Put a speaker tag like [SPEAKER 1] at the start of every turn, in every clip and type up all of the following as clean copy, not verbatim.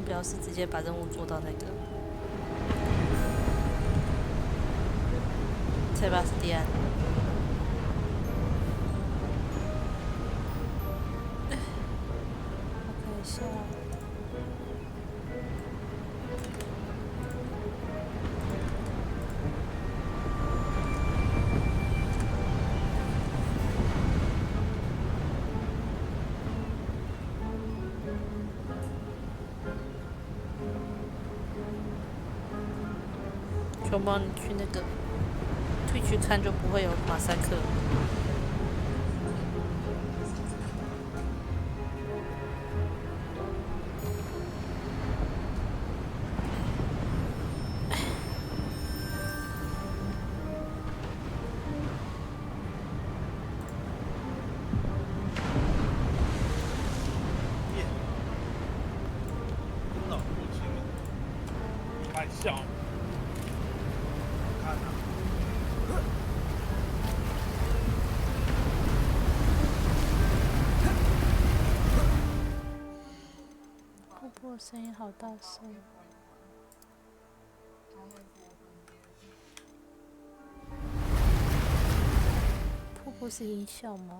[SPEAKER 1] 标是直接把任务做到那个塞巴斯蒂安。我看一下。熊猫，你去那个退去看，就不会有马赛克。声音好大声！瀑布是音效吗？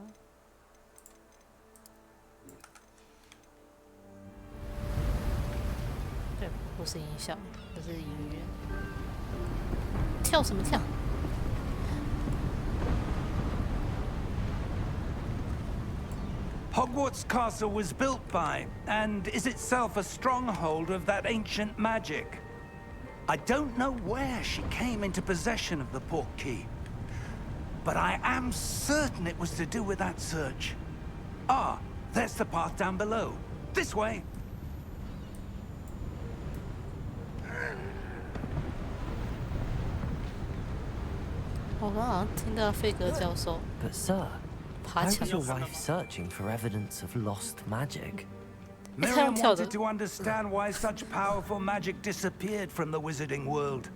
[SPEAKER 1] 对，瀑布是音效，不是音乐。跳什么跳？
[SPEAKER 2] Hogwarts Castle was built by, and is itself a stronghold of that ancient magic. I don't know where she came into possession of the portkey, but I am certain it was to do with that search. Ah, there's the path down below. This way.
[SPEAKER 1] 我刚好像听到费格教授。
[SPEAKER 3] But sir, why was your wife searching for evidence of lost magic?
[SPEAKER 2] Miriam wanted to understand why such powerful magic disappeared from the wizarding world.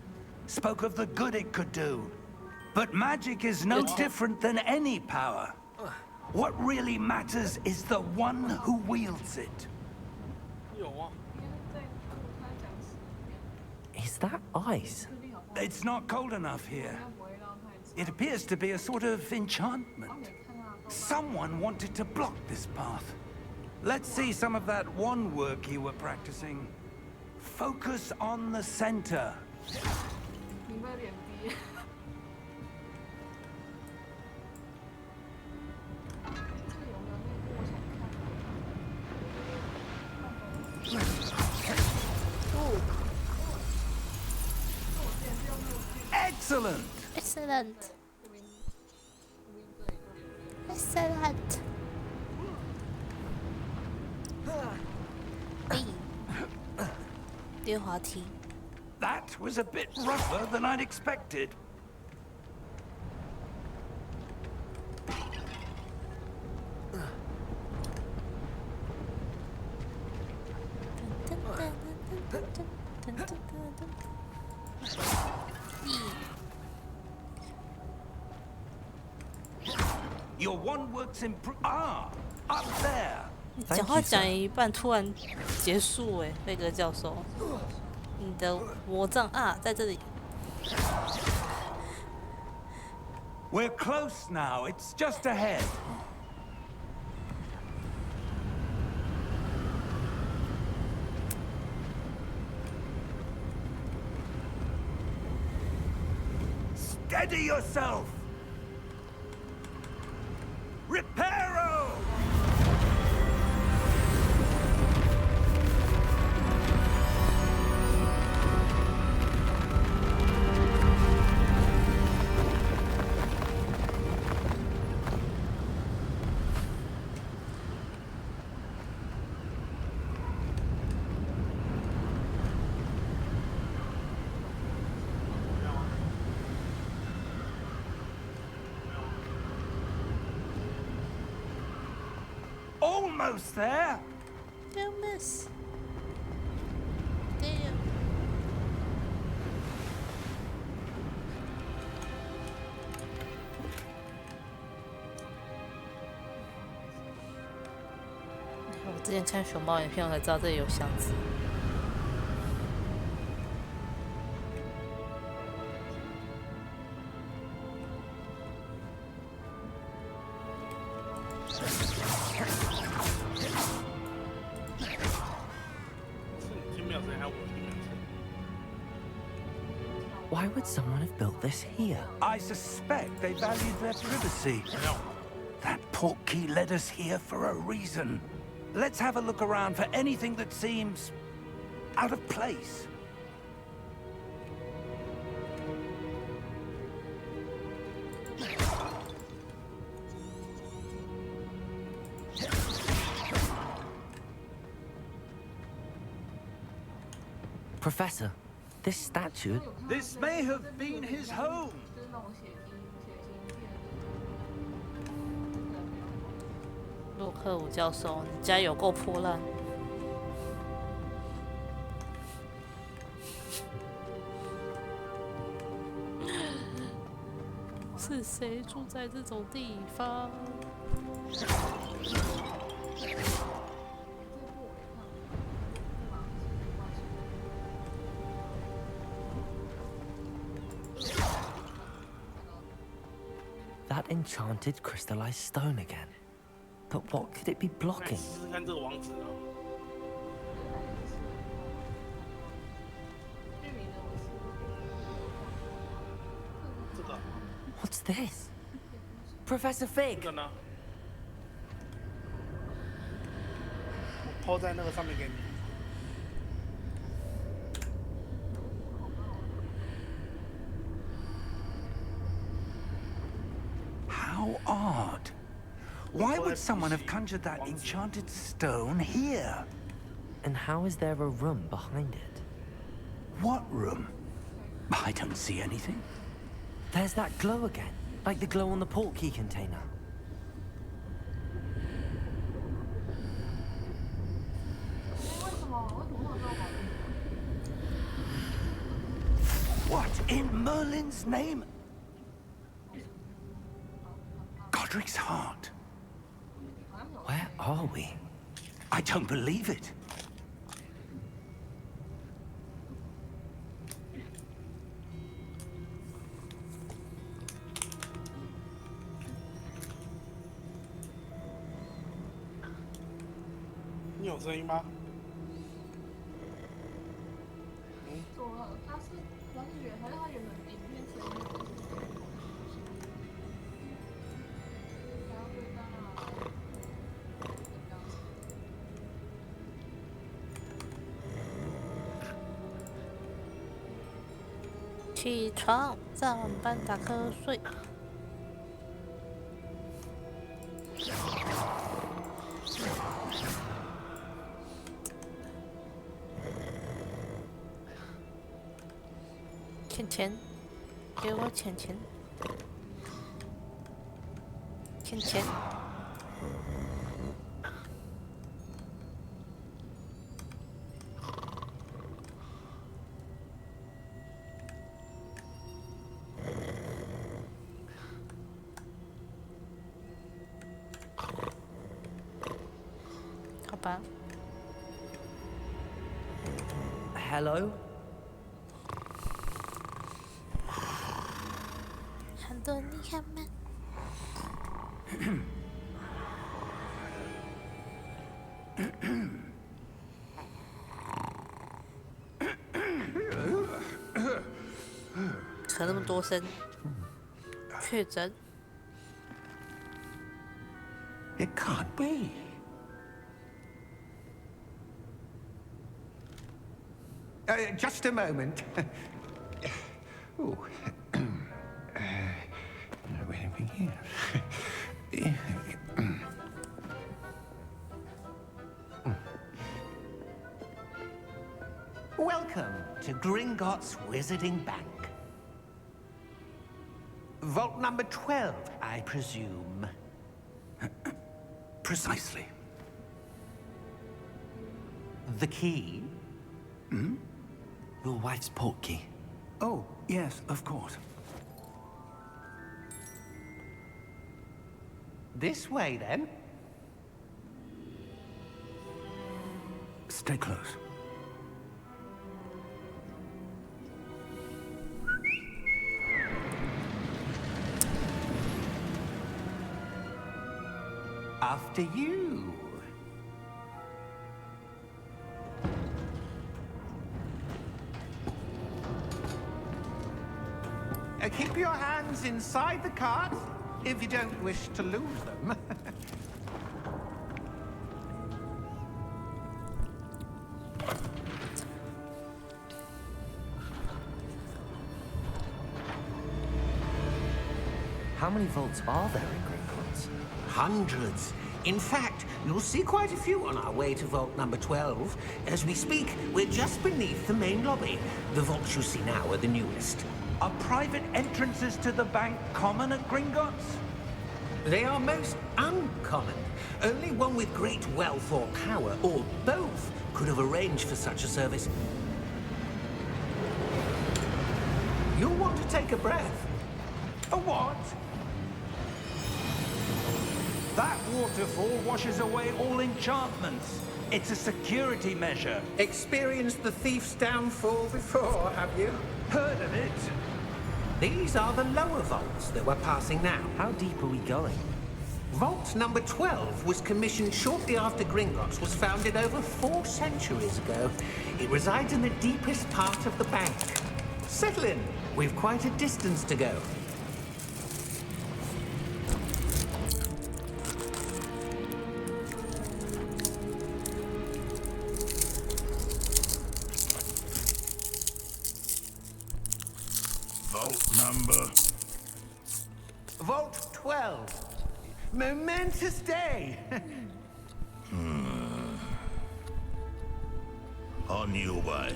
[SPEAKER 2] Spoke of the good it could do. But magic is no different than any power. What really matters is the one who wields it.
[SPEAKER 3] Is that ice?
[SPEAKER 2] It's not cold enough here. It appears to be a sort of enchantment. Someone wanted to block this path. Let's see some of that wand work you were practicing. Focus on the center. Excellent!
[SPEAKER 1] Excellent! Excellent! B. 溜滑梯。
[SPEAKER 2] That was a bit rougher than I'd expected. Your wand works up there.
[SPEAKER 1] 讲话讲一半，突然结束哎，费格教授，你的魔杖啊，在这里。
[SPEAKER 2] We're close now. It's just ahead. Steady yourself. Reparo! Almost there.
[SPEAKER 1] Almost. Damn. 我之前看熊猫影片，我才知道这里有箱子。
[SPEAKER 3] Why would someone have built this here?
[SPEAKER 2] I suspect they valued their privacy. That portkey led us here for a reason. Let's have a look around for anything that seems out of place.
[SPEAKER 3] Professor, this statue...
[SPEAKER 2] This may have been his home.
[SPEAKER 1] 洛克伍教授，你家有够破烂。是谁住在这种地方？
[SPEAKER 3] That enchanted crystallized stone again. But what could it be blocking?
[SPEAKER 4] 试试看这个网址啊。 这个
[SPEAKER 3] What's this? Professor Fig!
[SPEAKER 4] 这个呢？我抛在那个上面给你。
[SPEAKER 2] How odd. Why would someone have conjured that enchanted stone here?
[SPEAKER 3] And how is there a room behind it?
[SPEAKER 2] What room? I don't see anything.
[SPEAKER 3] There's that glow again, like the glow on the portkey container.
[SPEAKER 2] What in Merlin's name? Godric's heart.
[SPEAKER 3] Where are we?
[SPEAKER 2] I don't believe it.
[SPEAKER 4] “你有声音吗？”
[SPEAKER 1] 起床，上班打瞌睡。钱钱，给我钱钱，钱钱。好吧。
[SPEAKER 3] Hello?
[SPEAKER 1] 很多你看吗？扯那么多声，确诊。
[SPEAKER 2] It can't be. Just a moment. Oh. Wait a minute here.
[SPEAKER 5] Welcome to Gringotts Wizarding Bank. Vault number 12, I presume.
[SPEAKER 2] Precisely.
[SPEAKER 5] The key?
[SPEAKER 2] Hmm?
[SPEAKER 3] Your wife's portkey.
[SPEAKER 2] Oh, yes, of course.
[SPEAKER 5] This way, then.
[SPEAKER 2] Stay close.
[SPEAKER 5] After you. Keep your hands inside the cart if you don't wish to lose them.
[SPEAKER 3] How many vaults are there in Gringotts?
[SPEAKER 6] Hundreds. In fact, you'll see quite a few on our way to vault number 12. As we speak, we're just beneath the main lobby. The vaults you see now are the newest.
[SPEAKER 2] Are private entrances to the bank common at Gringotts?
[SPEAKER 6] They are most uncommon. Only one with great wealth or power, or both, could have arranged for such a service. You'll want to take a breath.
[SPEAKER 2] A what? That waterfall washes away all enchantments. It's a security measure.
[SPEAKER 6] Experienced the thief's downfall before, have you?
[SPEAKER 2] Heard of it?
[SPEAKER 6] These are the lower vaults that we're passing now.
[SPEAKER 3] How deep are we going?
[SPEAKER 6] Vault number 12 was commissioned shortly after Gringotts was founded over 4 centuries ago. It resides in the deepest part of the bank. Settle in. We've quite a distance to go.
[SPEAKER 2] Vault number.
[SPEAKER 5] Vault 12. Momentous day.
[SPEAKER 2] On your way.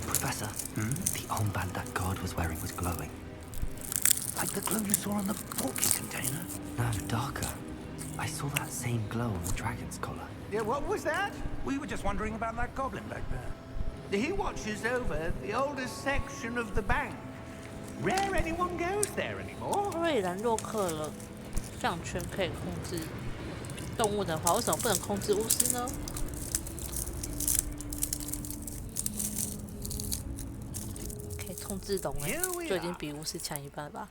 [SPEAKER 3] Professor, the armband that guard was wearing was glowing.
[SPEAKER 2] Like the glow you saw on the porky container?
[SPEAKER 3] No, darker. I saw that same glow on the dragon's collar.
[SPEAKER 5] Yeah, what was that?
[SPEAKER 2] We were just wondering about that goblin back there.
[SPEAKER 5] He watches over the oldest section of the bank. Rare anyone goes there anymore.
[SPEAKER 1] 瑞兰洛克了项圈可以控制动物的话，为什么不能控制巫师呢？可以控制龙哎，就已经比巫师强一半了吧。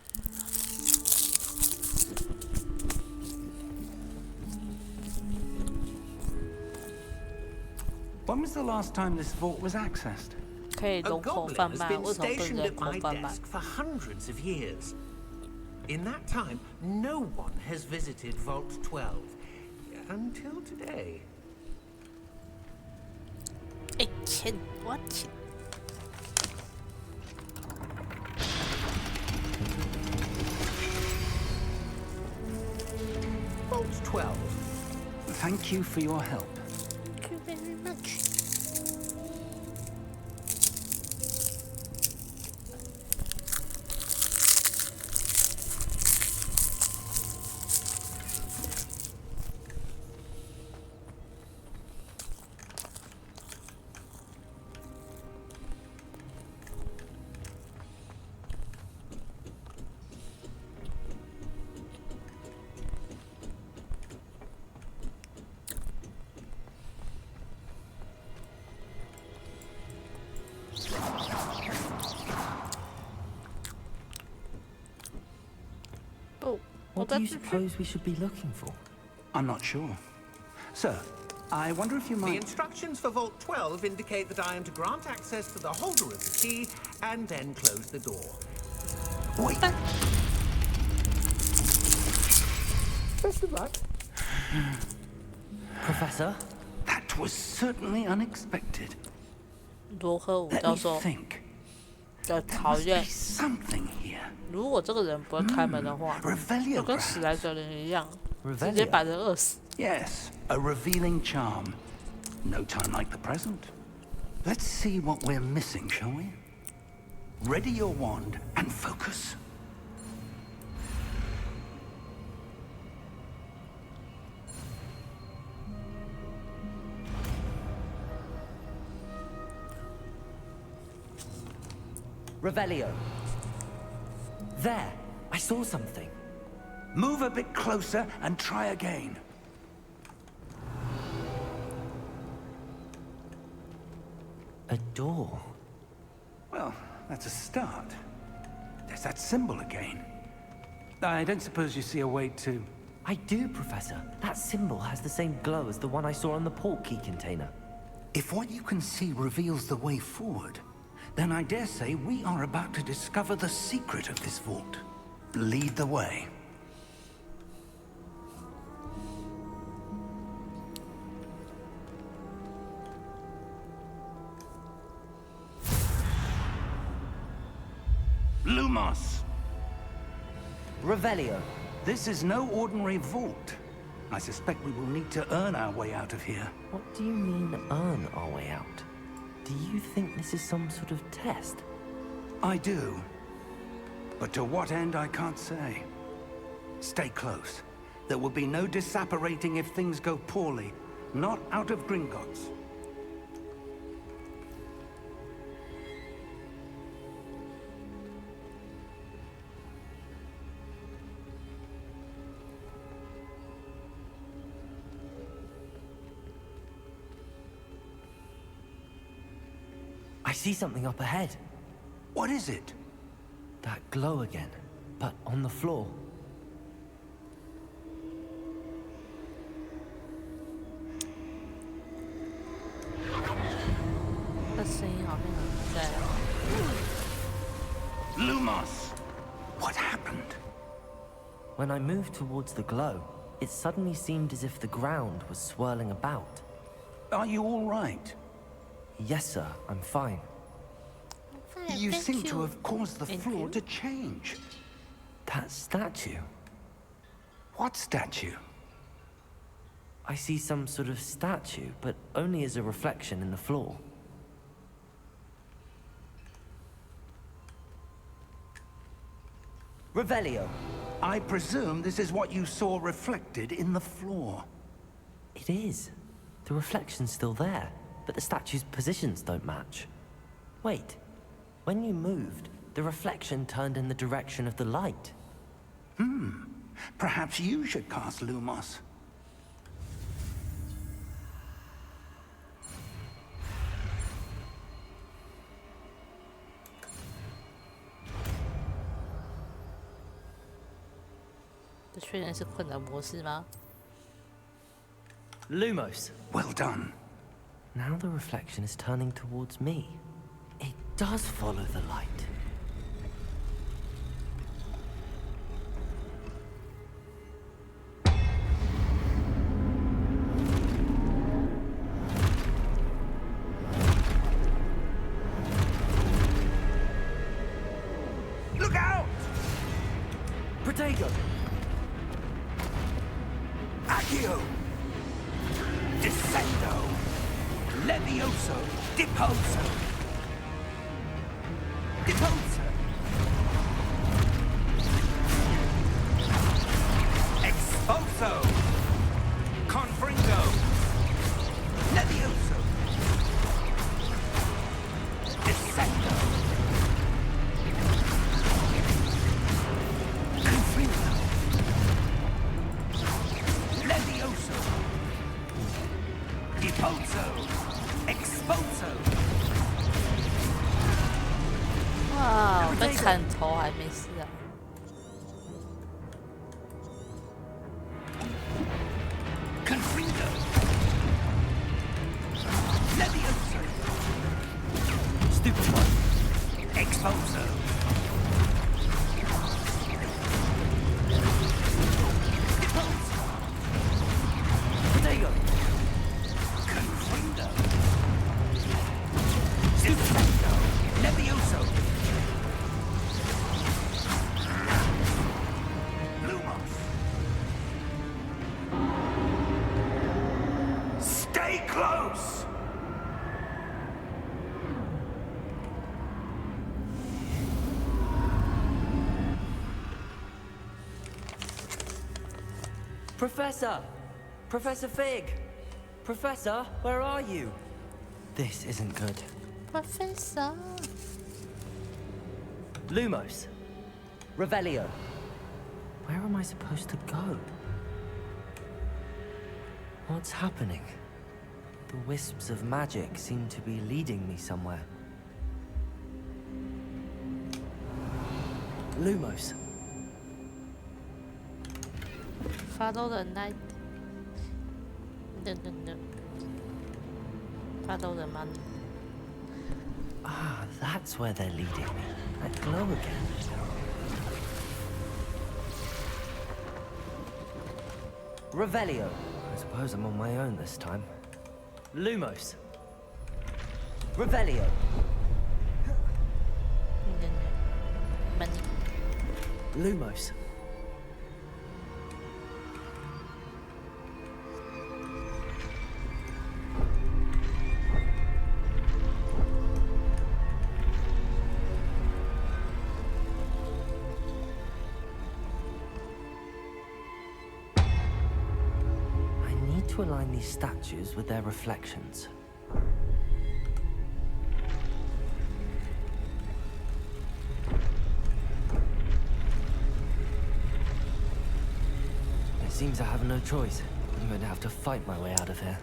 [SPEAKER 2] When was the last time this vault was accessed?
[SPEAKER 1] 可以
[SPEAKER 6] A
[SPEAKER 1] 龙口
[SPEAKER 6] goblin
[SPEAKER 1] 贩
[SPEAKER 6] has
[SPEAKER 1] 卖，
[SPEAKER 6] been
[SPEAKER 1] 为什么不
[SPEAKER 6] stationed
[SPEAKER 1] 能人
[SPEAKER 6] at
[SPEAKER 1] 口
[SPEAKER 6] my
[SPEAKER 1] 贩卖？
[SPEAKER 6] desk for hundreds of years. In that time, no one has visited Vault 12 until today.
[SPEAKER 1] 哎，钱，我钱。
[SPEAKER 6] Vault 12.
[SPEAKER 2] Thank you for your help.
[SPEAKER 1] Thank you very much.
[SPEAKER 3] What do you suppose we should be looking for?
[SPEAKER 2] I'm not sure. Sir, I wonder if you
[SPEAKER 6] The
[SPEAKER 2] might...
[SPEAKER 6] instructions for Vault 12 indicate that I am to grant access to the holder of the key and then close the door.
[SPEAKER 2] Wait!
[SPEAKER 6] Best of luck.
[SPEAKER 3] Professor?
[SPEAKER 2] That was certainly unexpected.
[SPEAKER 1] 罗科武
[SPEAKER 2] Let
[SPEAKER 1] 教
[SPEAKER 2] me
[SPEAKER 1] 授
[SPEAKER 2] think.
[SPEAKER 1] 的
[SPEAKER 2] There
[SPEAKER 1] 讨
[SPEAKER 2] must
[SPEAKER 1] 厌
[SPEAKER 2] be，something here.
[SPEAKER 1] 如果这个人不会开门的话，
[SPEAKER 2] Revelio
[SPEAKER 1] 就跟史莱
[SPEAKER 2] perhaps?
[SPEAKER 1] 哲林一样，直
[SPEAKER 3] Revelio?
[SPEAKER 1] 接把人饿死。
[SPEAKER 2] Yes, a revealing charm. No time like the present. Let's see what we're missing, shall we? Ready your wand and focus.
[SPEAKER 3] Revelio. There! I saw something.
[SPEAKER 2] Move a bit closer and try again.
[SPEAKER 3] A door.
[SPEAKER 2] Well, that's a start. There's that symbol again. I don't suppose you see a way to...
[SPEAKER 3] I do, Professor. That symbol has the same glow as the one I saw on the port key container.
[SPEAKER 2] If what you can see reveals the way forward, then I dare say we are about to discover the secret of this vault. Lead the way. Lumos!
[SPEAKER 3] Revelio.
[SPEAKER 2] This is no ordinary vault. I suspect we will need to earn our way out of here.
[SPEAKER 3] What do you mean, earn our way out? Do you think this is some sort of test?
[SPEAKER 2] I do. But to what end, I can't say. Stay close. There will be no disapparating if things go poorly. Not out of Gringotts.
[SPEAKER 3] I see something up ahead.
[SPEAKER 2] What is it?
[SPEAKER 3] That glow again, but on the floor.
[SPEAKER 2] Lumos! What happened?
[SPEAKER 3] When I moved towards the glow, it suddenly seemed as if the ground was swirling about.
[SPEAKER 2] Are you all right?
[SPEAKER 3] Yes, sir, I'm fine.
[SPEAKER 2] You seem to have caused the floor to change.
[SPEAKER 3] That statue?
[SPEAKER 2] What statue?
[SPEAKER 3] I see some sort of statue, but only as a reflection in the floor. Revelio.
[SPEAKER 2] I presume this is what you saw reflected in the floor.
[SPEAKER 3] It is. The reflection's still there, but the statue's positions don't match. Wait. When you moved, the reflection turned in the direction of the light.
[SPEAKER 2] Perhaps you should cast Lumos.
[SPEAKER 3] Lumos.
[SPEAKER 2] Well done.
[SPEAKER 3] Now the reflection is turning towards me. It does follow the light.
[SPEAKER 2] Look out!
[SPEAKER 3] Protego!
[SPEAKER 2] Accio! Descendo! Levioso! Deposo! Deposo! Exposo! Confringo! Levioso! Descendo! Confringo! Levioso! Deposo! Exposo!
[SPEAKER 1] 哇，我被砍头还没事啊。
[SPEAKER 2] Confringo! Levioso!
[SPEAKER 3] Stupefy!
[SPEAKER 2] Exposo! Deposo!
[SPEAKER 3] Protego!
[SPEAKER 2] Confringo! Stupendo! Levioso! Lumos! Stay close!
[SPEAKER 3] Professor! Professor Fig! Professor, where are you? This isn't good.
[SPEAKER 1] Professor，
[SPEAKER 3] Lumos. Revelio. Where am I supposed to go? What's happening? The wisps of magic seem to be leading me somewhere. Lumos.
[SPEAKER 1] Follow the light. No. Follow the money.
[SPEAKER 3] Ah, that's where they're leading me. That glow again. Revelio. I suppose I'm on my own this time. Lumos. Revelio.
[SPEAKER 1] No. Money.
[SPEAKER 3] Lumos. To align these statues with their reflections. It seems I have no choice. I'm going to have to fight my way out of here.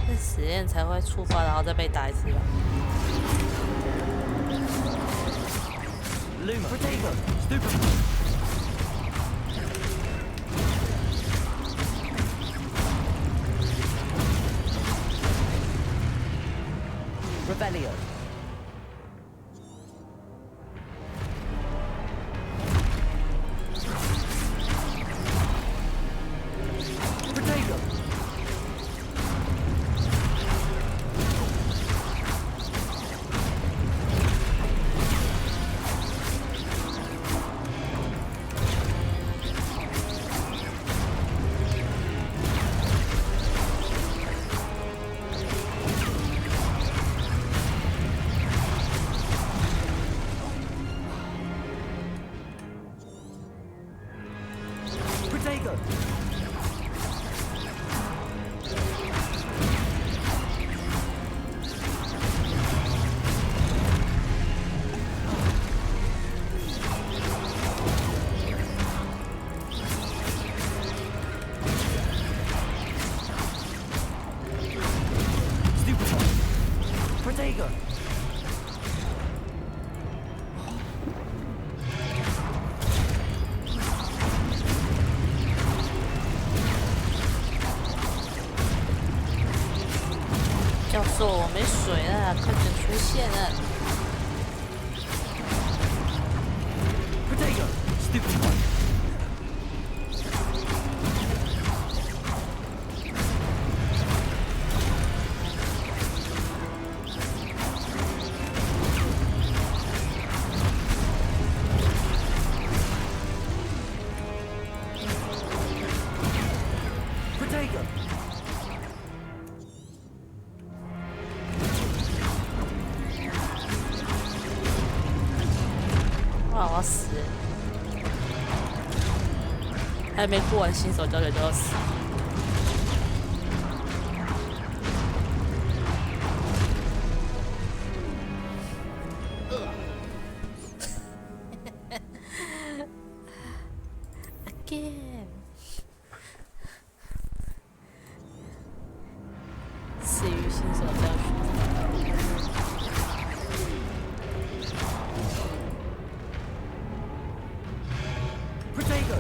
[SPEAKER 1] 这实验才会触发，然后再被打一次吧。
[SPEAKER 3] Luma. Protego. Stupid. Revelio. Protego. Protego.
[SPEAKER 1] 教授，我没水了，快点出现了！
[SPEAKER 3] Protego. Stupid one. Protego.
[SPEAKER 1] 哇，我要死了！还没过完新手教学就要死。Again， 死于新手教学。
[SPEAKER 3] Protego.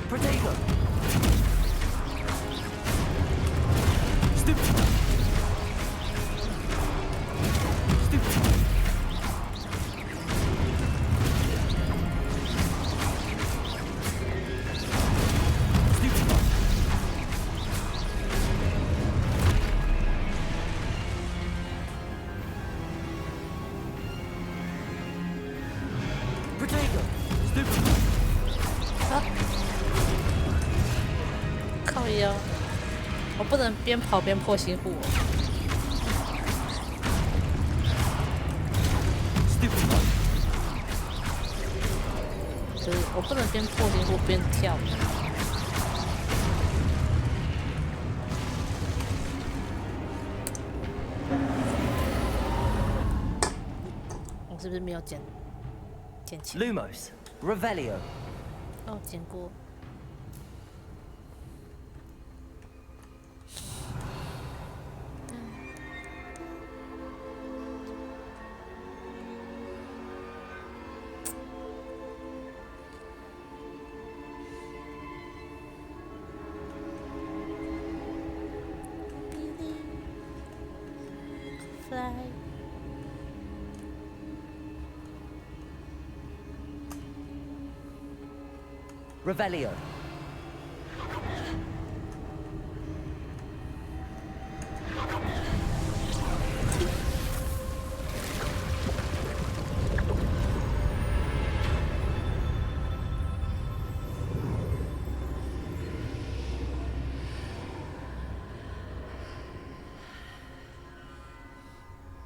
[SPEAKER 3] Protego. Stupid. Stupid. Stupid. Protego. Stupid.
[SPEAKER 1] 啊！靠腰，我不能边跑边破新户。
[SPEAKER 3] Stupid one.
[SPEAKER 1] 我不能边破铃或边跳。我是不是没有捡钱？
[SPEAKER 3] Lumos, Revelio.
[SPEAKER 1] 哦，捡过。Fly.
[SPEAKER 3] Revelio.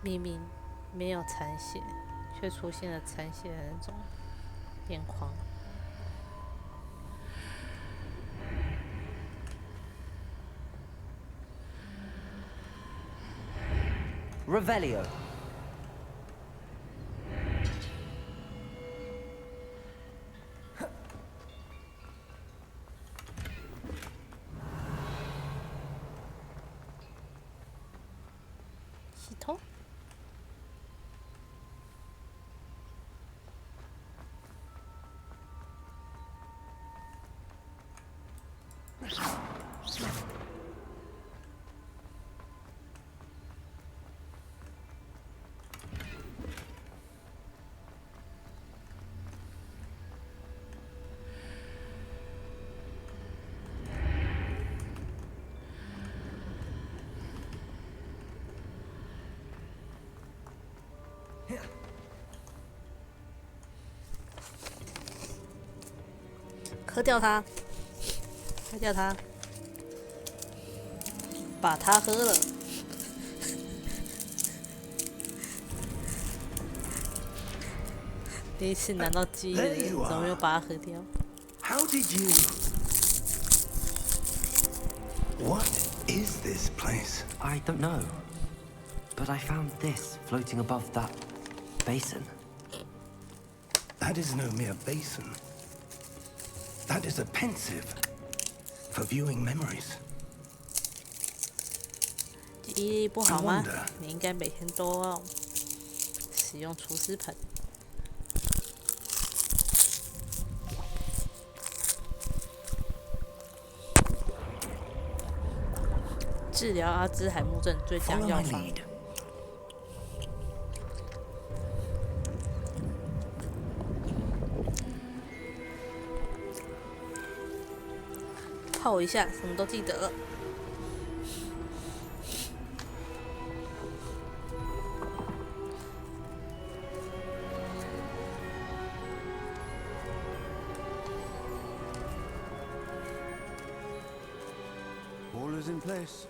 [SPEAKER 1] 明明没有残血，却出现了残血的那种眼眶。
[SPEAKER 3] Revelio.
[SPEAKER 1] 洗头。喝掉它，喝掉它，把它喝了。第一次拿到记忆里，怎么没有把它喝掉？
[SPEAKER 2] How did you? What is this place?
[SPEAKER 3] I don't know. But I found this floating above that basin.
[SPEAKER 2] That is no mere basin. That is a pensive for viewing memories.
[SPEAKER 1] 记忆力不好吗？你应该每天都要使用除湿盆。治疗阿兹海默症最佳
[SPEAKER 2] Follow
[SPEAKER 1] 药
[SPEAKER 2] my
[SPEAKER 1] 方。
[SPEAKER 2] lead.
[SPEAKER 1] 泡一下，什么都记得了。
[SPEAKER 7] All is in place.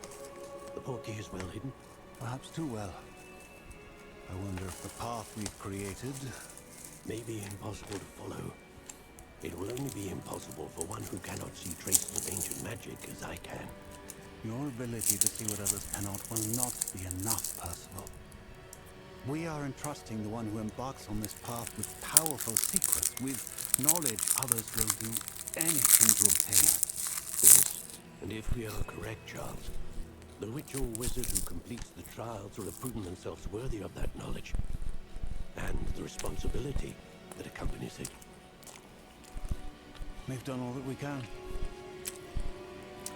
[SPEAKER 8] The portkey is well hidden.
[SPEAKER 7] Perhaps too well. I wonder if the path we've created...
[SPEAKER 8] May be impossible to follow. It will only be impossible for one who cannot see traces of ancient magic as I can.
[SPEAKER 7] Your ability to see what others cannot will not be enough, Percival. We are entrusting the one who embarks on this path with powerful secrets, with knowledge others will do anything to obtain.
[SPEAKER 8] Yes, and if we are correct, Charles, the witch or wizard who completes the trials will have proven themselves worthy of that knowledge, and the responsibility that accompanies it.
[SPEAKER 7] We've done all that we can.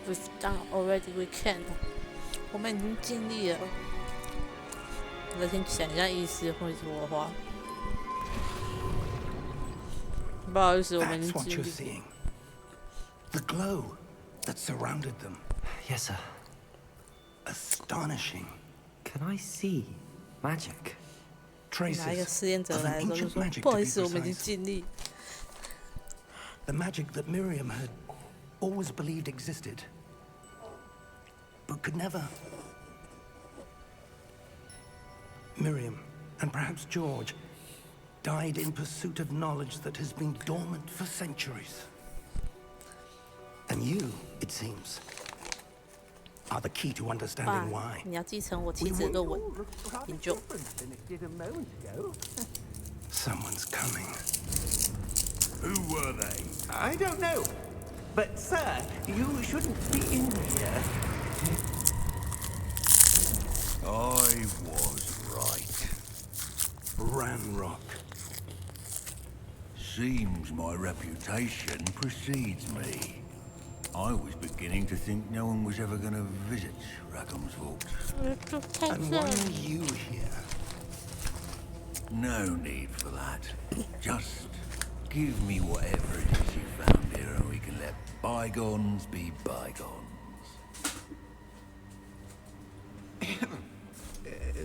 [SPEAKER 1] We've done already we can. 我们已经尽力了。我先想一下意思会说的话。不好意思，我们已
[SPEAKER 2] That's
[SPEAKER 1] 经
[SPEAKER 2] what
[SPEAKER 1] 尽
[SPEAKER 2] you're
[SPEAKER 1] 力。
[SPEAKER 2] seeing. The glow that surrounded them.
[SPEAKER 3] Yes, sir.
[SPEAKER 2] Astonishing.
[SPEAKER 3] Can I see magic?
[SPEAKER 1] 拿一个
[SPEAKER 2] Traces
[SPEAKER 1] 试验者
[SPEAKER 2] of
[SPEAKER 1] 来
[SPEAKER 2] an
[SPEAKER 1] 的时候就
[SPEAKER 2] ancient
[SPEAKER 1] 说：“
[SPEAKER 2] magic
[SPEAKER 1] 不
[SPEAKER 2] to
[SPEAKER 1] 好
[SPEAKER 2] be
[SPEAKER 1] 意思，我们已经
[SPEAKER 2] precise.
[SPEAKER 1] 尽力。
[SPEAKER 2] The magic that Miriam had always believed existed, but could never. Miriam, and perhaps George, died in pursuit of knowledge that has been dormant for centuries. And you, it seems, are the key to
[SPEAKER 1] 爸
[SPEAKER 2] understanding why.
[SPEAKER 1] 你要继承我妻子的论文研究。
[SPEAKER 2] Someone's coming. Who were they?
[SPEAKER 6] I don't know. But, sir, you shouldn't be in here.
[SPEAKER 2] I was right. Ranrock.
[SPEAKER 9] Seems my reputation precedes me. I was beginning to think no one was ever going to visit Rackham's vault.
[SPEAKER 2] And why are you here?
[SPEAKER 9] No need for that. Just give me whatever it is you found here and we can let bygones be bygones.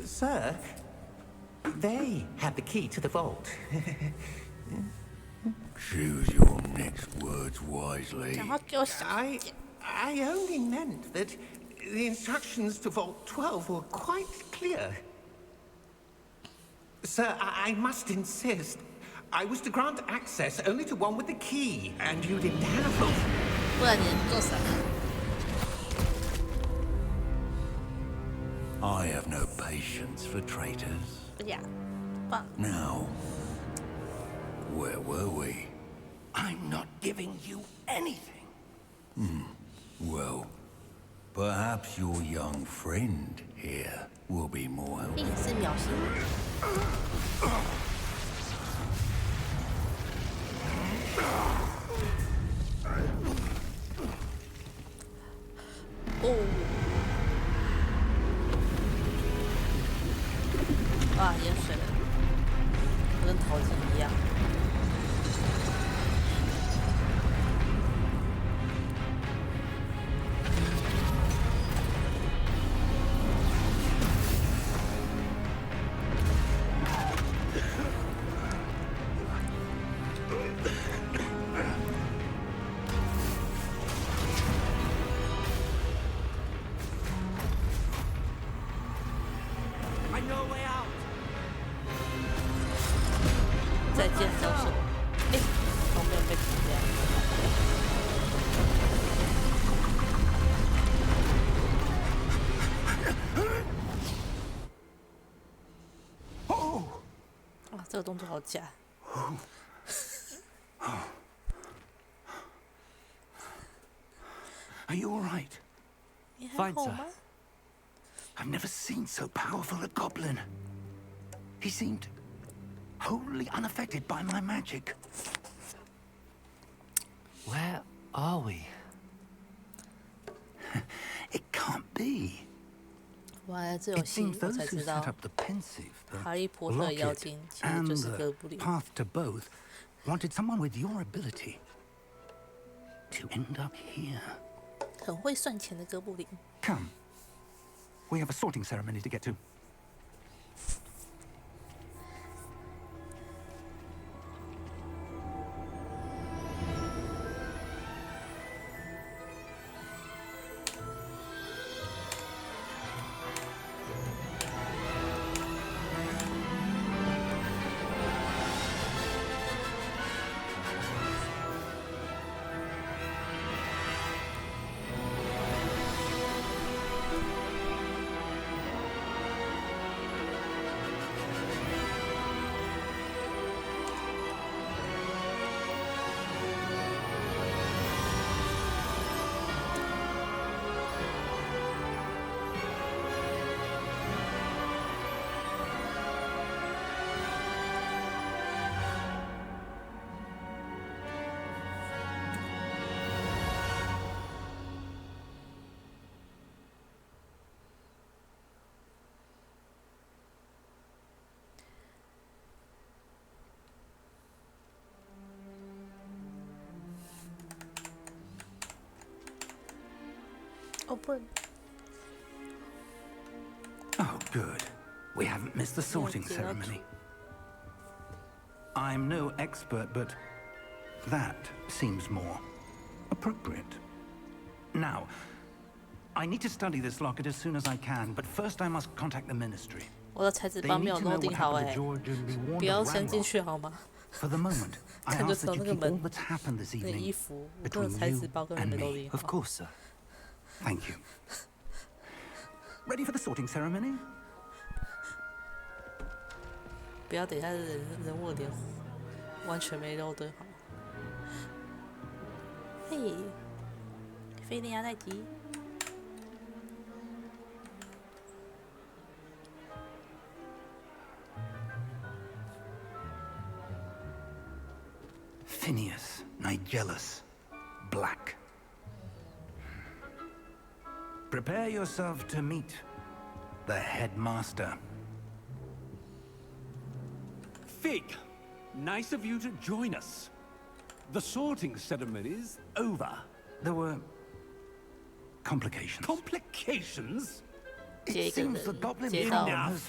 [SPEAKER 6] Sir, they had the key to the vault.
[SPEAKER 9] Choose your next words wisely.
[SPEAKER 1] 讲话给我小一点。
[SPEAKER 6] I only meant that the instructions to Vault 12 were quite clear. Sir, I must insist. I was to grant access only to one with the key, and you didn't have them.
[SPEAKER 1] 不然你能做什么？
[SPEAKER 9] I have no patience for traitors.
[SPEAKER 1] 不呀，棒。
[SPEAKER 9] Now, where were we?
[SPEAKER 2] I'm not giving you anything.
[SPEAKER 9] Well, perhaps your young friend here will be more
[SPEAKER 1] 也
[SPEAKER 9] helpful.
[SPEAKER 1] 是秒星。哦。啊，淹水了，跟桃子一样。 再见，教授。哎，我没有被停掉。哇，这个动作好假。
[SPEAKER 2] Are you all right?
[SPEAKER 1] 你还好
[SPEAKER 3] Fine,
[SPEAKER 1] 吗？
[SPEAKER 2] I've never seen so powerful a goblin. He seemed wholly unaffected by my magic.
[SPEAKER 3] Where are we?
[SPEAKER 2] It can't be.
[SPEAKER 1] 玩了这游
[SPEAKER 2] It
[SPEAKER 1] 戏
[SPEAKER 2] seems
[SPEAKER 1] 我
[SPEAKER 2] those
[SPEAKER 1] 才
[SPEAKER 2] who
[SPEAKER 1] 知
[SPEAKER 2] set
[SPEAKER 1] 道，
[SPEAKER 2] up the pensive,
[SPEAKER 1] 哈
[SPEAKER 2] the
[SPEAKER 1] 利波特的妖精
[SPEAKER 2] locket,
[SPEAKER 1] 其实
[SPEAKER 2] and
[SPEAKER 1] 就是哥
[SPEAKER 2] the
[SPEAKER 1] 布林。
[SPEAKER 2] path to both wanted someone with your ability to end up here.
[SPEAKER 1] 很会算钱的哥布林。
[SPEAKER 2] Come. We have a sorting ceremony to get to.
[SPEAKER 1] Open.
[SPEAKER 2] Oh, good. We haven't missed the sorting
[SPEAKER 1] Okay,
[SPEAKER 2] ceremony. I'm no expert, but that seems more appropriate. Now, I need to study this locket as soon as I can, but first I must contact the Ministry.
[SPEAKER 1] 我的材质
[SPEAKER 2] They
[SPEAKER 1] 包没
[SPEAKER 2] need
[SPEAKER 1] 有
[SPEAKER 2] to
[SPEAKER 1] 弄
[SPEAKER 2] know
[SPEAKER 1] 定
[SPEAKER 2] what
[SPEAKER 1] 好
[SPEAKER 2] happened
[SPEAKER 1] 哎
[SPEAKER 2] to， George and be
[SPEAKER 1] 不
[SPEAKER 2] warned
[SPEAKER 1] 要
[SPEAKER 2] of
[SPEAKER 1] 先进
[SPEAKER 2] Ranrock.
[SPEAKER 1] 去好吗？
[SPEAKER 2] For the moment, I
[SPEAKER 1] 看就
[SPEAKER 2] ask
[SPEAKER 1] 知道
[SPEAKER 2] that
[SPEAKER 1] 那
[SPEAKER 2] you
[SPEAKER 1] 个
[SPEAKER 2] keep all
[SPEAKER 1] 门
[SPEAKER 2] that's happened this
[SPEAKER 1] 那个衣
[SPEAKER 2] evening
[SPEAKER 1] 服，我这个
[SPEAKER 2] between
[SPEAKER 1] 材
[SPEAKER 2] you
[SPEAKER 1] 质包根本
[SPEAKER 2] and
[SPEAKER 1] 没弄
[SPEAKER 2] me.
[SPEAKER 1] 定
[SPEAKER 3] Of
[SPEAKER 1] 好。
[SPEAKER 3] course, sir.
[SPEAKER 2] Thank you. Ready for the sorting ceremony?
[SPEAKER 1] 不要等一下人物脸完全没肉对好。嘿，飞天鸭太极。
[SPEAKER 2] Phineas, Nigellus, Black. Prepare yourself to meet the headmaster.
[SPEAKER 10] Fig, nice of you to join us. The sorting ceremony's over.
[SPEAKER 2] There were complications.
[SPEAKER 10] Complications?
[SPEAKER 1] 接一
[SPEAKER 2] It
[SPEAKER 1] 个
[SPEAKER 2] seems the
[SPEAKER 1] 人
[SPEAKER 2] Goblin
[SPEAKER 1] 接到
[SPEAKER 2] Kingdom has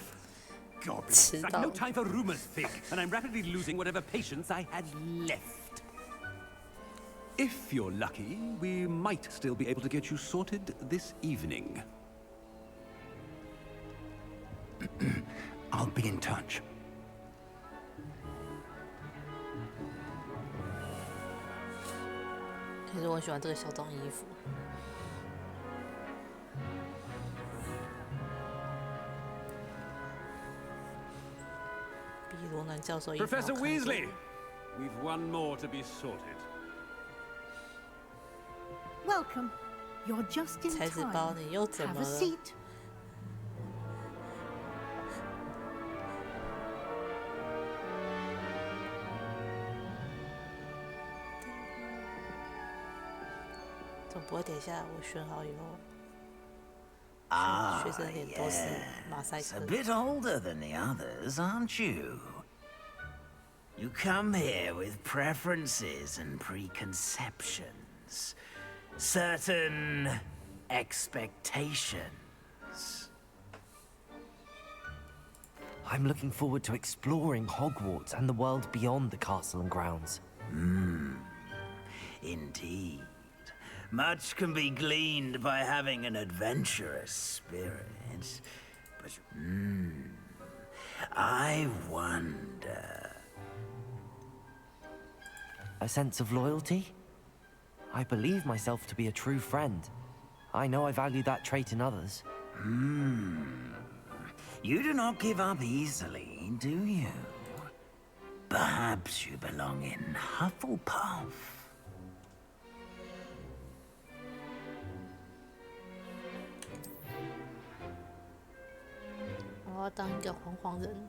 [SPEAKER 10] Goblins.
[SPEAKER 1] 迟
[SPEAKER 10] I've
[SPEAKER 1] 到
[SPEAKER 10] no time for rumors, Fig, and I'm rapidly losing whatever patience I had left. If you're lucky, we might still be able to get you sorted this evening.
[SPEAKER 2] I'll be in touch.
[SPEAKER 1] 其实我很喜欢这个小装衣服。比罗南教授衣服好看
[SPEAKER 10] Professor
[SPEAKER 1] 多
[SPEAKER 10] Weasley, we've one more to be sorted.
[SPEAKER 11] Welcome. You're just in
[SPEAKER 1] 材质包
[SPEAKER 11] time.
[SPEAKER 1] 你又怎
[SPEAKER 11] Have
[SPEAKER 1] 么
[SPEAKER 11] a
[SPEAKER 1] 了？
[SPEAKER 11] seat.
[SPEAKER 1] 总不会等一下我选好以后，
[SPEAKER 9] Ah,
[SPEAKER 1] 学生脸都是马赛
[SPEAKER 9] yes. A
[SPEAKER 1] 克。
[SPEAKER 9] bit older than the others, aren't you? You come here with preferences and preconceptions. Certain expectations.
[SPEAKER 3] I'm looking forward to exploring Hogwarts and the world beyond the castle and grounds.
[SPEAKER 9] Indeed. Much can be gleaned by having an adventurous spirit. But, I wonder...
[SPEAKER 3] A sense of loyalty? I believe myself to be a true friend. I know I value that trait in others.
[SPEAKER 9] You do not give up easily, do you? Perhaps you belong in Hufflepuff.
[SPEAKER 1] 我要当一个黄黄人。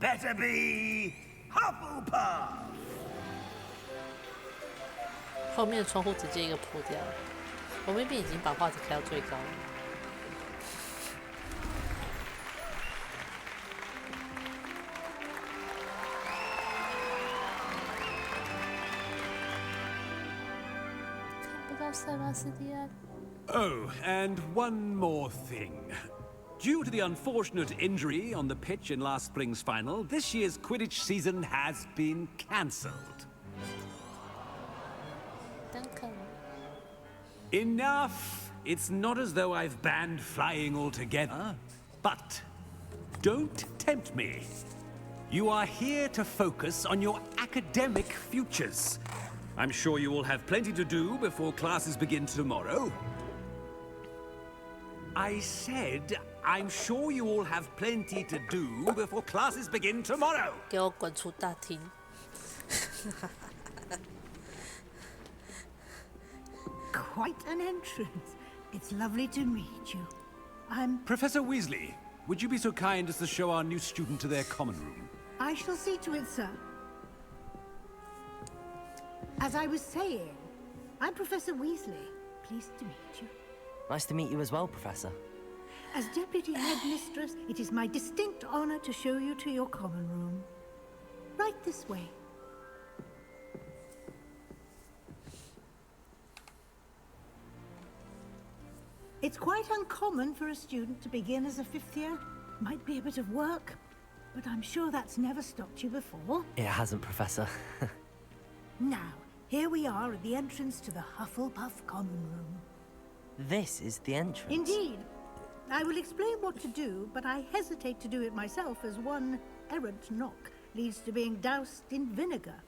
[SPEAKER 9] Better be Hufflepuff!
[SPEAKER 1] 后面的窗户直接一个破掉了。我那边已经把画质开到最高了。看不到塞巴斯蒂安。
[SPEAKER 10] Oh, and one more thing. Due to the unfortunate injury on the pitch in last spring's final, this year's Quidditch season has been cancelled.
[SPEAKER 1] Duncan.
[SPEAKER 10] Enough! It's not as though I've banned flying altogether. But don't tempt me. You are here to focus on your academic futures. I'm sure you will have plenty to do before classes begin tomorrow. I said, I'm sure you all have plenty to do before classes begin tomorrow.
[SPEAKER 1] 给我滚出大厅！
[SPEAKER 11] Quite an entrance. It's lovely to meet you. I'm...
[SPEAKER 10] Professor Weasley, would you be so kind as to show our new student to their common room?
[SPEAKER 11] I shall see to it, sir. As I was saying, I'm Professor Weasley. Pleased to meet you.
[SPEAKER 3] Nice to meet you as well, Professor.
[SPEAKER 11] As Deputy Headmistress, it is my distinct honor to show you to your common room. Right this way. It's quite uncommon for a student to begin as a fifth year. Might be a bit of work, but I'm sure that's never stopped you before.
[SPEAKER 3] It hasn't, Professor.
[SPEAKER 11] Now, Here we are at the entrance to the Hufflepuff common room.
[SPEAKER 3] This is the entrance.
[SPEAKER 11] Indeed. I will explain what to do, but I hesitate to do it myself as one errant knock leads to being doused in vinegar.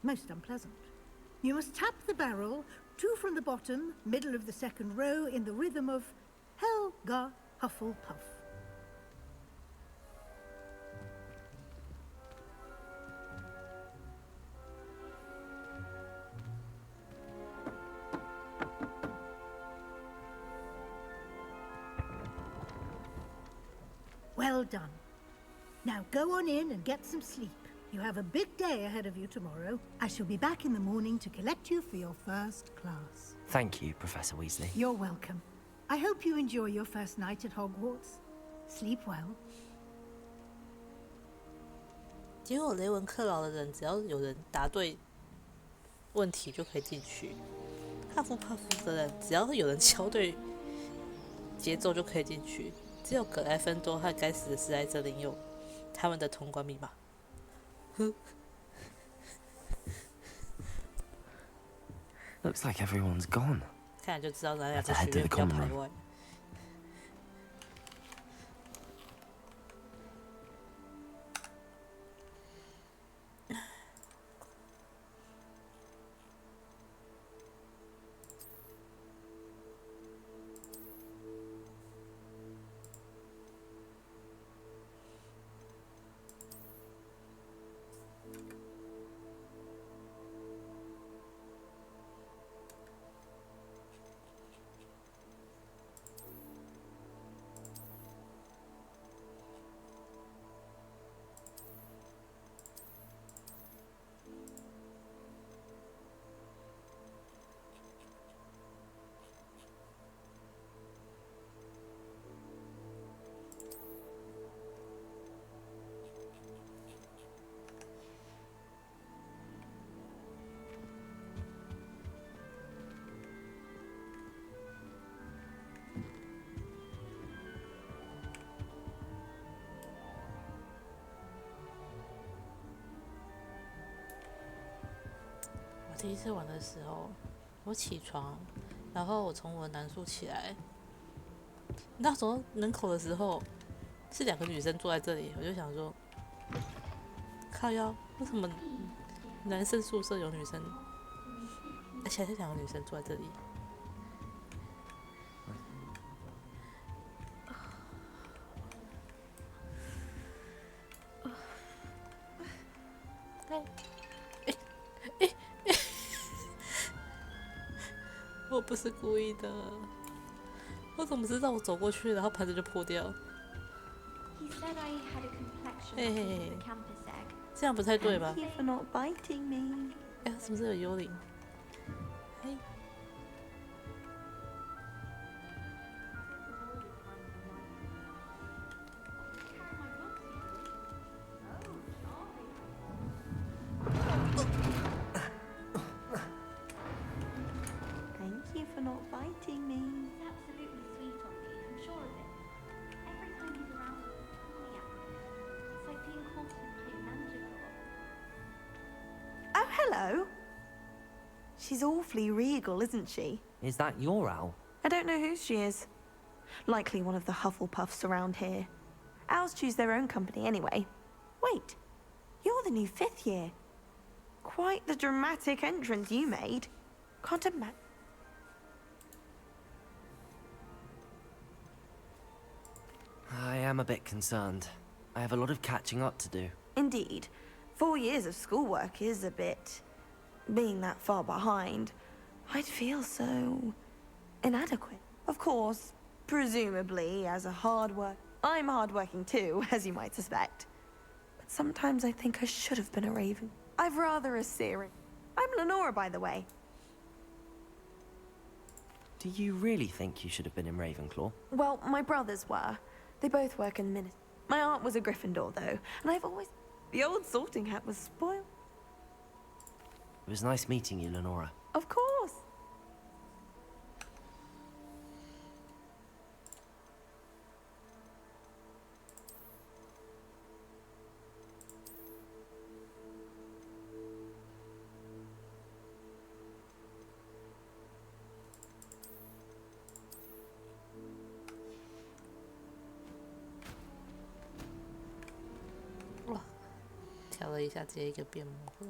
[SPEAKER 11] Most unpleasant. You must tap the barrel, 2 from the bottom, middle of the second row, in the rhythm of Helga Hufflepuff. Well done. Now go on in and get some sleep. You have a big day ahead of you tomorrow. I shall be back in the morning to collect you for your first class.
[SPEAKER 3] Thank you, Professor Weasley.
[SPEAKER 11] You're welcome. I hope you enjoy your first night at Hogwarts. Sleep well.
[SPEAKER 1] 结果雷文克劳的人只要有人答对问题就可以进去，哈夫帕夫的人只要有人敲对节奏就可以进去，只有格莱芬多和该死的史莱哲林有他们的通关密码。
[SPEAKER 3] Looks like everyone's gone.
[SPEAKER 1] 看来就知道哪两个学院比较排外。第一次玩的时候，我起床，然后我从我的南宿起来，那时候门口的时候是2个女生坐在这里，我就想说，靠腰，为什么男生宿舍有女生，而且是2个女生坐在这里？我不是故意的，我怎么知道我走过去，然后盘子就破掉？嘿嘿嘿，这样不太对吧？哎，是不是有幽灵？嘿。
[SPEAKER 12] Hello. She's awfully regal, isn't she?
[SPEAKER 3] Is that your owl?
[SPEAKER 12] I don't know who she is. Likely one of the Hufflepuffs around here. Owls choose their own company anyway. Wait, you're the new 5th year. Quite the dramatic entrance you made. Can't imagine.
[SPEAKER 3] I am a bit concerned. I have a lot of catching up to do.
[SPEAKER 12] Indeed. 4 years of schoolwork is a bit... being that far behind. I'd feel so... inadequate. Of course, presumably as a I'm hardworking too, as you might suspect. But sometimes I think I should have been a Raven. I've rather a Searing. I'm Lenora, by the way.
[SPEAKER 3] Do you really think you should have been in Ravenclaw?
[SPEAKER 12] Well, my brothers were. They both work in Ministry. My aunt was a Gryffindor, though, and I've always... The old sorting hat was spoiled.
[SPEAKER 3] It was nice meeting you, Lenora.
[SPEAKER 12] Of course.
[SPEAKER 1] 调了一下，直接一个变模糊。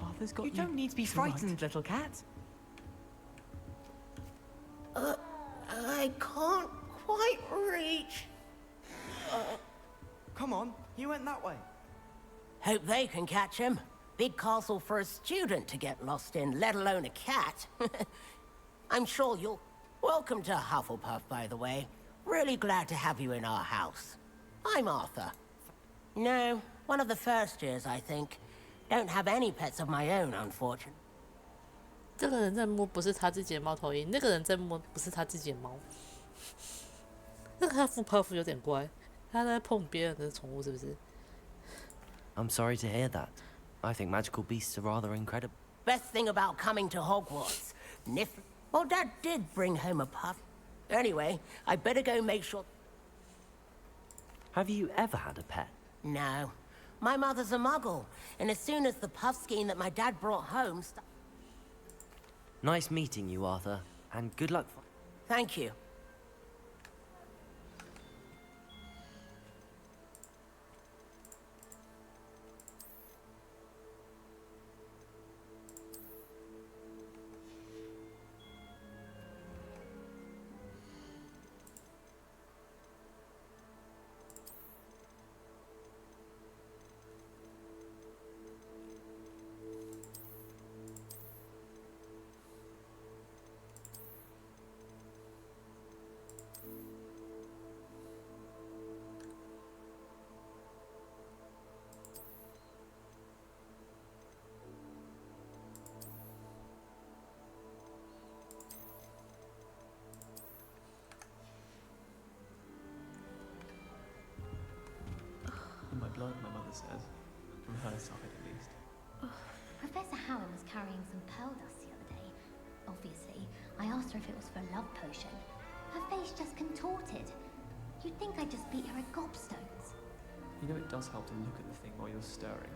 [SPEAKER 13] Arthur's got
[SPEAKER 14] You don't need to be frightened, little cat.
[SPEAKER 6] I can't quite reach.
[SPEAKER 14] Come on, he went that way.
[SPEAKER 15] Hope they can catch him. Big castle for a student to get lost in, let alone a cat. I'm sure you'll... Welcome to Hufflepuff, by the way. Really glad to have you in our house. I'm Arthur. No, one of the first years, I think. Don't have any pets of my own, unfortunately.
[SPEAKER 1] 这个人在摸不是他自己的猫头鹰，那个人在摸不是他自己的猫。那个Hufflepuff有点乖，他在碰别人的宠物是不是？
[SPEAKER 3] I'm sorry to hear that. I think magical beasts are rather incredible.
[SPEAKER 15] Best thing about coming to Hogwarts. Well, Dad did bring home a puff. Anyway, I better go make sure...
[SPEAKER 3] Have you ever had a pet?
[SPEAKER 15] No. My mother's a muggle, and as soon as the puff skein that my dad brought home...
[SPEAKER 3] Nice meeting you, Arthur, and good luck.
[SPEAKER 15] Thank you.
[SPEAKER 13] In my blood, my mother says. From her side, at least.
[SPEAKER 16] Professor Howard was carrying some pearl dust the other day. Obviously, I asked her if it was for a love potion. Her face just contorted. You'd think I just beat her at gobstones.
[SPEAKER 13] You know it does help to look at the thing while you're stirring.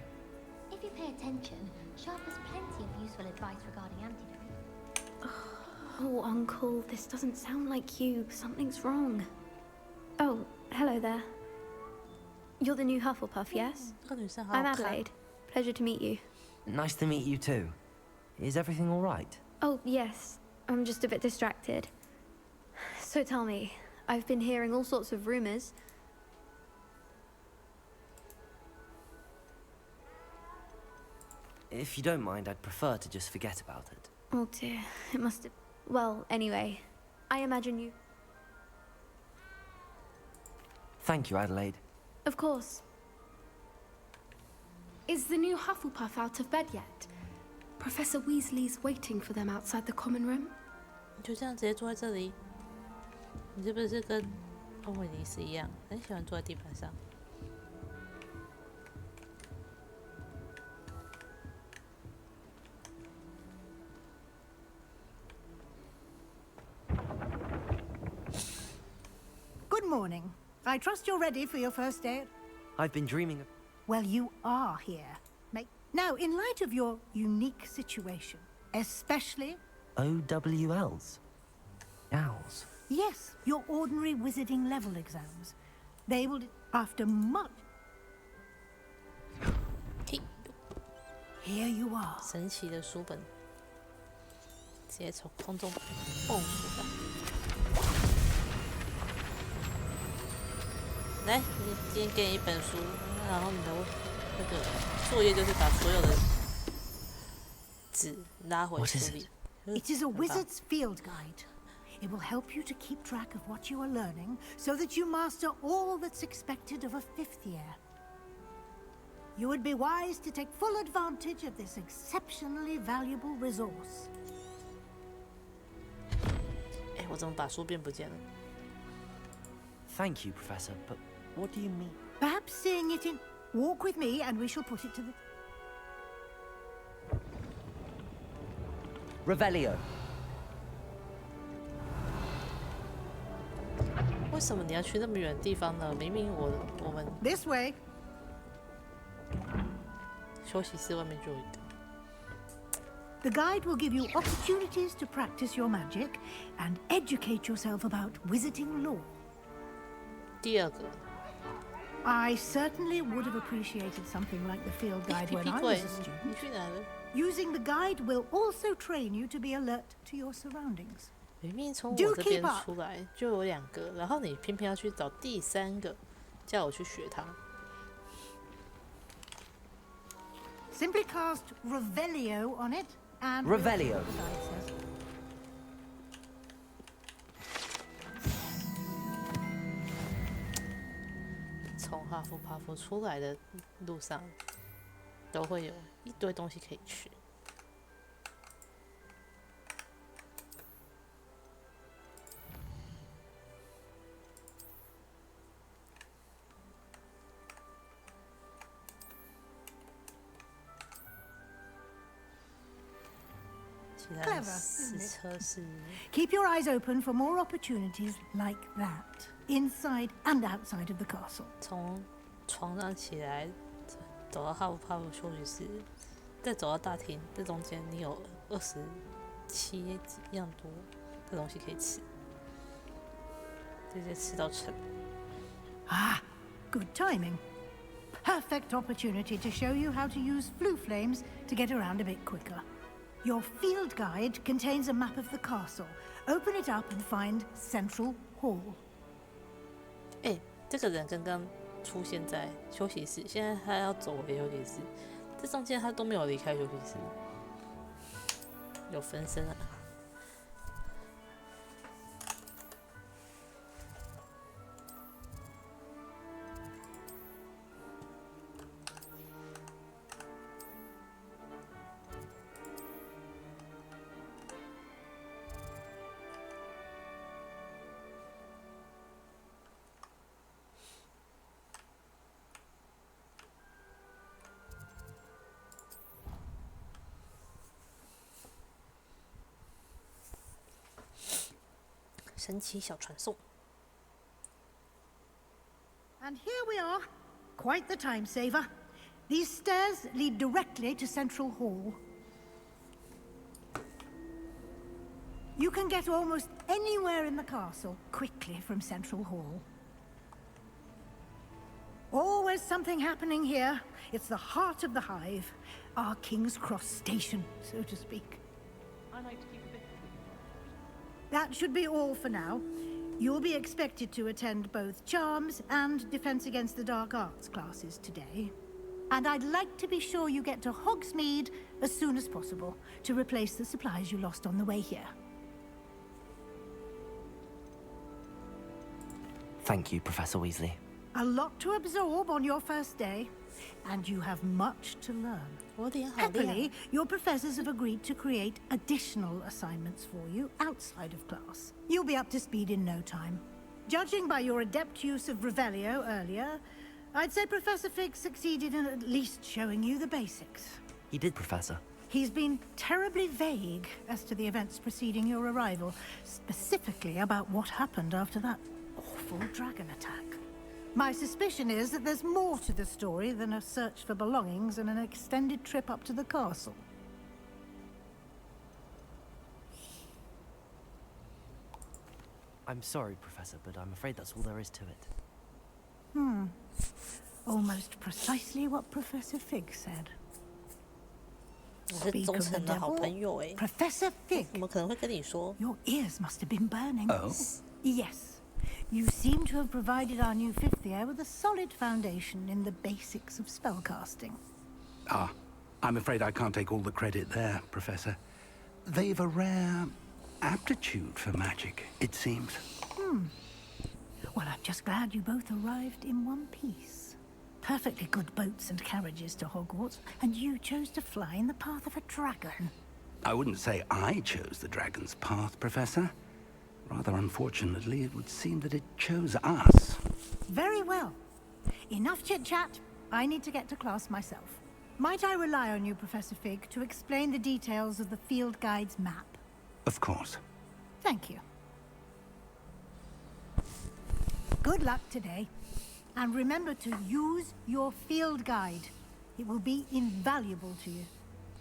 [SPEAKER 16] If you pay attention, Sharp has plenty of useful advice regarding antidote.
[SPEAKER 17] Oh, Uncle, this doesn't sound like you. Something's wrong. Oh, hello there. You're the new Hufflepuff, yes? I'm Adelaide. Pleasure to meet you.
[SPEAKER 3] Nice to meet you too. Is everything all right?
[SPEAKER 17] Oh, yes. I'm just a bit distracted. So tell me, I've been hearing all sorts of rumors.
[SPEAKER 3] If you don't mind, I'd prefer to just forget about it.
[SPEAKER 17] Oh dear, it must have... Well, anyway, I imagine you...
[SPEAKER 3] Thank you, Adelaide.
[SPEAKER 17] Of course.
[SPEAKER 18] Is the new Hufflepuff out of bed yet? Professor Weasley's waiting for them outside the common room.
[SPEAKER 1] 你就这样直接坐在这里，你是不是跟欧维尼斯一样，很喜欢坐在地板上？
[SPEAKER 11] Good morning. I trust you're ready for your first day.
[SPEAKER 3] I've been dreaming of...
[SPEAKER 11] Well, you are here. Now, in light of your unique situation, especially...
[SPEAKER 3] OWLs? Owls?
[SPEAKER 11] Yes, your ordinary wizarding level exams. They will, after much... Here you are.
[SPEAKER 1] 神奇的书本，直接从空中蹦出来。来，你今天给你一本书，然后你的那个作业就是把所有的纸拉回书里。
[SPEAKER 11] It is a wizard's field guide. It will help you to keep track of what you are learning so that you master all that's expected of a fifth year. You would be wise to take full advantage of this exceptionally valuable resource.
[SPEAKER 1] 哎，我怎么把书变不见了？
[SPEAKER 3] Thank you, Professor, but what do you mean?
[SPEAKER 11] Perhaps seeing it in... Walk with me and we shall put it to the...
[SPEAKER 3] Revelio.
[SPEAKER 1] 什么你要去那么远的地方呢？明明我们
[SPEAKER 11] This way.
[SPEAKER 1] 休息室外面就有一个。
[SPEAKER 11] The guide will give you opportunities to practice your magic and educate yourself about wizarding lore.
[SPEAKER 1] 第二个。
[SPEAKER 11] I certainly would have appreciated something like the field guide when I was a student. Using the guide will also train you to be alert to your surroundings.
[SPEAKER 1] 明明从我这边出来就有2个，然后你偏偏要去找第3个，叫我去学它。
[SPEAKER 11] Simply cast Revelio on it and
[SPEAKER 3] Revelio.
[SPEAKER 1] 从哈夫帕夫出来的路上，都会有一堆东西可以吃。
[SPEAKER 11] Clever, isn't it? Keep your eyes open for more opportunities like that, inside and outside of the castle.
[SPEAKER 1] 从床上起来，走到哈夫帕夫休息室，再走到大厅，这中间你有27样多的东西可以吃，直接吃到撑。
[SPEAKER 11] Ah, good timing. Perfect opportunity to show you how to use flue flames to get around a bit quicker. Your field guide contains a map of the castle. Open it up and find Central Hall.
[SPEAKER 1] 这个人刚刚出现在休息室，现在他要走回休息室，这中间他都没有离开休息室，有分身啊。神奇小传送。
[SPEAKER 11] And here we are. Quite the time saver. These stairs lead directly to Central Hall. You can get almost anywhere in the castle quickly from Central Hall. Always something happening here. It's the heart of the hive. Our King's Cross station, so to speak.
[SPEAKER 14] I like to keep a bit.
[SPEAKER 11] That should be all for now. You'll be expected to attend both Charms and Defense Against the Dark Arts classes today. And I'd like to be sure you get to Hogsmeade as soon as possible to replace the supplies you lost on the way here.
[SPEAKER 3] Thank you, Professor Weasley.
[SPEAKER 11] A lot to absorb on your first day, and you have much to learn. Happily, your professors have agreed to create additional assignments for you outside of class. You'll be up to speed in no time. Judging by your adept use of Revelio earlier, I'd say Professor Fig succeeded in at least showing you the basics.
[SPEAKER 3] He did, Professor.
[SPEAKER 11] He's been terribly vague as to the events preceding your arrival, specifically about what happened after that awful dragon attack. My suspicion is that there's more to the story than a search for belongings and an extended trip up to the castle.
[SPEAKER 3] I'm sorry, Professor, but I'm afraid that's all there is to it.
[SPEAKER 11] Almost precisely what Professor Fig said. Speak of the devil, Professor Fig. Your ears must have been burning.
[SPEAKER 2] Oh?
[SPEAKER 11] Yes. You seem to have provided our new fifth year with a solid foundation in the basics of spellcasting.
[SPEAKER 2] Ah, I'm afraid I can't take all the credit there, Professor. They've a rare aptitude for magic, it seems.
[SPEAKER 11] Well, I'm just glad you both arrived in one piece. Perfectly good boats and carriages to Hogwarts, and you chose to fly in the path of a dragon.
[SPEAKER 2] I wouldn't say I chose the dragon's path, Professor. Rather unfortunately, it would seem that it chose us.
[SPEAKER 11] Very well. Enough chit-chat. I need to get to class myself. Might I rely on you, Professor Fig, to explain the details of the field guide's map?
[SPEAKER 2] Of course.
[SPEAKER 11] Thank you. Good luck today. And remember to use your field guide. It will be invaluable to you.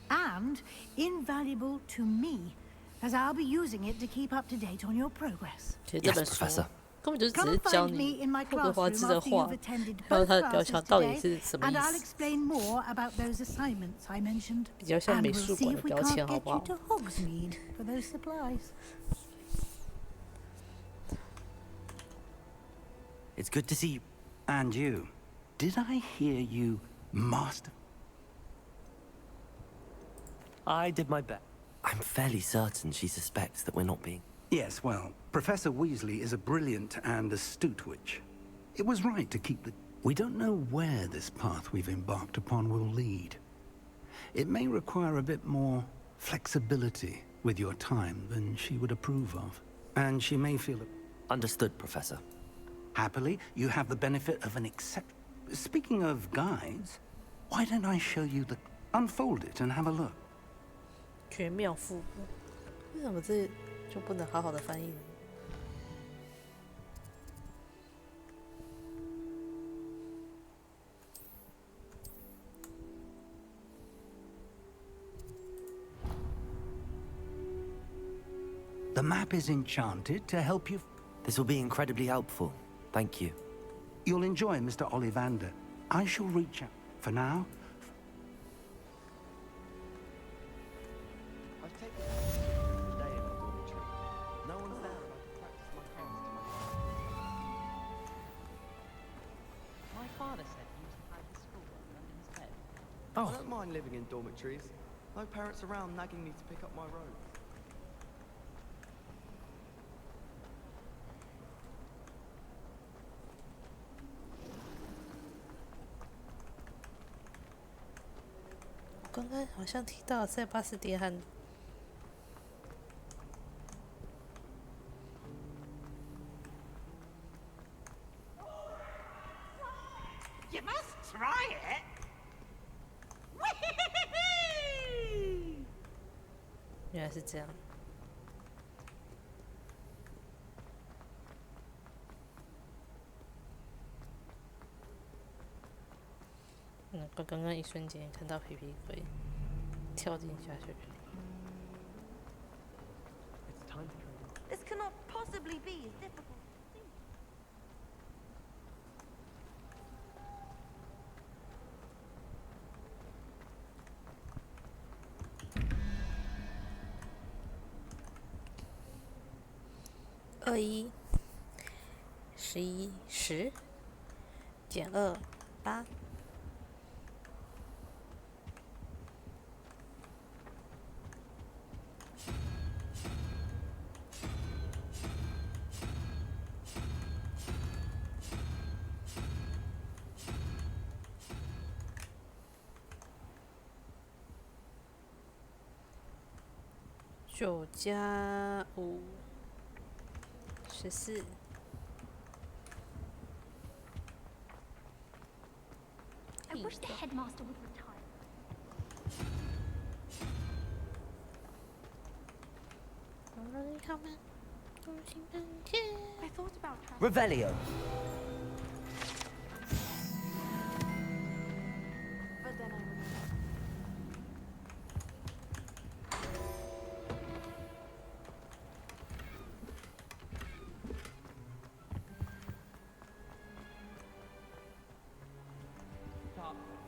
[SPEAKER 11] And invaluable to me, as I'll be using it to keep up to date on your progress.
[SPEAKER 3] Yes, Professor.
[SPEAKER 1] 根本就只是教你霍格华兹的话，还有他的雕像到底是什么意思？比较像美术馆的标签，好不好？
[SPEAKER 3] It's good to see you.
[SPEAKER 2] And you. Did I hear you master?
[SPEAKER 3] I did my best. I'm fairly certain she suspects that we're not being...
[SPEAKER 2] Yes, well, Professor Weasley is a brilliant and astute witch. It was right to keep the... We don't know where this path we've embarked upon will lead. It may require a bit more flexibility with your time than she would approve of. And she may feel...
[SPEAKER 3] Understood, Professor.
[SPEAKER 2] Happily, you have the benefit of an except... Speaking of guides, why don't I show you the... Unfold it and have a look.
[SPEAKER 1] 全妙复古，为什么这就不能好好的翻译呢？
[SPEAKER 2] The map is enchanted to help you.
[SPEAKER 3] This will be incredibly helpful. Thank you.
[SPEAKER 2] You'll enjoy Mr. Ollivander. I shall reach out. For now...
[SPEAKER 13] I've taken a day in the dormitory. No one's there and I can practice my hands to my My father said he used to hide his schoolwork under his bed.
[SPEAKER 3] Oh.
[SPEAKER 13] I don't mind living in dormitories. No parents around nagging me to pick up my robes.
[SPEAKER 1] I 刚刚好像提到在巴斯迭汉。
[SPEAKER 5] You must try it.
[SPEAKER 1] 原来是这样。刚刚一瞬间看到皮皮鬼跳进下水。
[SPEAKER 12] This cannot possibly be as difficult.
[SPEAKER 1] .21 11 10减2 8。 9加5 14。
[SPEAKER 16] I wish the headmaster would retire.
[SPEAKER 18] I thought about her.
[SPEAKER 3] Revelio.
[SPEAKER 18] But then I remembered.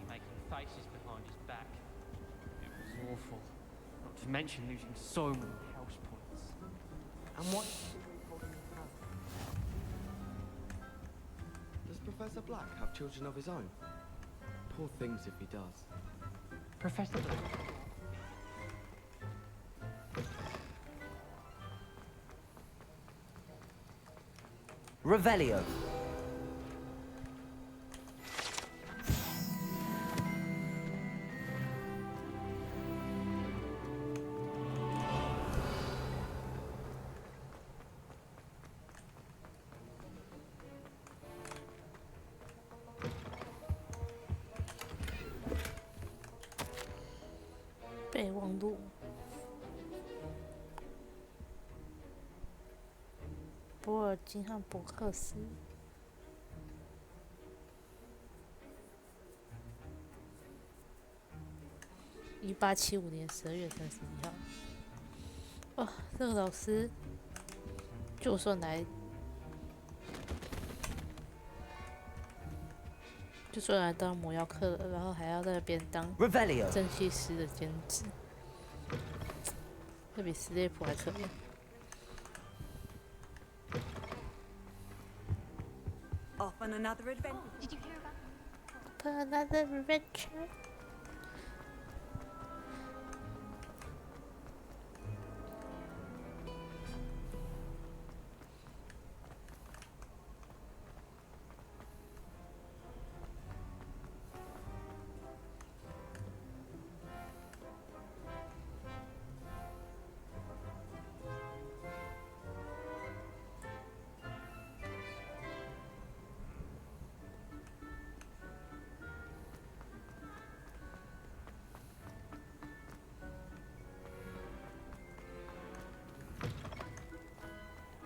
[SPEAKER 19] Making faces behind his back. It was awful. Not to mention losing so many house points. And what holding his hand?
[SPEAKER 13] Does Professor Black have children of his own? Poor things if he does.
[SPEAKER 19] Professor Black.
[SPEAKER 3] Revelio.
[SPEAKER 1] 备忘录。博尔金和伯克斯。1875年12月31号。哦，这个老师就算来当魔药课了，然后还要在那边当正气师的兼职，这比斯内普还可怜。
[SPEAKER 20] Off on another adventure.
[SPEAKER 16] Did you hear about
[SPEAKER 1] another adventure?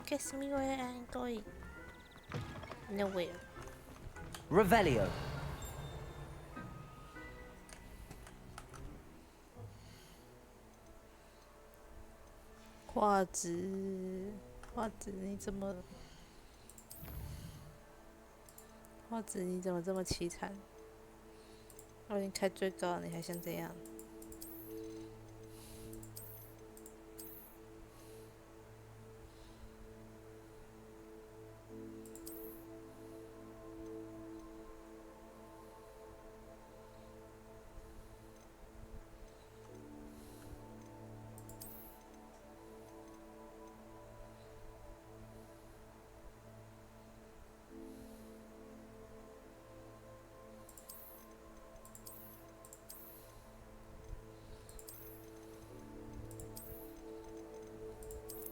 [SPEAKER 1] Guess me where I'm going. Nowhere.
[SPEAKER 3] Revelio.
[SPEAKER 1] 画质，你怎么？画质你怎么这么凄惨？我已经开最高了，你还想怎样？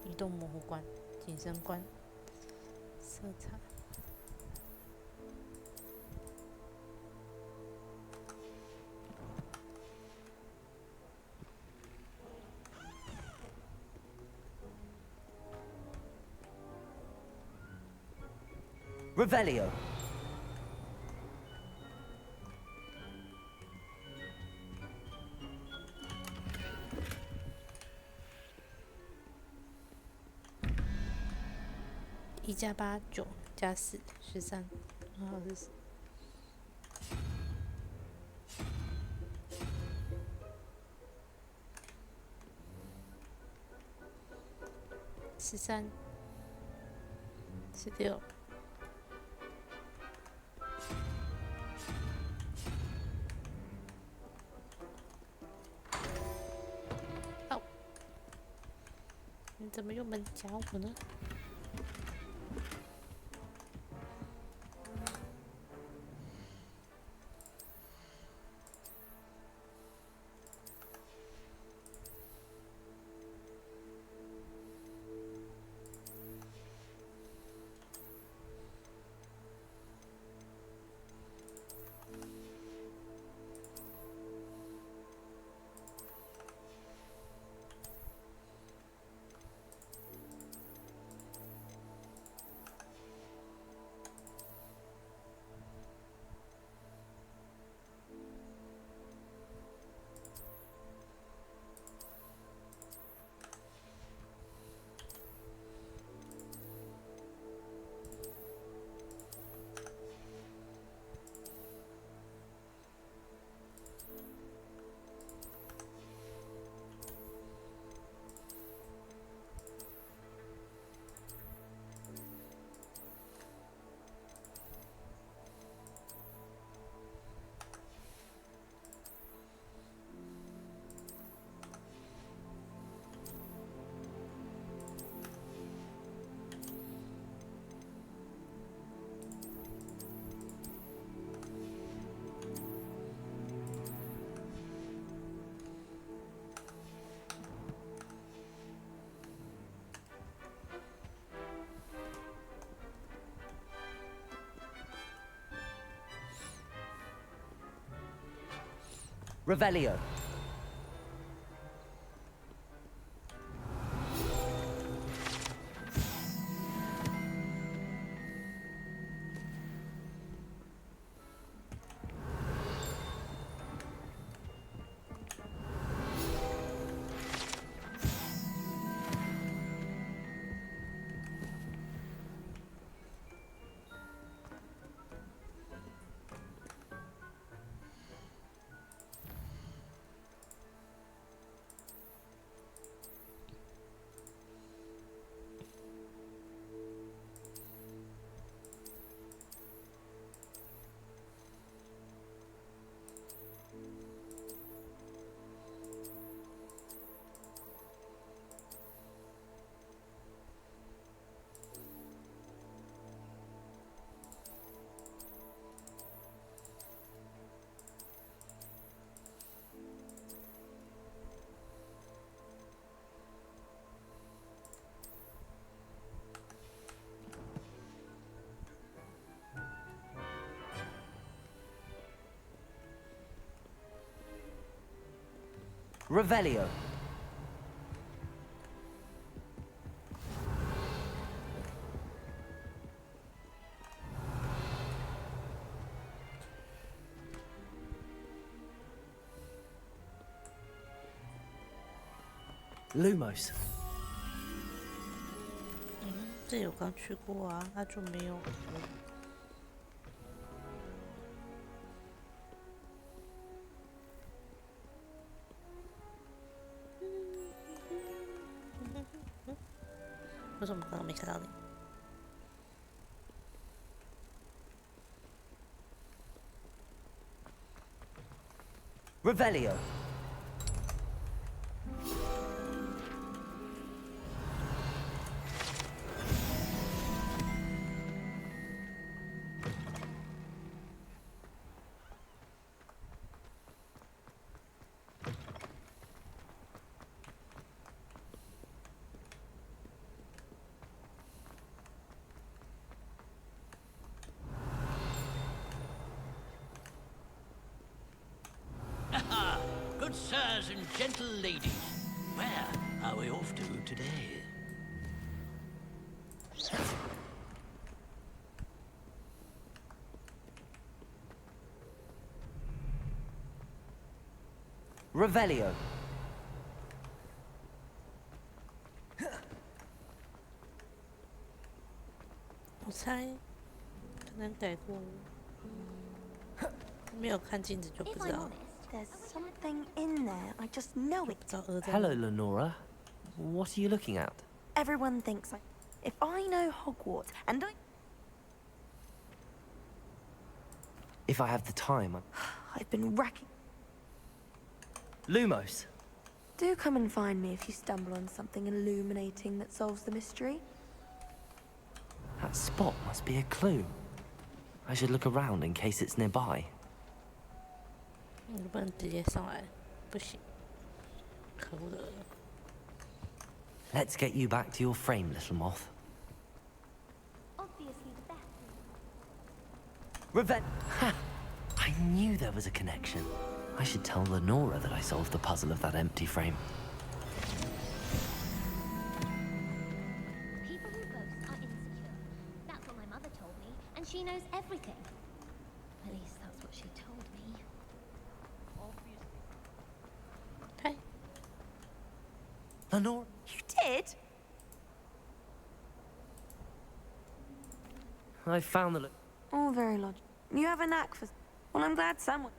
[SPEAKER 1] 移动模糊关、景深关、色彩。
[SPEAKER 3] Revelio.
[SPEAKER 1] 1+8 9+4 13，很好是13、16。哦，你怎么用门夹我呢？Revelio.
[SPEAKER 3] Revelio. Lumos.
[SPEAKER 1] 这里我刚去过啊，那就没有。为什么刚刚没看到你
[SPEAKER 3] Revelio.
[SPEAKER 8] Good sirs and gentle ladies, where are we off to today?
[SPEAKER 3] Revelio.
[SPEAKER 1] 我猜可能改过，没有看镜子就不知道。
[SPEAKER 12] There's something in there. I just know it.
[SPEAKER 3] Hello, Lenora. What are you looking at?
[SPEAKER 12] Everyone thinks if I know Hogwarts and
[SPEAKER 3] If I have the time,
[SPEAKER 12] I've been racking.
[SPEAKER 3] Lumos.
[SPEAKER 12] Do come and find me if you stumble on something illuminating that solves the mystery.
[SPEAKER 3] That spot must be a clue. I should look around in case it's nearby.
[SPEAKER 1] 你不能直接上来，不行，可恶的。
[SPEAKER 3] Let's get you back to your frame, little moth.
[SPEAKER 16] Obviously the best.
[SPEAKER 3] Ha! I knew there was a connection. I should tell Lenora that I solved the puzzle of that empty frame.
[SPEAKER 16] People who boast are insecure. That's what my mother told me, and she knows everything. At least that's what she told me.
[SPEAKER 1] Okay.
[SPEAKER 3] Lenora?
[SPEAKER 12] You did?
[SPEAKER 3] I found the...
[SPEAKER 12] All very logical. You have a knack for... Well, I'm glad someone...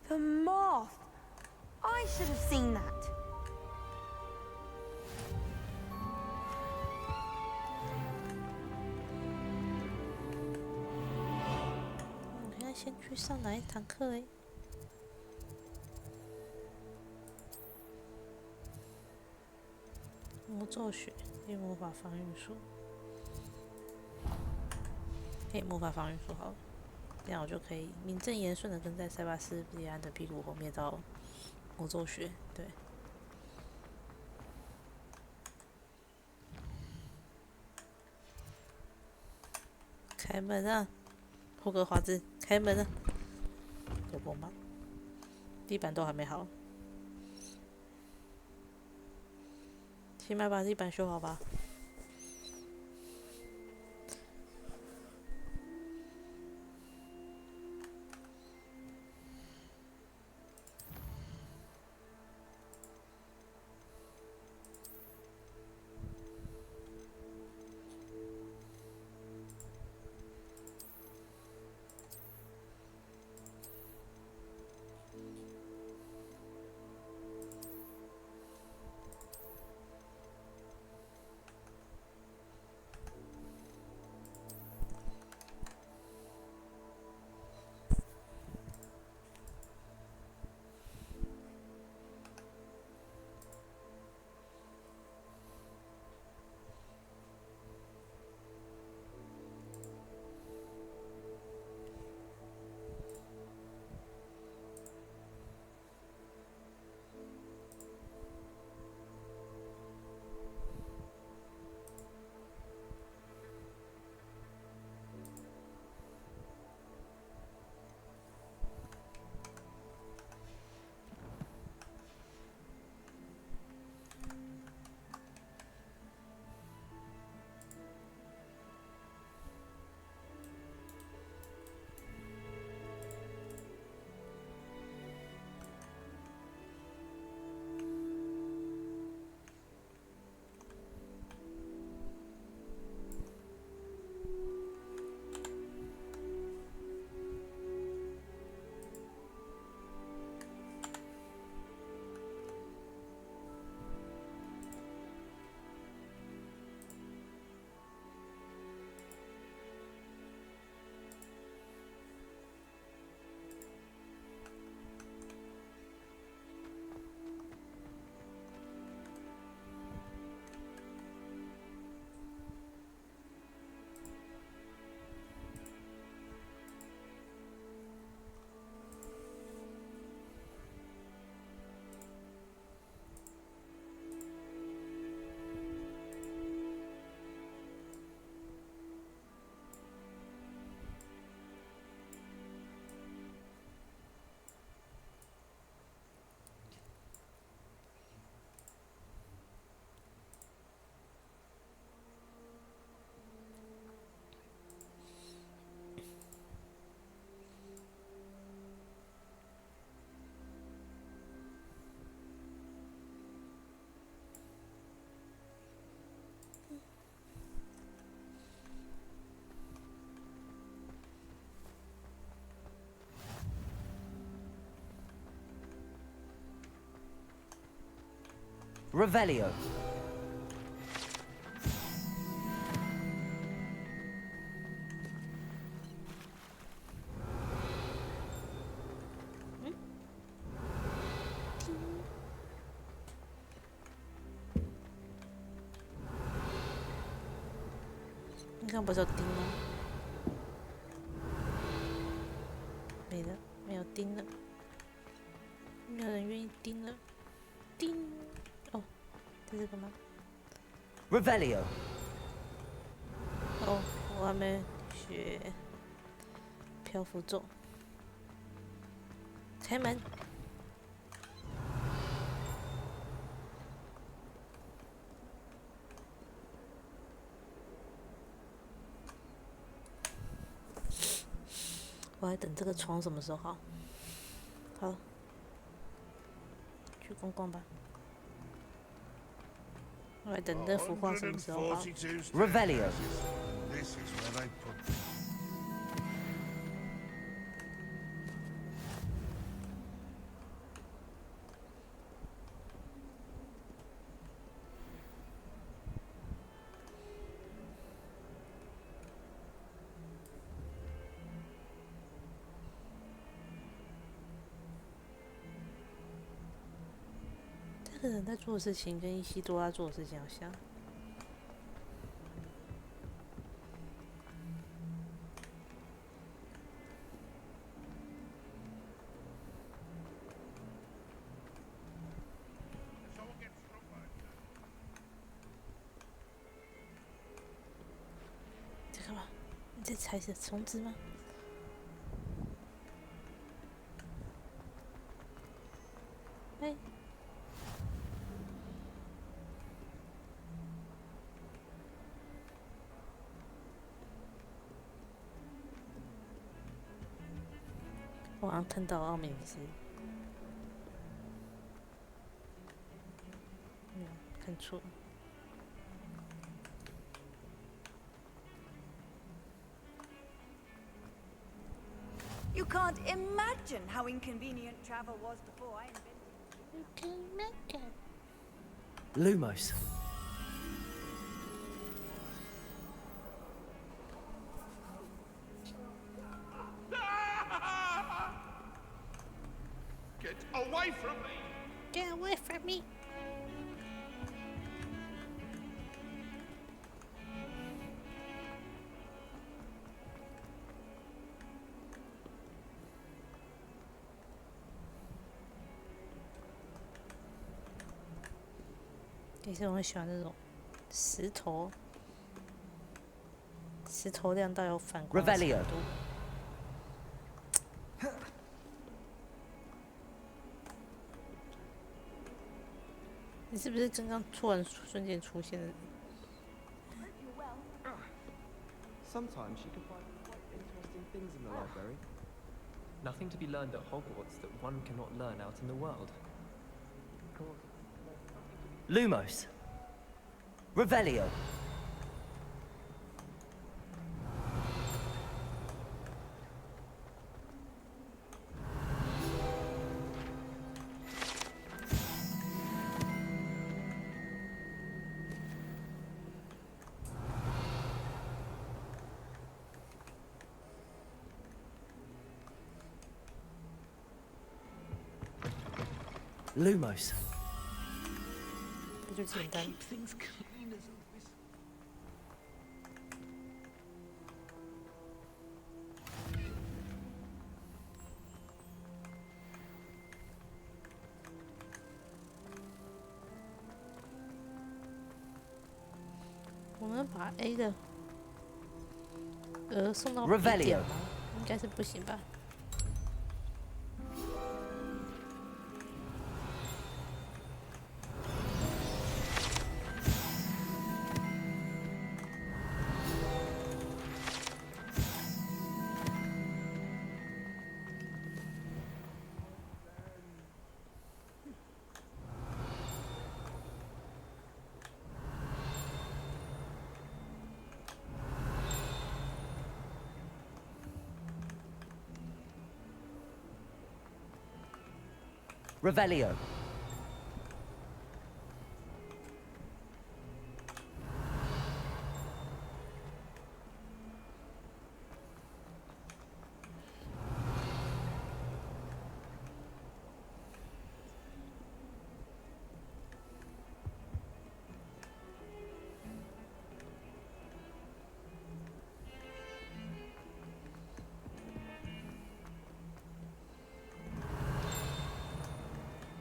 [SPEAKER 12] The moth! I should have seen that.
[SPEAKER 1] 我现在先去上哪一堂课诶？魔咒学，练魔法防御术。可以魔法防御术好了，这样我就可以名正言顺的跟在塞巴斯蒂安的屁股后面到魔咒学。对。开门啊！霍格华兹，开门啊！有光吗？地板都还没好，起码把地板修好吧。
[SPEAKER 3] Revelio.
[SPEAKER 1] 你刚不是有钉吗？没了，没有钉了，没有人愿意钉了。钉哦，这是干嘛
[SPEAKER 3] Revelio.
[SPEAKER 1] 哦，我还没学漂浮咒。开门。我还等这个床什么时候好？好，去逛逛吧。我还等这幅画什么时候好
[SPEAKER 3] Revelio.
[SPEAKER 21] This is where they put.
[SPEAKER 1] 这个人在做的事情跟伊西多拉做的事情好像。在干嘛？你在采的虫子吗？哎。我好像看到奥美尼斯，没有看错。
[SPEAKER 20] You can't imagine how inconvenient travel was before I invented it.
[SPEAKER 3] Lumos.
[SPEAKER 21] Get away from me!
[SPEAKER 1] Get away from me! 其实我很喜欢这种石头亮到有反光的程度。你是不是刚刚突然瞬间出现的？
[SPEAKER 13] Sometimes you can find quite interesting things in the library. Nothing to be learned at Hogwarts that one cannot learn out in the world.
[SPEAKER 3] Lumos. Revelio. Lumos.
[SPEAKER 1] 这就简单。我们把 A 的送到 B 点吗？应该是不行吧。
[SPEAKER 3] Revelio.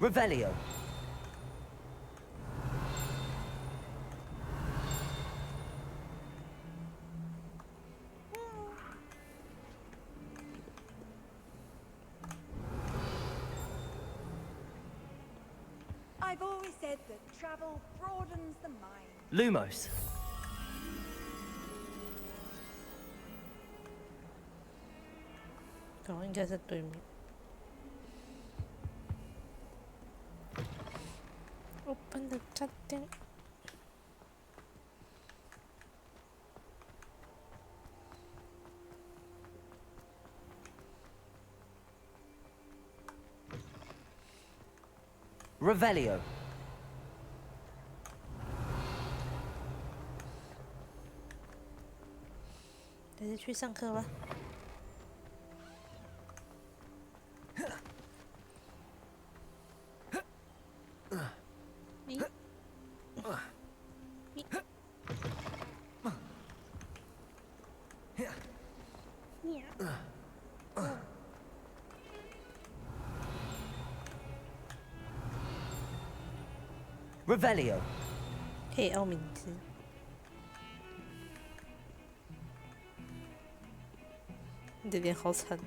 [SPEAKER 3] Revelio.
[SPEAKER 20] I've always said that travel broadens the mind.
[SPEAKER 3] Lumos.
[SPEAKER 1] Oh, 应该在对面。Open the goddamn.
[SPEAKER 3] Revelio.
[SPEAKER 1] 还是去上课吧。
[SPEAKER 3] Revelio.
[SPEAKER 1] 可以凹名字。你的脸好惨。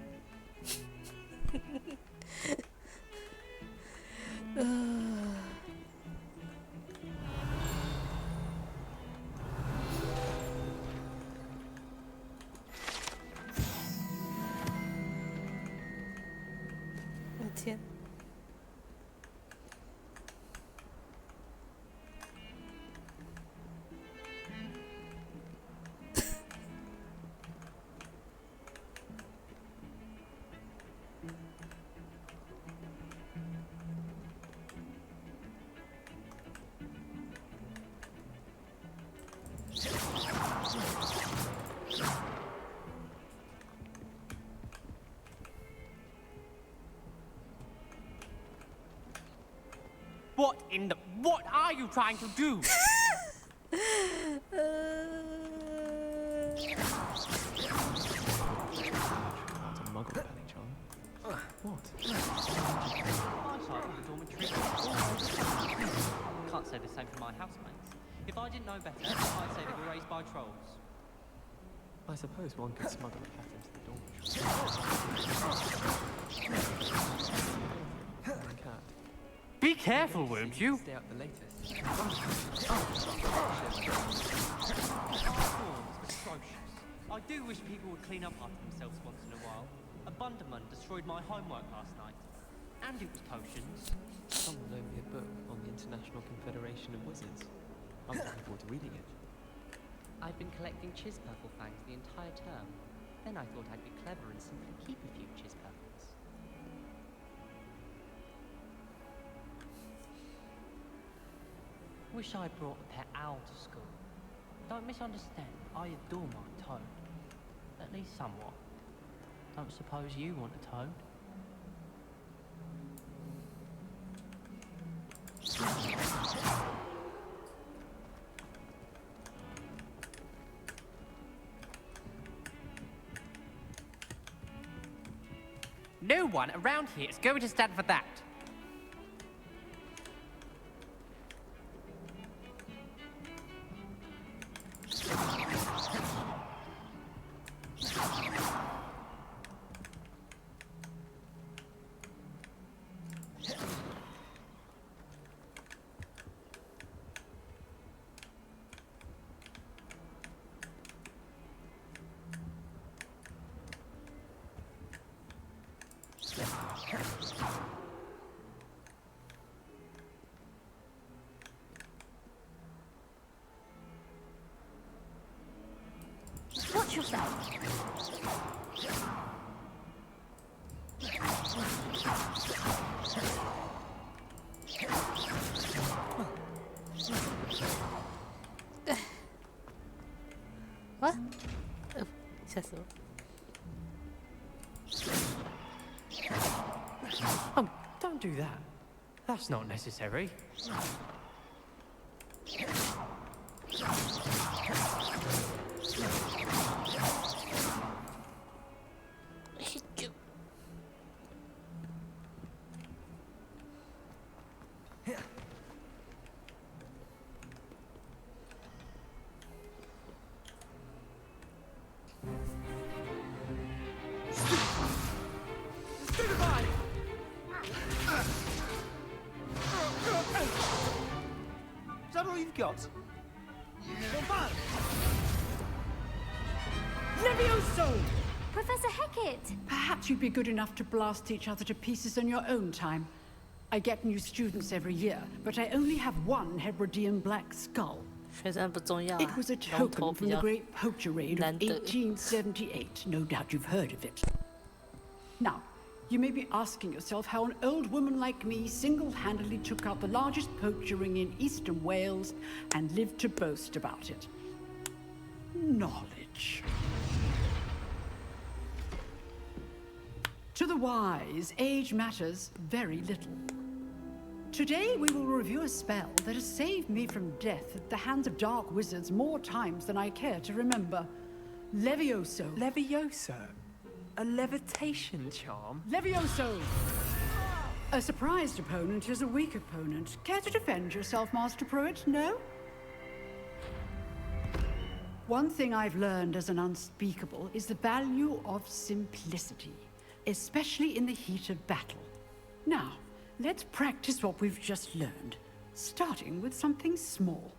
[SPEAKER 1] 我天。
[SPEAKER 19] What are you trying to do?
[SPEAKER 13] Can't say the same for my housemates. If I didn't know better, I'd say they were raised by trolls.
[SPEAKER 19] I suppose one could smuggle a cat into the dormitory. Cat.
[SPEAKER 13] Be careful, won't you?
[SPEAKER 19] Stay up the latest.
[SPEAKER 13] Atrocious. I do wish people would clean up after themselves once in a while. A Bunderman destroyed my homework last night. And it was potions.
[SPEAKER 19] Someone loaned me a book on the International Confederation of Wizards. I'm looking forward to reading it.
[SPEAKER 13] I've been collecting Chispurple fangs the entire term. Then I thought I'd be clever and simply keep a few Chispurples. Wish I brought a pet owl to school. Don't misunderstand, I adore my toad. At least somewhat. Don't suppose you want a toad? No one around here is going to stand for that.
[SPEAKER 16] Watch yourself.
[SPEAKER 1] What?吓死我！
[SPEAKER 13] Oh, don't do that. That's not necessary.
[SPEAKER 4] all you've got?
[SPEAKER 22] Levioso!
[SPEAKER 17] Professor Hecat!
[SPEAKER 22] Perhaps you'd be good enough to blast each other to pieces on your own time. I get new students every year, but I only have one Hebridean black skull. It was a token from the Great Poacher Raid of 1878. No doubt you've heard of it. Now, you may be asking yourself how an old woman like me single-handedly took out the largest poacher ring in eastern Wales and lived to boast about it. Knowledge. To the wise, age matters very little. Today we will review a spell that has saved me from death at the hands of dark wizards more times than I care to remember. Levioso.
[SPEAKER 13] Levioso? A levitation charm?
[SPEAKER 22] Levioso! A surprised opponent is a weak opponent. Care to defend yourself, Master Pruitt? No? One thing I've learned as an unspeakable is the value of simplicity, especially in the heat of battle. Now, let's practice what we've just learned, starting with something small.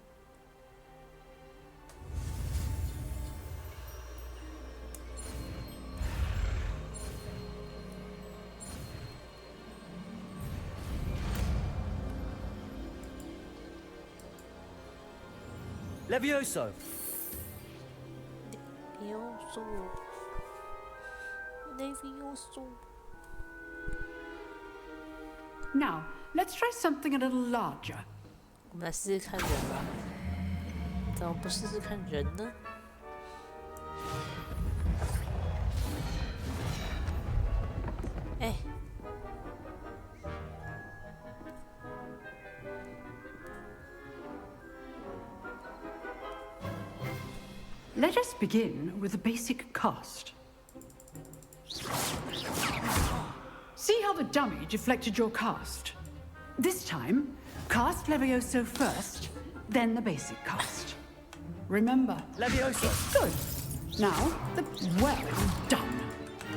[SPEAKER 4] Levioso!
[SPEAKER 22] Now, let's try something a little larger.
[SPEAKER 1] 我们来试试看人吧，怎么不试试看人呢？ 哎，
[SPEAKER 22] Let us begin with a basic cast. See how the dummy deflected your cast? This time, cast Levioso first, then the basic cast. Remember.
[SPEAKER 4] Levioso!
[SPEAKER 22] Good. Now, well done.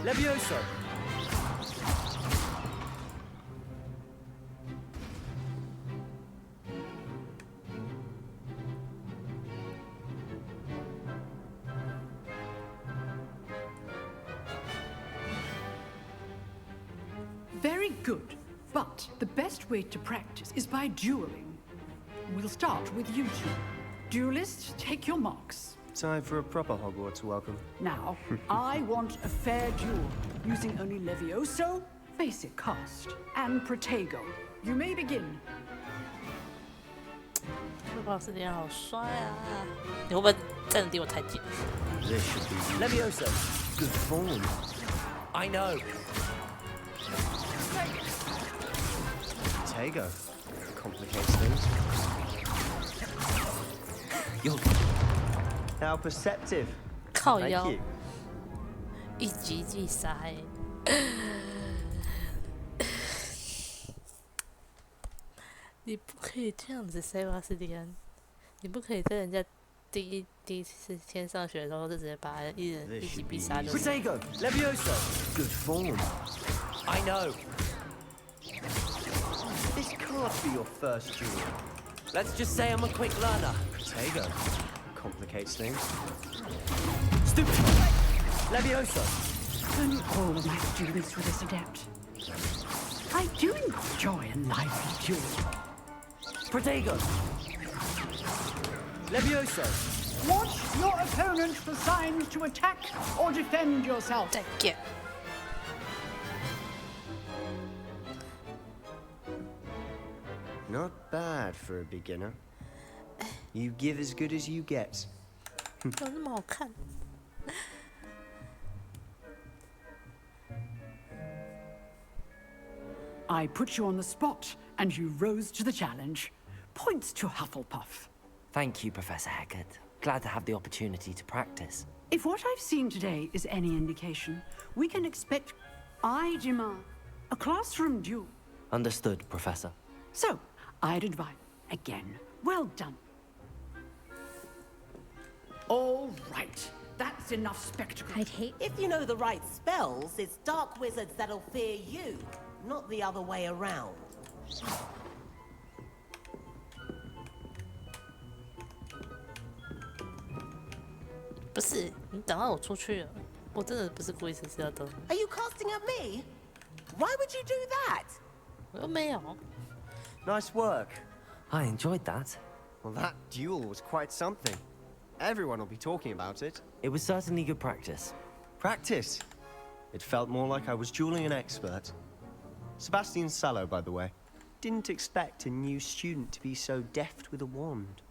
[SPEAKER 4] Levioso!
[SPEAKER 22] Very good. But the best way to practice is by dueling. We'll start with you two. Duelists, take your marks.
[SPEAKER 13] Time for a proper Hogwarts welcome.
[SPEAKER 22] Now, I want a fair duel, using only Levioso, basic cast, and Protego. You may begin.
[SPEAKER 1] 这个老师脸好帅啊！你会不会站得离我太近
[SPEAKER 4] This should be Levioso. Good form. I know.
[SPEAKER 13] Tego. Complicates things.
[SPEAKER 4] You're
[SPEAKER 13] how perceptive.
[SPEAKER 1] 靠
[SPEAKER 13] Thank
[SPEAKER 1] 腰
[SPEAKER 13] you.
[SPEAKER 1] 一击必杀哎！你不可以这样子，塞巴斯蒂安，你不可以在人家第一次天上学的时候就直接把一人一击必杀就。
[SPEAKER 4] Protego. Levioso. Good form. I know.
[SPEAKER 13] This can't be your first duel.
[SPEAKER 4] Let's just say I'm a quick learner.
[SPEAKER 13] Protego. Complicates things.
[SPEAKER 4] Stupid. Levioso.
[SPEAKER 22] Only all of my students were this adept. I do enjoy a lively duel.
[SPEAKER 4] Protego. Levioso.
[SPEAKER 22] Watch your opponent for signs to attack or defend yourself.
[SPEAKER 1] Thank you.
[SPEAKER 13] Not bad for a beginner. You give as good as you get.
[SPEAKER 1] 有那么好看？
[SPEAKER 22] I put you on the spot, and you rose to the challenge. Points to Hufflepuff.
[SPEAKER 3] Thank you, Professor Hecat. Glad to have the opportunity to practice.
[SPEAKER 22] If what I've seen today is any indication, we can expect, I demand, a classroom duel.
[SPEAKER 3] Understood, Professor.
[SPEAKER 22] So, I'd advise, again, well done. All right, that's enough spectacle.
[SPEAKER 15] I'd hate if you know the right spells, it's dark wizards that'll fear you, not the other way around.
[SPEAKER 1] 不是，你等到我出去了，我真的不是故意是要等你。
[SPEAKER 15] Are you casting at me? Why would you do that?
[SPEAKER 1] 我又没有。
[SPEAKER 4] Nice work.
[SPEAKER 3] I enjoyed that.
[SPEAKER 4] Well, that duel was quite something. Everyone will be talking about it.
[SPEAKER 3] It was certainly good practice.
[SPEAKER 4] Practice? It felt more like I was dueling an expert. Sebastian Sallow, by the way. Didn't expect a new student to be so deft with a wand.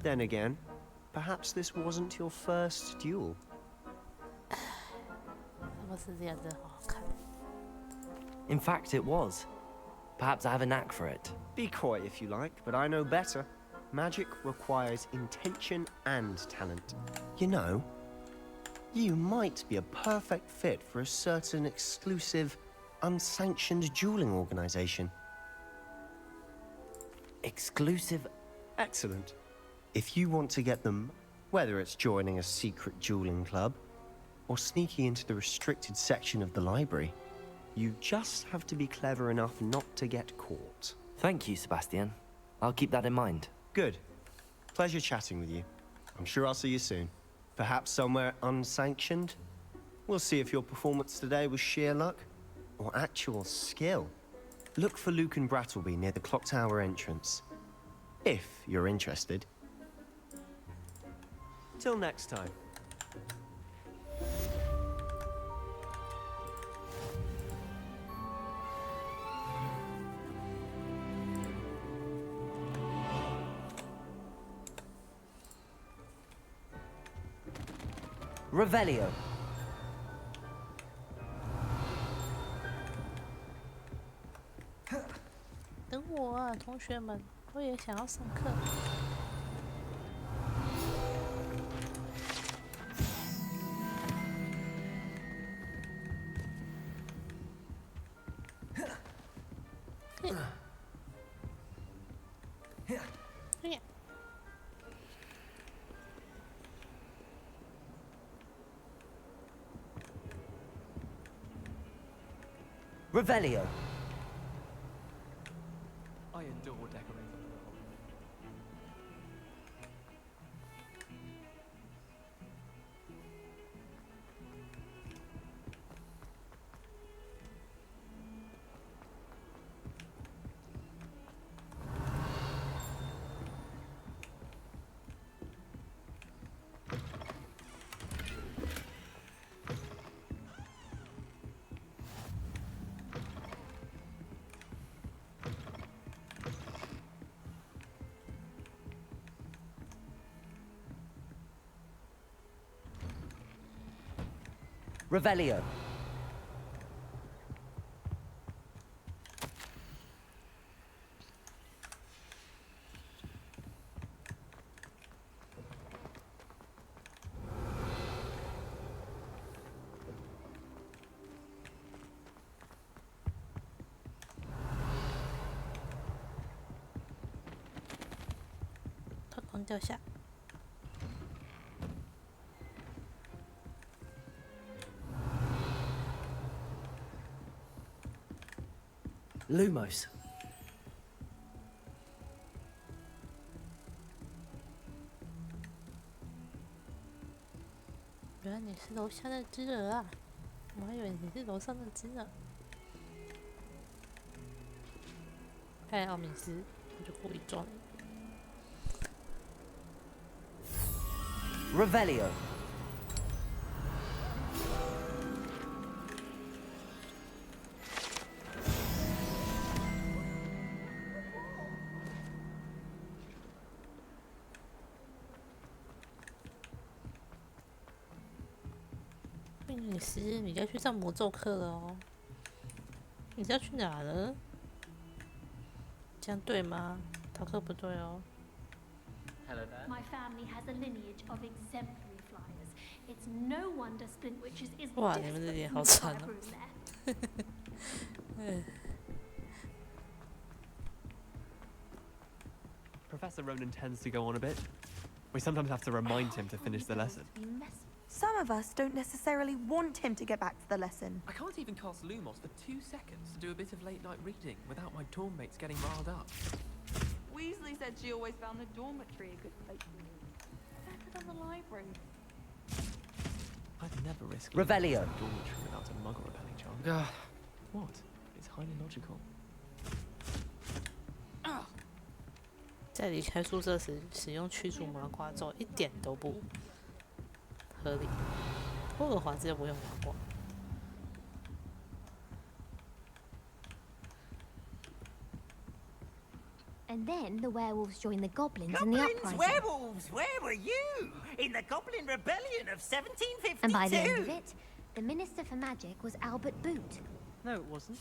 [SPEAKER 4] Then again, perhaps this wasn't your first duel.
[SPEAKER 3] In fact, it was. Perhaps I have a knack for it.
[SPEAKER 4] Be coy if you like, but I know better. Magic requires intention and talent. You know, you might be a perfect fit for a certain exclusive, unsanctioned dueling organization.
[SPEAKER 3] Exclusive?
[SPEAKER 4] Excellent. If you want to get them, whether it's joining a secret dueling club or sneaking into the restricted section of the library, you just have to be clever enough not to get caught.
[SPEAKER 3] Thank you, Sebastian. I'll keep that in mind.
[SPEAKER 4] Good. Pleasure chatting with you. I'm sure I'll see you soon. Perhaps somewhere unsanctioned? We'll see if your performance today was sheer luck or actual skill. Look for Luke and Brattleby near the clock tower entrance. If you're interested. Till next time.
[SPEAKER 3] Revelio.
[SPEAKER 1] 等我啊，同学们，我也想要上课。
[SPEAKER 3] Revelio.
[SPEAKER 13] I adore decorating.
[SPEAKER 3] Revelio.
[SPEAKER 1] 他光掉下。
[SPEAKER 3] Lumos.
[SPEAKER 1] 原来你是楼下那只鹅啊！我还以为你是楼上那只呢。看奥敏斯，我就故意撞你。
[SPEAKER 3] Revelio.
[SPEAKER 1] 女士，你要去上魔咒课了哦。你是要去哪呢？这样对吗？逃课不对哦。
[SPEAKER 14] Hello there. My family has a lineage of exemplary flyers. It's no wonder Splint Witches is
[SPEAKER 1] 哇，你们这脸好惨哦。
[SPEAKER 13] Professor Ronan tends to go on a bit. We sometimes have to remind him to finish the lesson.
[SPEAKER 12] Some of us don't necessarily want him to get back to the lesson.
[SPEAKER 13] I can't even cast Lumos for 2 seconds to do a bit of late-night reading without my dorm mates getting riled up.
[SPEAKER 20] Weasley said she always found the dormitory a good place to read. Better than the library.
[SPEAKER 13] never risk
[SPEAKER 3] Revelio.
[SPEAKER 13] dormitory without a muggle repelling charm. What? It's highly logical.
[SPEAKER 1] 在离开宿舍时使用驱逐麻瓜咒一点都不合理。霍格华兹又不用麻瓜。
[SPEAKER 16] And then the werewolves joined the goblins in the uprising.
[SPEAKER 7] Werewolves! Where were you? In the Goblin Rebellion of 1752?
[SPEAKER 16] And by the end of it, the Minister for Magic was Albert Boot.
[SPEAKER 19] No, it wasn't.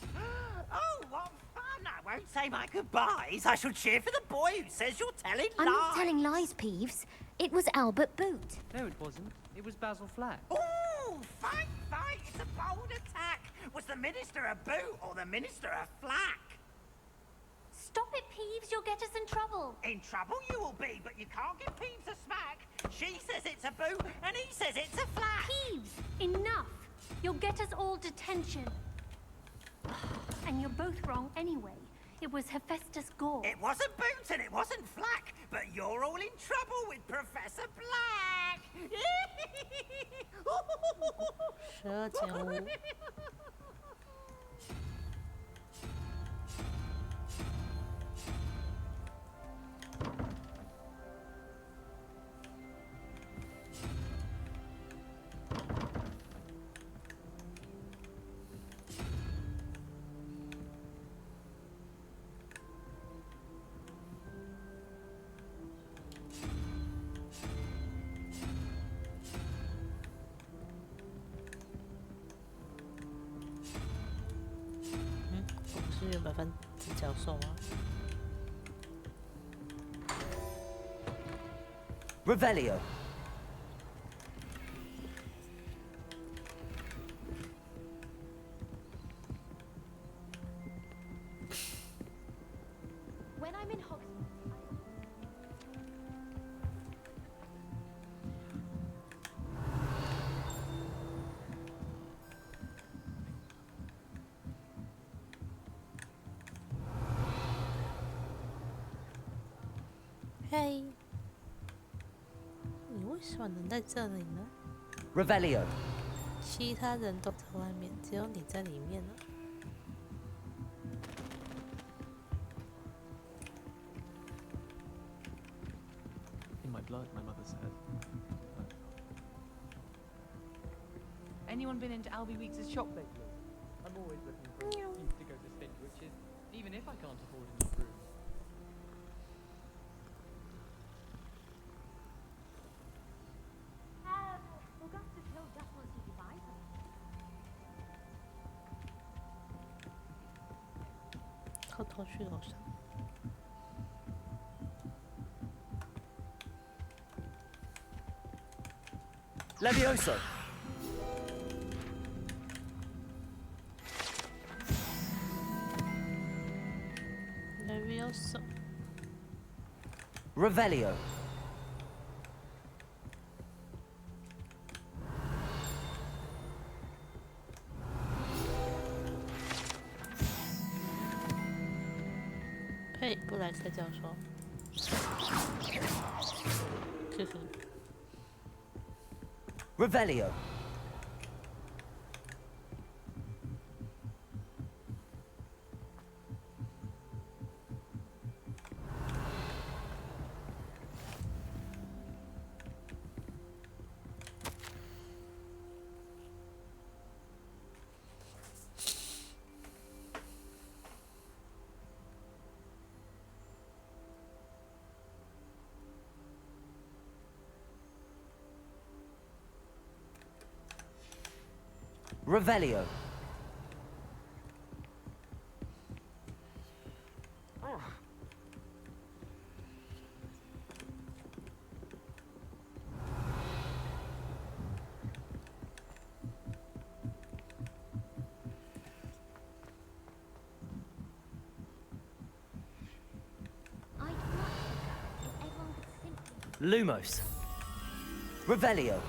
[SPEAKER 7] Oh, what fun! I won't say my goodbyes. I shall cheer for the boy who says you're telling lies.
[SPEAKER 16] I'm not telling lies, Peeves. It was Albert Boot.
[SPEAKER 19] No, it wasn't. It was Basil Flack.
[SPEAKER 7] Ooh, fight! It's a bold attack. Was the Minister a Boot or the Minister a Flack?
[SPEAKER 16] Stop it, Peeves. You'll get us in trouble.
[SPEAKER 7] In trouble you will be, but you can't give Peeves a smack. She says it's a Boot, and he says it's a Flack.
[SPEAKER 14] Peeves, enough. You'll get us all detention. And you're both wrong anyway. It was Hephaestus Gore.
[SPEAKER 7] It wasn't Boot and it wasn't Flack, but you're all in trouble with Professor Black.
[SPEAKER 1] 12.5 我不是原本分子教授吗？
[SPEAKER 3] Revelio.
[SPEAKER 14] When I'm in Hogsmeade,
[SPEAKER 1] 嘿，你为什么能在这里呢？
[SPEAKER 3] Revelio.
[SPEAKER 1] 其他人都在外面，只有你在里面呢。
[SPEAKER 13] In my blood, my mother said.
[SPEAKER 9] Anyone been into Albie Weeks' shop lately? I'm always looking for an excuse to go to Finch, which is, even if I can't afford a new room.
[SPEAKER 14] Augustus Hill just wants you to buy something.
[SPEAKER 1] 偷偷去楼上。
[SPEAKER 3] Levioso.
[SPEAKER 1] Levioso.
[SPEAKER 3] Revelio.
[SPEAKER 1] Hey, 布莱克教授。呵呵。
[SPEAKER 3] Revelio. Revelio. Lumos. Revelio.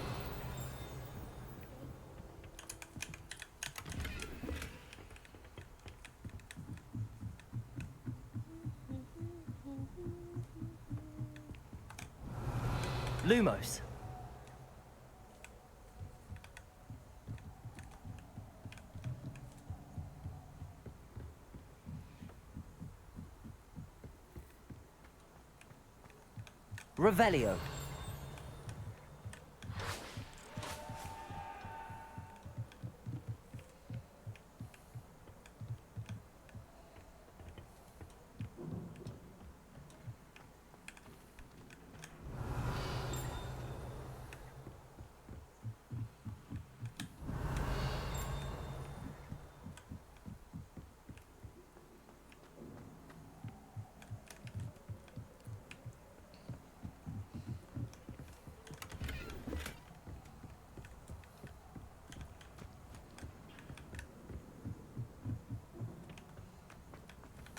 [SPEAKER 3] Lumos. Revelio.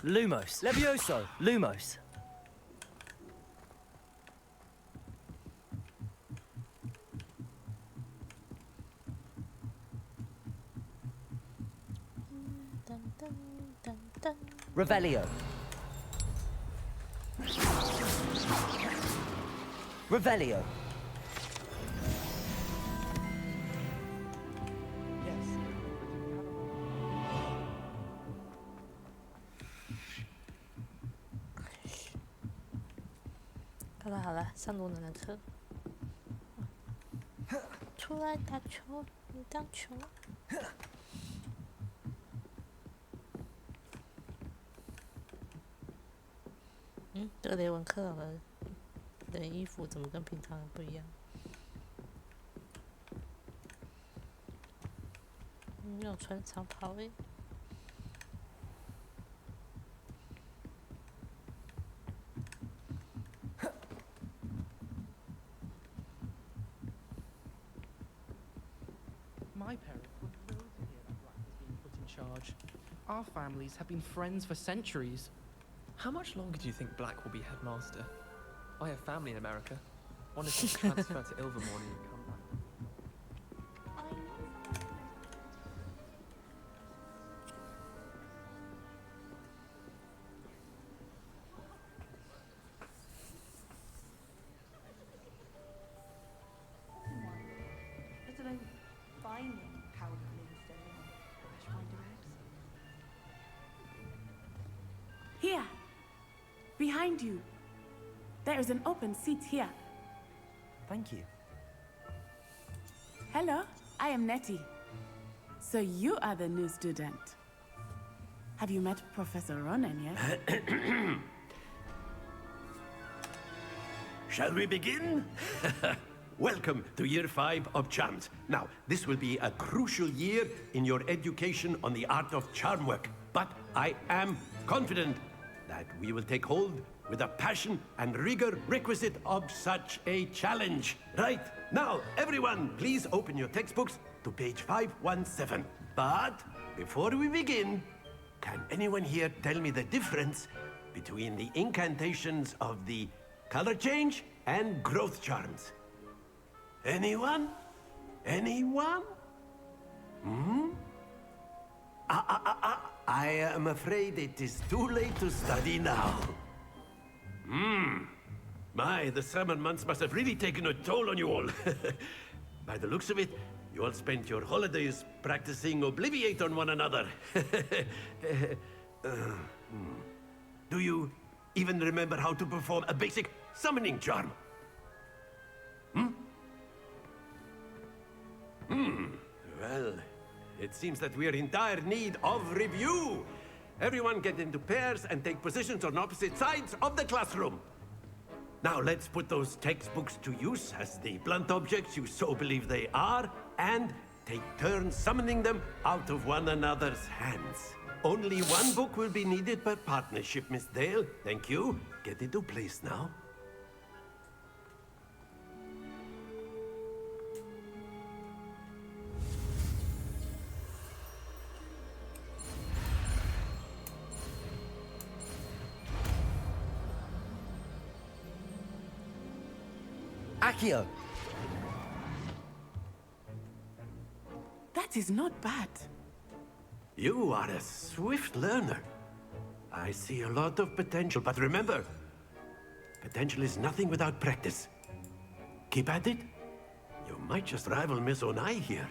[SPEAKER 3] Lumos. Levioso. Lumos. Revelio. Revelio.
[SPEAKER 1] 好了，上罗能的课。出来打球，你当球。这个雷文克劳的衣服怎么跟平常人不一样？没有穿长袍诶。
[SPEAKER 13] My parents were thrilled to hear that Black was being put in charge. Our families have been friends for centuries.
[SPEAKER 6] How much longer do you think Black will be headmaster? I have family in America. Wanted to transfer to Ilvermorny and come back.
[SPEAKER 12] Let alone finding powdered moonstone in fresh wine grapes.
[SPEAKER 10] Here! Behind you! There is an open seat here.
[SPEAKER 3] Thank you.
[SPEAKER 10] Hello, I am Nettie. So you are the new student. Have you met Professor Ronan yet?
[SPEAKER 8] Shall we begin? Welcome to Year 5 of Charms. Now, this will be a crucial year in your education on the art of charm work. But I am confident that we will take hold with the passion and rigor requisite of such a challenge. Right, now, everyone, please open your textbooks to page 517. But before we begin, can anyone here tell me the difference between the incantations of the color change and growth charms? Anyone? Anyone? I am afraid it is too late to study now. My, the summer months must have really taken a toll on you all. By the looks of it, you all spent your holidays practicing Obliviate on one another. Do you even remember how to perform a basic summoning charm? Well, it seems that we are in dire need of review. Everyone get into pairs and take positions on opposite sides of the classroom. Now let's put those textbooks to use as the blunt objects you so believe they are, and take turns summoning them out of one another's hands. Only one book will be needed per partnership, Miss Dale. Thank you. Get into place now.
[SPEAKER 3] Accio.
[SPEAKER 10] That is not bad.
[SPEAKER 8] You are a swift learner. I see a lot of potential, but remember, potential is nothing without practice. Keep at it. You might just rival Miss Onai here.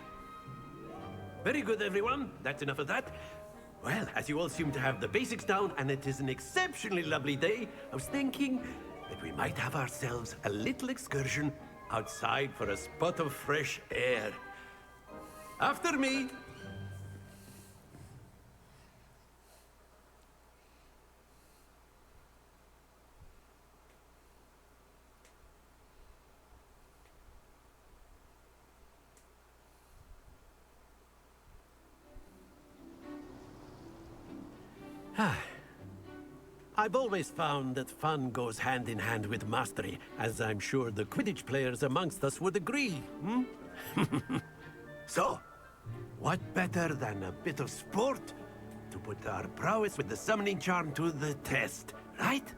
[SPEAKER 8] Very good, everyone. That's enough of that. Well, as you all seem to have the basics down, and it is an exceptionally lovely day, I was thinking that we might have ourselves a little excursion outside for a spot of fresh air. After me. I've always found that fun goes hand in hand with mastery, as I'm sure the Quidditch players amongst us would agree, hmm? So, what better than a bit of sport to put our prowess with the summoning charm to the test, right?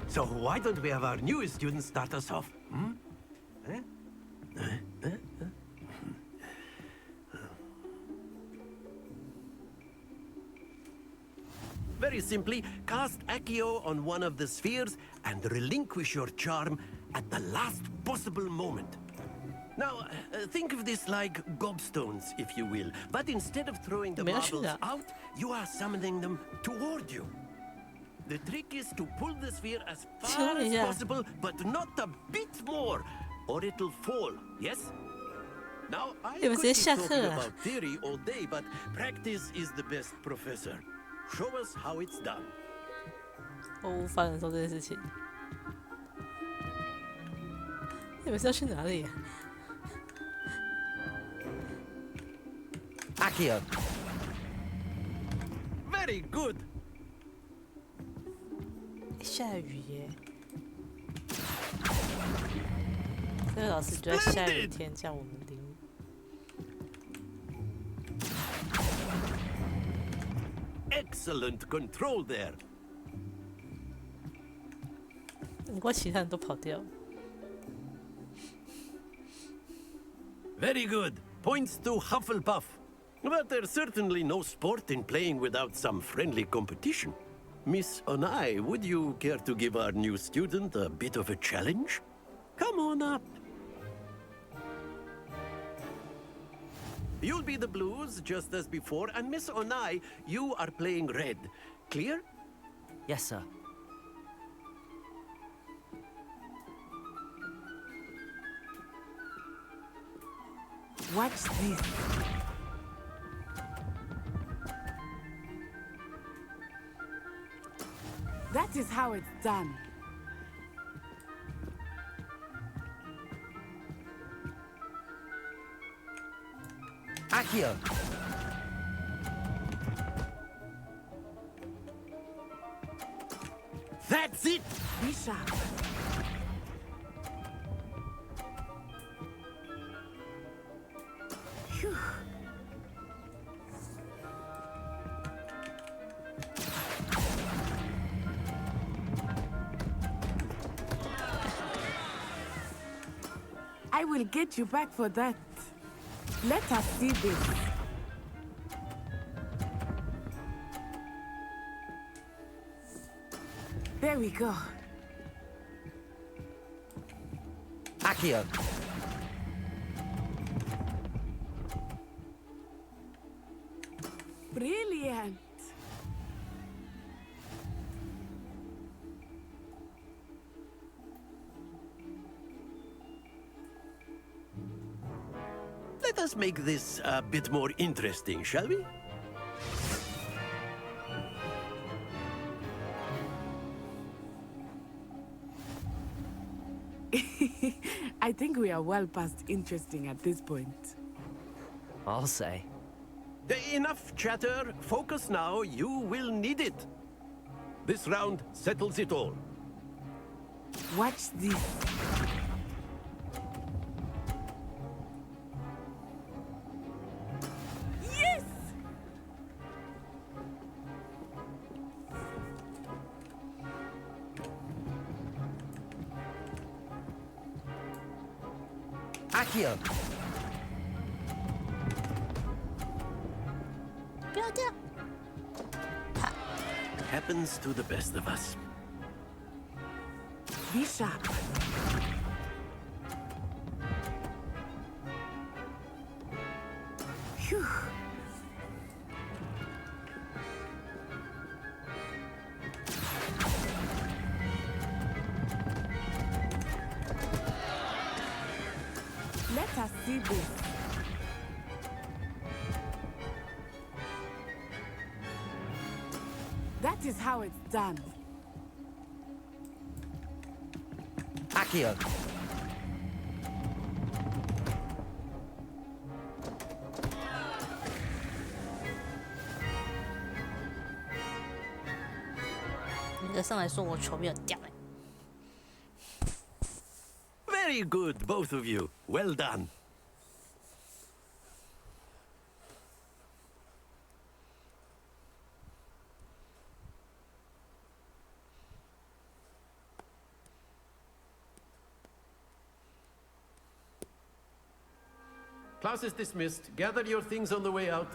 [SPEAKER 8] So why don't we have our newest student start us off? Hmm? Very simply, cast Accio on one of the spheres and relinquish your charm at the last possible moment. Now, think of this like gobstones, if you will. But instead of throwing the marbles out, you are summoning them toward you. The trick is to pull the sphere as far as possible, but not a bit more, or it'll fall, yes? Now, I could be talking about theory all day, but practice is the best professor. Show us how it's done.
[SPEAKER 1] 我无法忍受这件事情。你们是要去哪里
[SPEAKER 3] ？Accio.
[SPEAKER 8] Very good.
[SPEAKER 1] 下雨耶！这个老师就在下雨天叫我们淋雨。
[SPEAKER 8] Excellent control there.
[SPEAKER 1] 不过其他人都跑掉。
[SPEAKER 8] Very good. Points to Hufflepuff. But there's certainly no sport in playing without some friendly competition. Miss Onai, would you care to give our new student a bit of a challenge? Come on up. You'll be the blues, just as before, and Miss Onai, you are playing red. Clear?
[SPEAKER 3] Yes, sir.
[SPEAKER 10] Watch this. That is how it's done.
[SPEAKER 3] Accio.
[SPEAKER 8] That's it!
[SPEAKER 10] Be sharp. Phew. I will get you back for that. Let us see this. There we go.
[SPEAKER 3] Accio.
[SPEAKER 10] Brilliant.
[SPEAKER 8] Let us make this a bit more interesting, shall we?
[SPEAKER 10] I think we are well past interesting at this point.
[SPEAKER 3] I'll say.
[SPEAKER 8] Enough chatter. Focus now. You will need it. This round settles it all.
[SPEAKER 10] Watch this. Yes!
[SPEAKER 3] Accio.
[SPEAKER 1] 不要掉。
[SPEAKER 8] Happens to the best of us.
[SPEAKER 10] Be sharp. Let us see this. That is how it's done.
[SPEAKER 3] Accio.
[SPEAKER 8] Very good, both of you. Well done. Class is dismissed. Gather your things on the way out.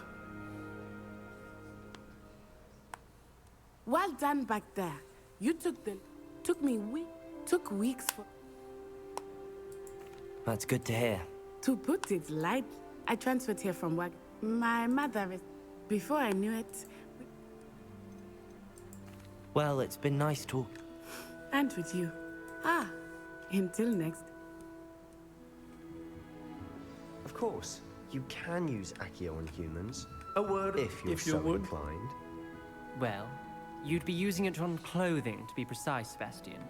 [SPEAKER 10] Well done back there. You took weeks for.
[SPEAKER 3] That's good to hear.
[SPEAKER 10] To put it light, I transferred here from work. My mother is. Before I knew it.
[SPEAKER 3] Well, it's been nice talking.
[SPEAKER 10] And with you. Until next.
[SPEAKER 4] Of course, you can use Accio on humans.
[SPEAKER 8] A word,
[SPEAKER 4] if you're
[SPEAKER 8] if you
[SPEAKER 4] so
[SPEAKER 8] would.
[SPEAKER 4] inclined.
[SPEAKER 19] Well, you'd be using it on clothing, to be precise, Sebastian.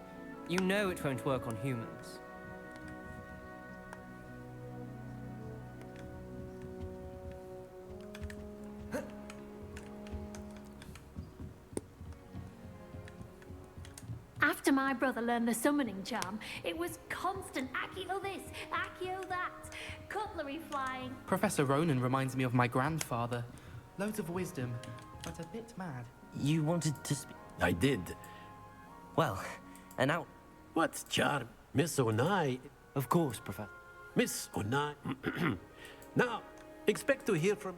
[SPEAKER 19] You know it won't work on humans.
[SPEAKER 14] After my brother learned the summoning charm, it was constant Accio this, Accio that, cutlery flying.
[SPEAKER 6] Professor Ronan reminds me of my grandfather. Loads of wisdom, but a bit mad.
[SPEAKER 3] You wanted to speak?
[SPEAKER 8] I did.
[SPEAKER 3] Well, and now...
[SPEAKER 8] What charm? Miss Onai?
[SPEAKER 3] Of course, Professor.
[SPEAKER 8] Miss Onai. Now, expect to hear from...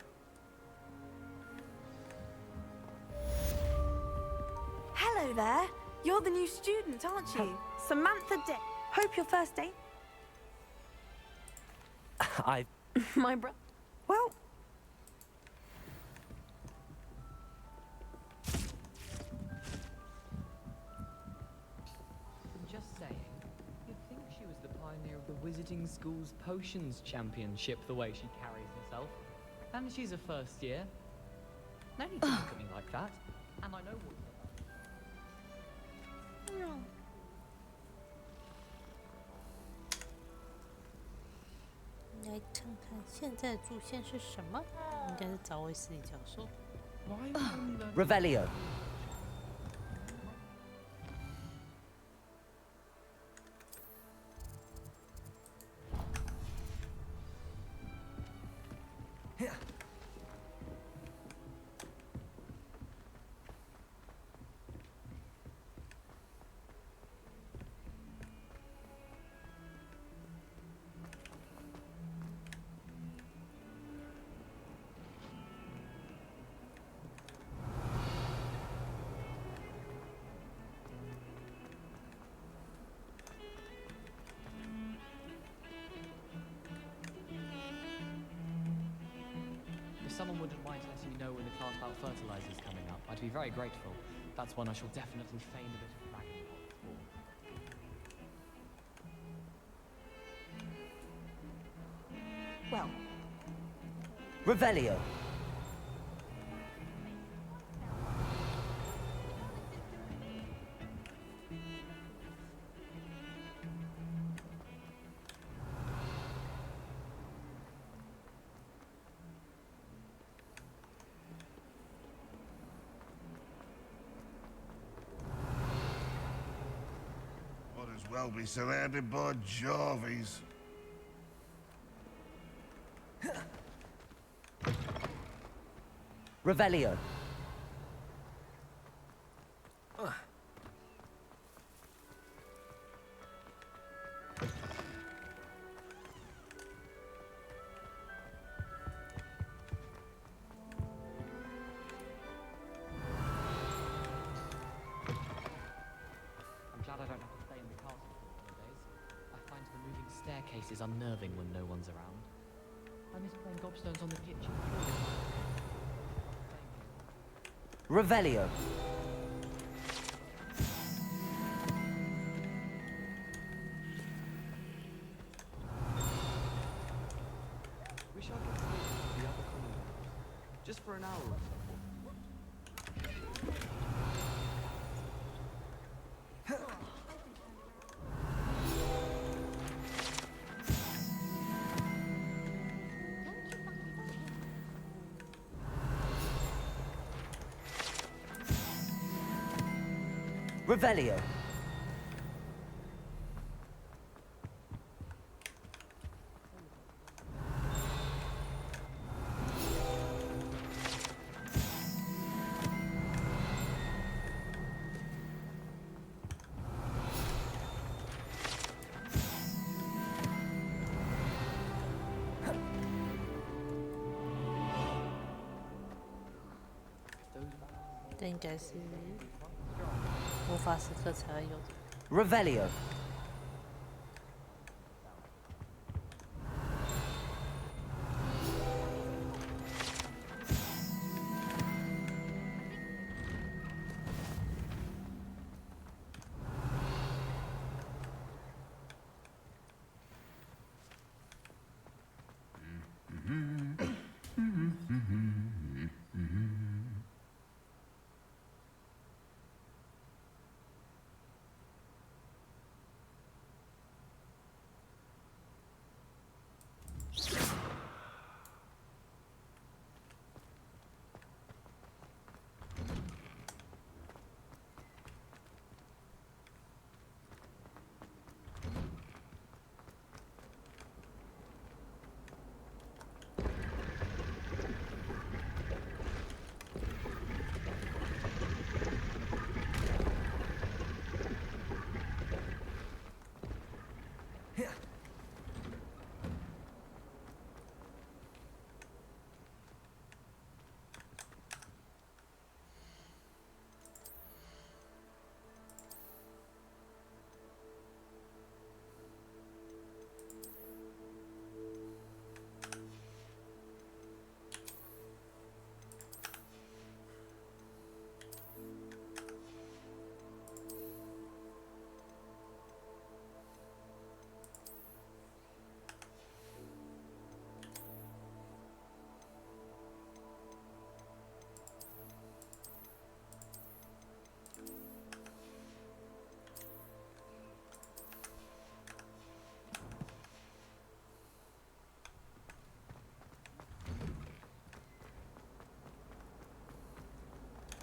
[SPEAKER 12] Hello there. You're the new student, aren't you? Samantha Day. Hope your first day. My bro. Well.
[SPEAKER 9] Just saying. You'd think she was the pioneer of the Wizarding School's Potions Championship, the way she carries herself. And she's a first year. No need to be coming like that. And I know what.
[SPEAKER 1] No. 来看看现在主线是什么？应该是找威斯理教授。
[SPEAKER 3] Revelio.
[SPEAKER 9] If someone wouldn't mind letting me know when the class about fertilizer's coming up, I'd be very grateful. That's one I shall definitely feign a bit of dragon for.
[SPEAKER 12] Well.
[SPEAKER 3] Revelio.
[SPEAKER 21] Well, be surrounded by Jarvies.
[SPEAKER 3] Revelio.
[SPEAKER 9] Staircases unnerving when no one's around. I miss playing gobstones on the kitchen floor.
[SPEAKER 3] Revelio.
[SPEAKER 13] Wish I could sleep with the other common ones, just for an hour or so.
[SPEAKER 3] Revelio.
[SPEAKER 1] 这应该是魔法时刻才会有的。
[SPEAKER 3] Revelio.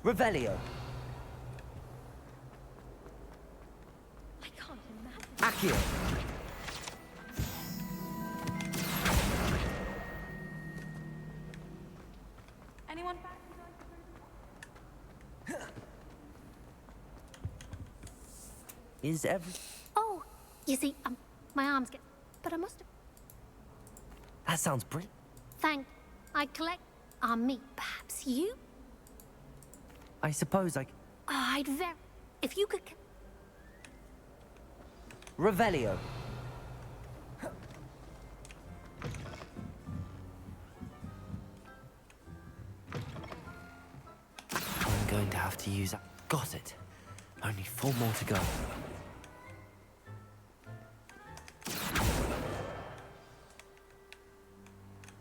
[SPEAKER 3] Revelio.
[SPEAKER 14] I can't imagine.
[SPEAKER 3] Accio.
[SPEAKER 20] Anyone back?
[SPEAKER 3] Is every...
[SPEAKER 14] Oh, you see, my arms get... But I must have...
[SPEAKER 3] That sounds brilliant.
[SPEAKER 14] I collect our meat, perhaps you?
[SPEAKER 3] I suppose I...
[SPEAKER 14] I'd very... If you could...
[SPEAKER 3] Revelio. I'm going to have to use that. Got it. Only 4 more to go.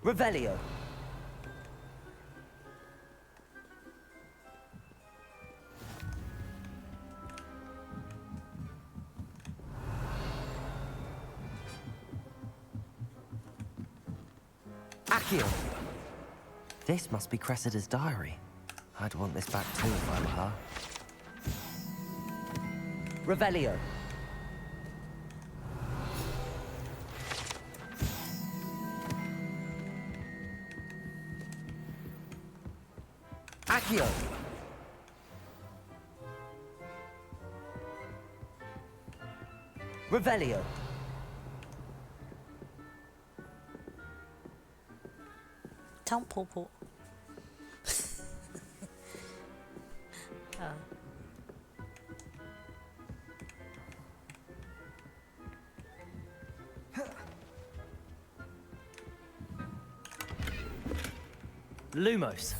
[SPEAKER 3] Revelio. Accio. This must be Cressida's diary. I'd want this back too if I were her. Revelio. Accio. Revelio.
[SPEAKER 1] 汤婆婆。啊。
[SPEAKER 3] Lumos.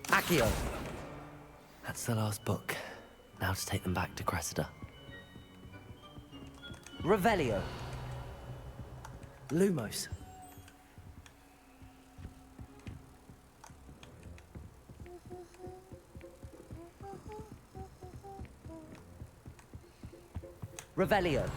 [SPEAKER 3] Accio. That's the last book. Now to take them back to Cressida. Revelio. Lumos. Revelio.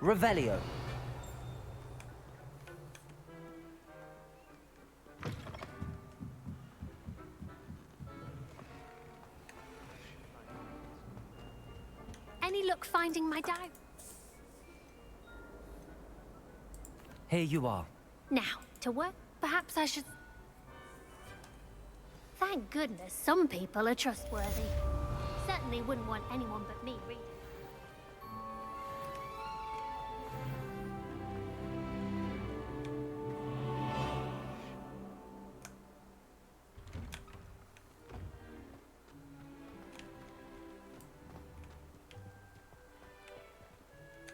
[SPEAKER 3] Revelio.
[SPEAKER 14] Any luck finding my diary?
[SPEAKER 3] Here you are.
[SPEAKER 14] Now, to work, perhaps I should... Thank goodness some people are trustworthy. Certainly wouldn't want anyone but me reading.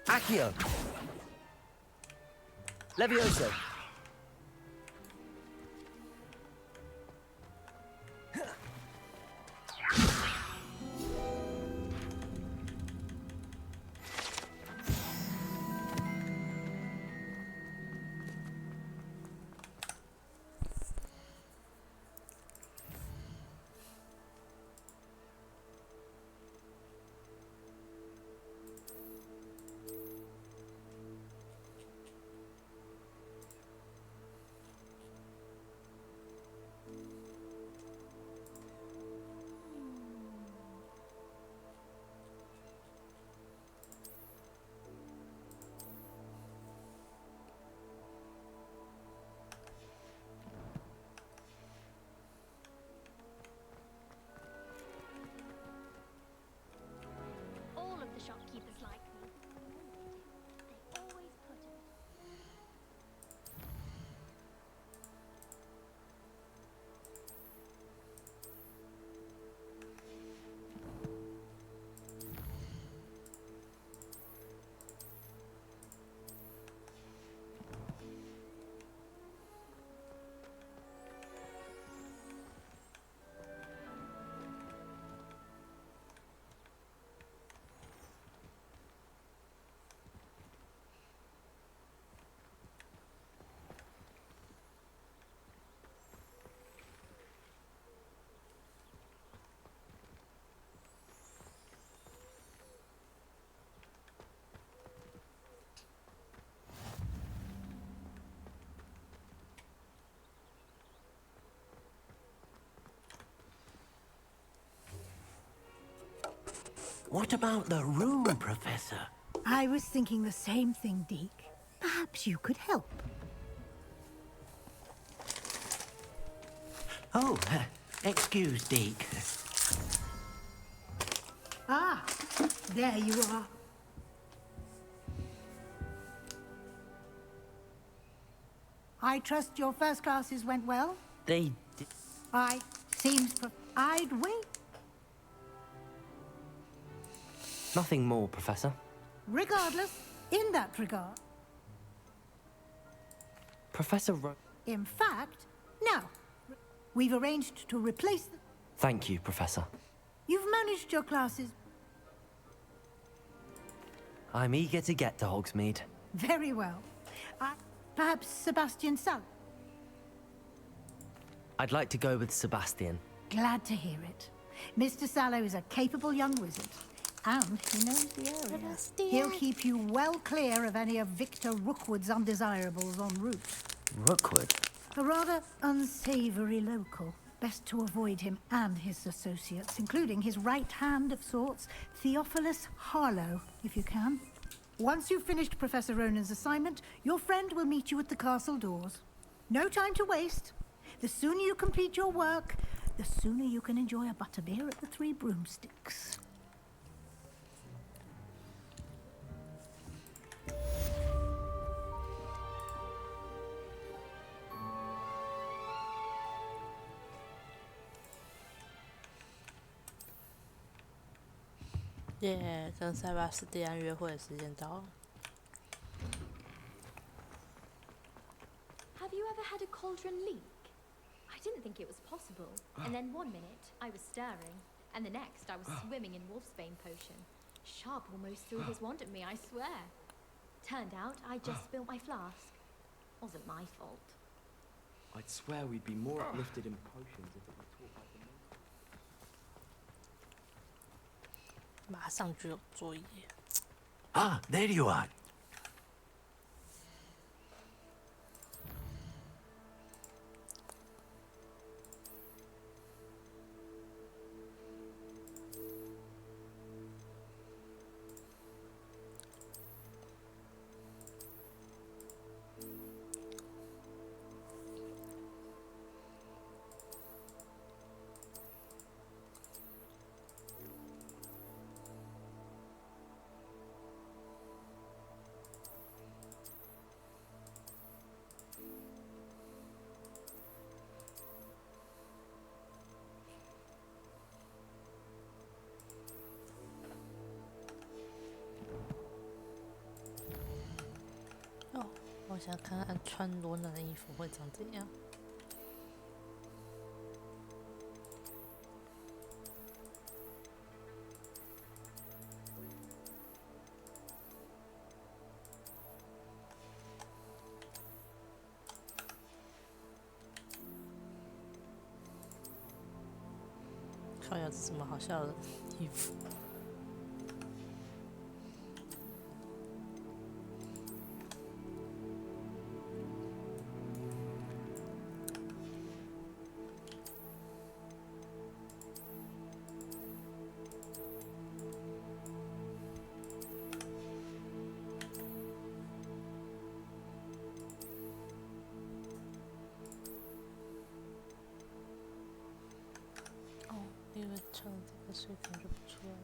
[SPEAKER 3] Accio. Levioso.
[SPEAKER 14] The shopkeepers like me. They always put it.
[SPEAKER 8] What about the room, Professor?
[SPEAKER 2] I was thinking the same thing, Deke. Perhaps you could help.
[SPEAKER 8] Oh, excuse, Deke.
[SPEAKER 2] Ah, there you are. I trust your first classes went well?
[SPEAKER 3] They did.
[SPEAKER 2] I'd wait.
[SPEAKER 3] Nothing more, Professor.
[SPEAKER 2] Regardless, in that regard.
[SPEAKER 3] Professor
[SPEAKER 2] In fact, now, we've arranged to replace the...
[SPEAKER 3] Thank you, Professor.
[SPEAKER 2] You've managed your classes
[SPEAKER 3] I'm eager to get to Hogsmeade.
[SPEAKER 2] very well. Perhaps Sebastian Sal.
[SPEAKER 3] I'd like to go with Sebastian.
[SPEAKER 2] Glad to hear it. Mr. Sallow is a capable young wizard, and he knows the area.
[SPEAKER 1] Sebastian.
[SPEAKER 2] He'll keep you well clear of any of Victor Rookwood's undesirables en route.
[SPEAKER 3] Rookwood?
[SPEAKER 2] A rather unsavory local. Best to avoid him and his associates, including his right hand of sorts, Theophilus Harlow, if you can. Once you've finished Professor Ronan's assignment, your friend will meet you at the castle doors. No time to waste. The sooner you complete your work, the sooner you can enjoy a butterbeer at the Three Broomsticks.
[SPEAKER 1] Yeah, 跟塞巴斯蒂安约会的时间到了。
[SPEAKER 5] Have you ever had a cauldron leak? I didn't think it was possible. And then one minute I was stirring, and the next I was swimming in wolfsbane potion. Sharp almost threw his wand at me, I swear. Turned out I just spilled my flask. Wasn't my fault.
[SPEAKER 13] I'd swear we'd be more uplifted in potions if it were taught by the men.
[SPEAKER 1] 马上就有作业。
[SPEAKER 8] Ah, there you are.
[SPEAKER 1] 我想看看穿罗南的衣服会长怎样。靠呀，这什么好笑的衣服？因为唱这个所以感觉不出来。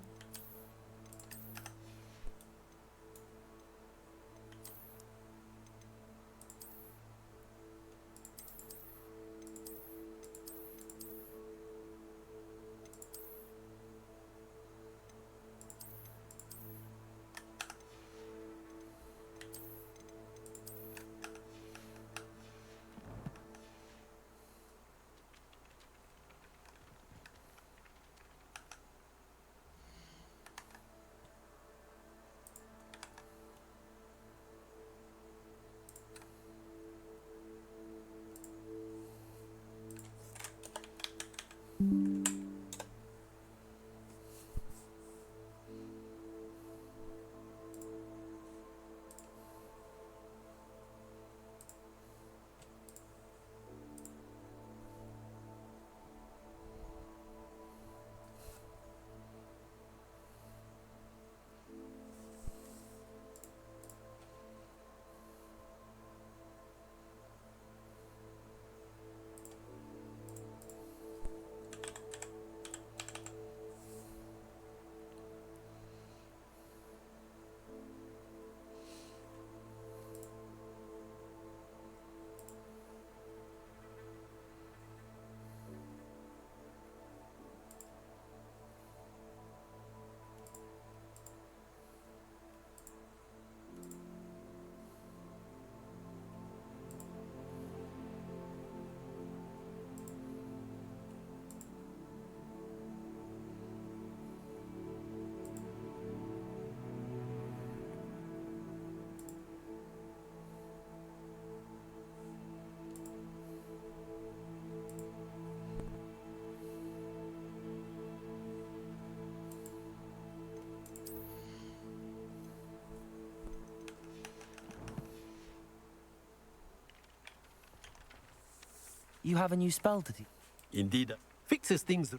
[SPEAKER 3] You have a new spell to teach?
[SPEAKER 8] Indeed. Fixes things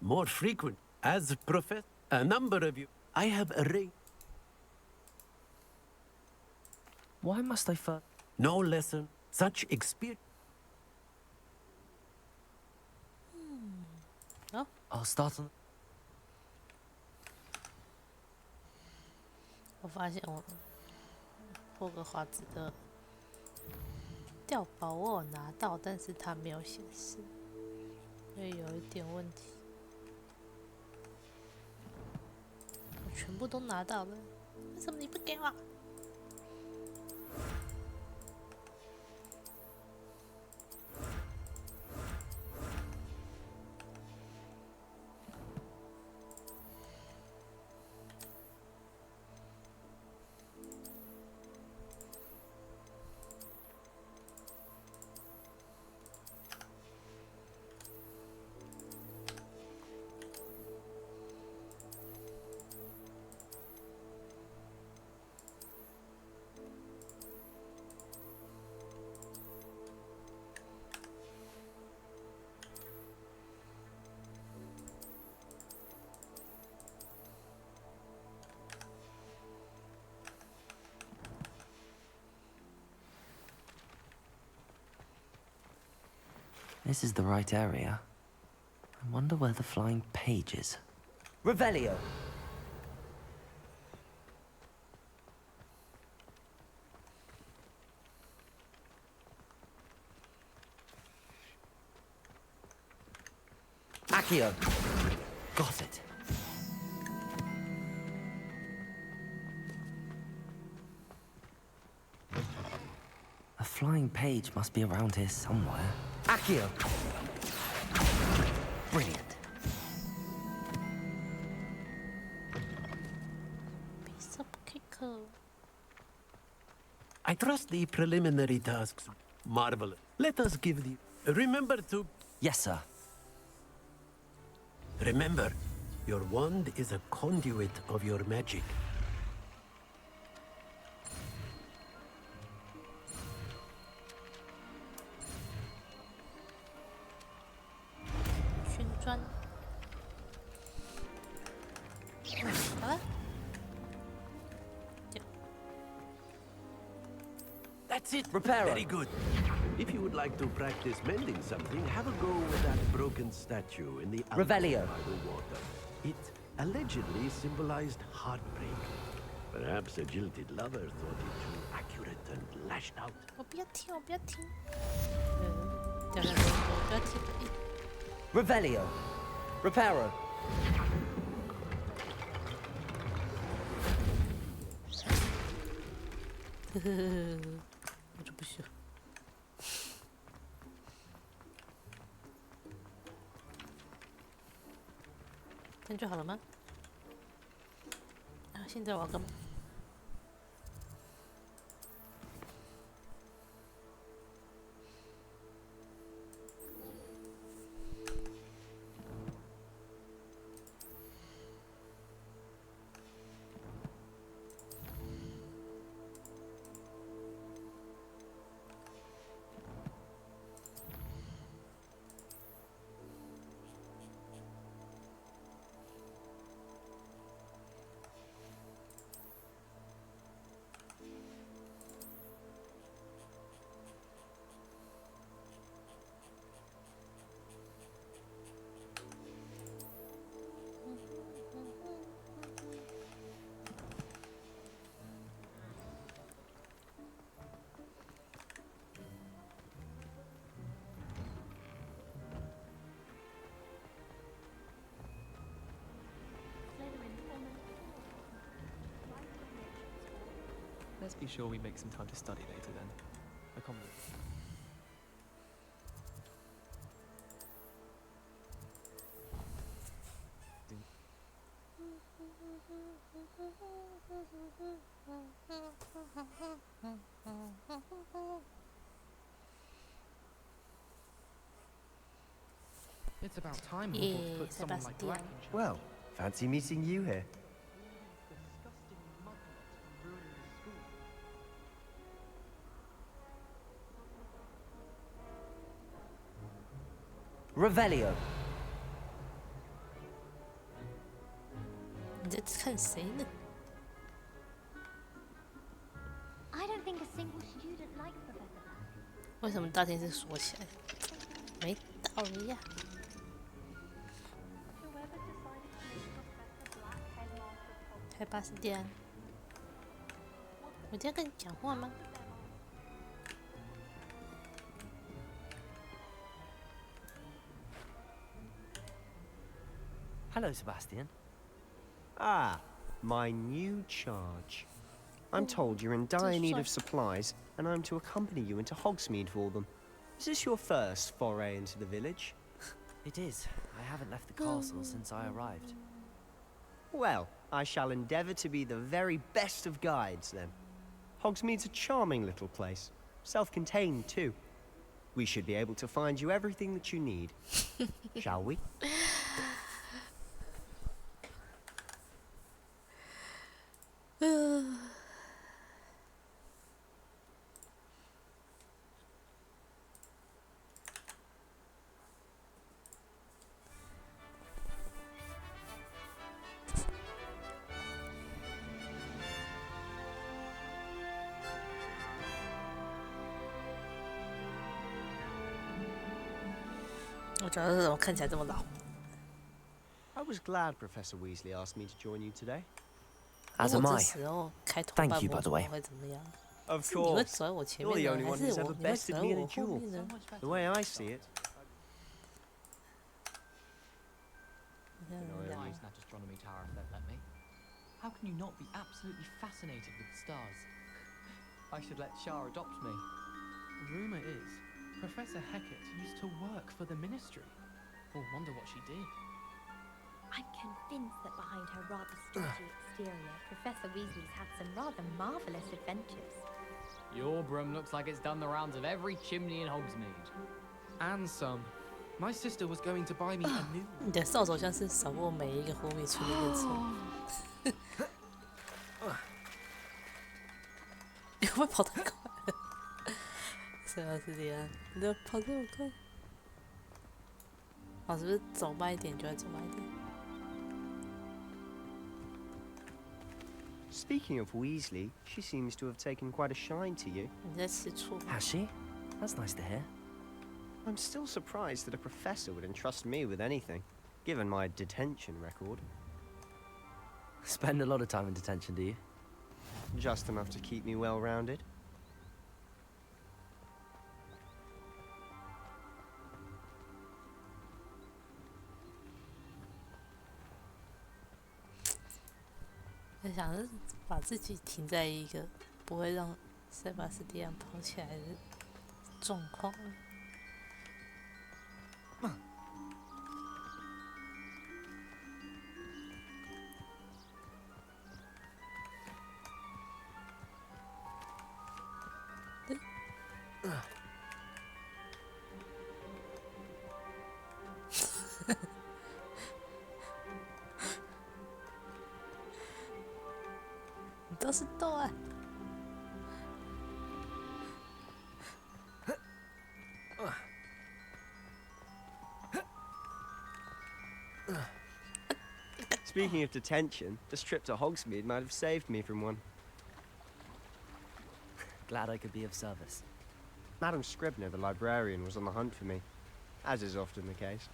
[SPEAKER 8] more frequent. As professor, a number of you, I have arranged.
[SPEAKER 3] Why must I first?
[SPEAKER 8] No lesson, such experience.
[SPEAKER 1] Oh.
[SPEAKER 3] I'll start on.
[SPEAKER 1] 我发现我霍格华兹的碉堡我有拿到，但是它没有显示，所以有一点问题。我全部都拿到了，为什么你不给我？
[SPEAKER 3] This is the right area. I wonder where the flying page is.
[SPEAKER 15] Revelio. Accio.
[SPEAKER 3] Got it. A flying page must be around here somewhere.
[SPEAKER 15] Accio.
[SPEAKER 3] Brilliant.
[SPEAKER 1] Piece of cake.
[SPEAKER 8] I trust the preliminary tasks. Marvelous. Let us give the... Remember to...
[SPEAKER 3] Yes, sir.
[SPEAKER 8] Remember, your wand is a conduit of your magic. That's it.
[SPEAKER 15] Repair.
[SPEAKER 8] Very good. If you would like to practice mending something, have a go with that broken statue in the
[SPEAKER 15] Revelio.
[SPEAKER 8] by the water. It allegedly symbolized heartbreak. Perhaps a jilted lover thought it too accurate and lashed out.
[SPEAKER 1] 我不要听，我不要听。掉下来，我不要听。
[SPEAKER 15] Revelio. Reparo.
[SPEAKER 1] 我就不需要。这样就好了吗？啊，现在我要干嘛？
[SPEAKER 6] Let's be sure we make some time to study later then. Accommodate.
[SPEAKER 13] It's about time Hogwarts put someone like Black in charge.
[SPEAKER 4] Well, fancy meeting you here.
[SPEAKER 3] Revelio.
[SPEAKER 1] 你在看谁呢？
[SPEAKER 16] I don't think a single student likes Professor Black.
[SPEAKER 1] 为什么大厅是锁起来的？没道理呀、开巴士店，我今天跟你讲话吗？
[SPEAKER 3] Hello, Sebastian.
[SPEAKER 4] Ah, my new charge. I'm told you're in dire need of supplies, and I'm to accompany you into Hogsmeade for them. Is this your first foray into the village?
[SPEAKER 3] It is. I haven't left the castle since I arrived.
[SPEAKER 4] Well, I shall endeavour to be the very best of guides, then. Hogsmeade's a charming little place. Self-contained, too. We should be able to find you everything that you need. Shall we?
[SPEAKER 1] 我觉得我看起来这么老。
[SPEAKER 4] I was glad Professor Weasley asked me to join you today.
[SPEAKER 3] As am I.
[SPEAKER 1] Thank
[SPEAKER 3] you, by the way.
[SPEAKER 4] Of course. You're the only one who's ever bested me in a duel. The way I see it.
[SPEAKER 9] Nice that astronomy tower if they'd let me. How can you not be absolutely fascinated with stars? I should let Shah adopt me.
[SPEAKER 6] Rumor is, Professor Hecat used to work for the Ministry. Or wonder what she did.
[SPEAKER 5] I'm convinced that behind her rather stodgy exterior, Professor Weasley's had some rather marvellous adventures.
[SPEAKER 9] Your broom looks like it's done the rounds of every chimney in Hogsmeade.
[SPEAKER 6] And some. My sister was going to buy me a new one.
[SPEAKER 1] 你的扫帚像是扫过每一个火米村的列车。你会不会跑太快了？是啊，是这样。你怎么跑这么快？哦，是不是走慢一点就会走慢一点？
[SPEAKER 4] Speaking of Weasley, she seems to have taken quite a shine to you.
[SPEAKER 1] 你在吃醋？
[SPEAKER 3] Has she? That's nice to hear.
[SPEAKER 4] I'm still surprised that a professor would entrust me with anything, given my detention record.
[SPEAKER 3] Spend a lot of time in detention, do you?
[SPEAKER 4] Just enough to keep me well-rounded.
[SPEAKER 1] 我想是把自己停在一个不会让塞巴斯蒂安跑起来的状况。你都是逗啊！
[SPEAKER 4] Speaking of detention, this trip to Hogsmeade might have saved me from one.
[SPEAKER 3] Glad I could be of service.
[SPEAKER 4] Madam Scribner, the librarian, was on the hunt for me, as is often the case.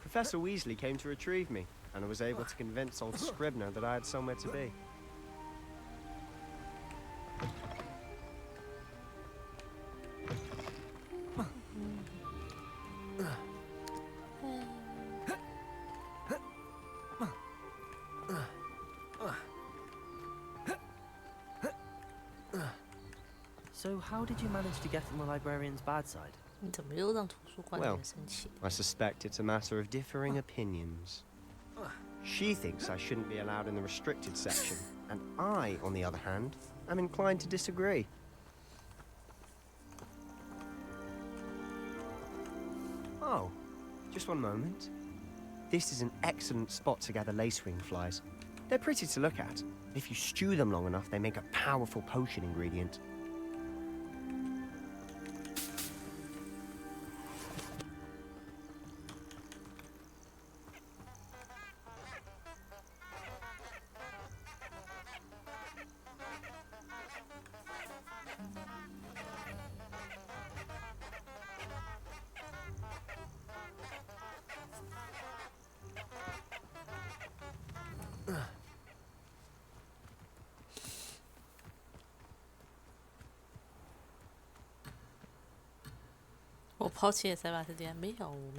[SPEAKER 4] Professor Weasley came to retrieve me, and I was able to convince old Scribner that I had somewhere to be.
[SPEAKER 3] So how did you manage to get on the librarian's bad side?
[SPEAKER 1] 你怎么又让图书馆的
[SPEAKER 4] Well,
[SPEAKER 1] 人生气？
[SPEAKER 4] I suspect it's a matter of differing opinions. She thinks I shouldn't be allowed in the restricted section, and I, on the other hand, am inclined to disagree. Oh, just one moment. This is an excellent spot to gather lacewing flies. They're pretty to look at. If you stew them long enough, they make a powerful potion ingredient.
[SPEAKER 1] 我抛弃了塞巴斯蒂安，没有，我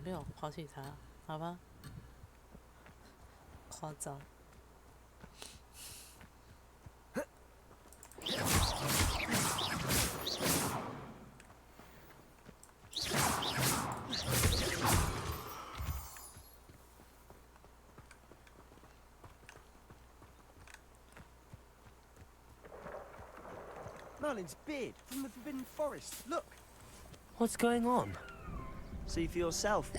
[SPEAKER 1] 没有抛弃他，好吧？夸张。
[SPEAKER 4] Merlin's beard from the Forbidden Forest. Look.
[SPEAKER 3] What's going on?
[SPEAKER 4] See for yourself.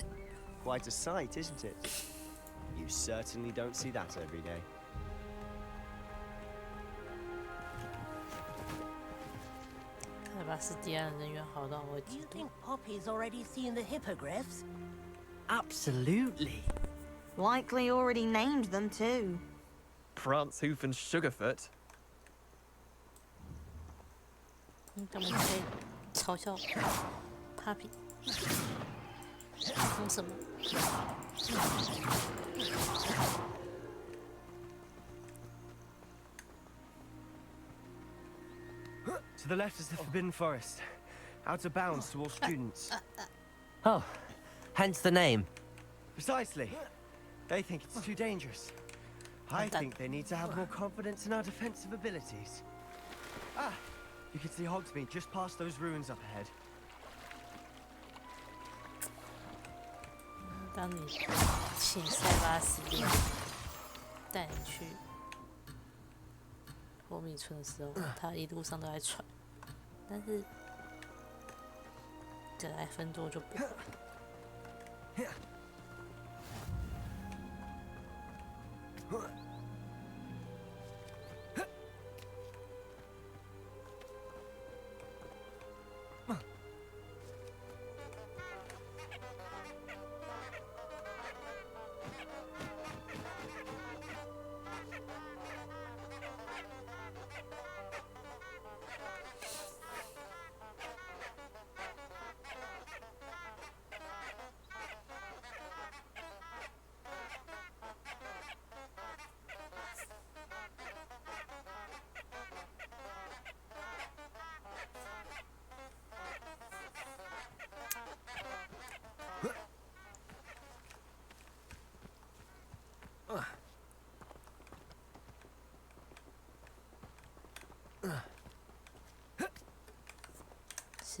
[SPEAKER 4] Quite a sight, isn't it? You certainly don't see that every day.
[SPEAKER 15] Do you think Poppy's already seen the hippogriffs?
[SPEAKER 3] Absolutely.
[SPEAKER 12] Likely already named them too.
[SPEAKER 6] Prance, Hoof, and Sugarfoot.
[SPEAKER 1] 咱们可以嘲笑 Papi 说什么？
[SPEAKER 4] To the left is the Forbidden Forest. Out of bounds to all students.
[SPEAKER 3] Oh, hence the name.
[SPEAKER 4] Precisely. They think it's too dangerous. I think they need to have more confidence in our defensive abilities. Ah, you can see Hogsmeade just past those ruins up ahead.
[SPEAKER 1] 当你请塞巴斯蒂带你去波米村的时候，他一路上都在喘，但是格莱芬多就不会。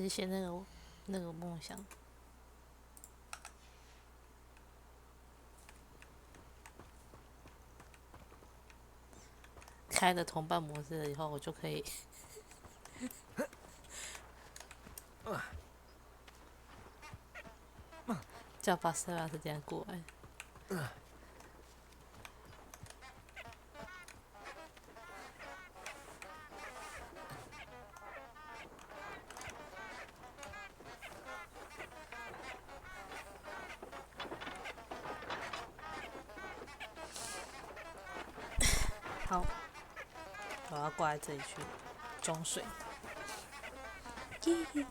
[SPEAKER 1] 实现那个梦想。开了同伴模式了以后，我就可以叫巴塞拉斯这样过来。好，我要挂在这里去装水。耶！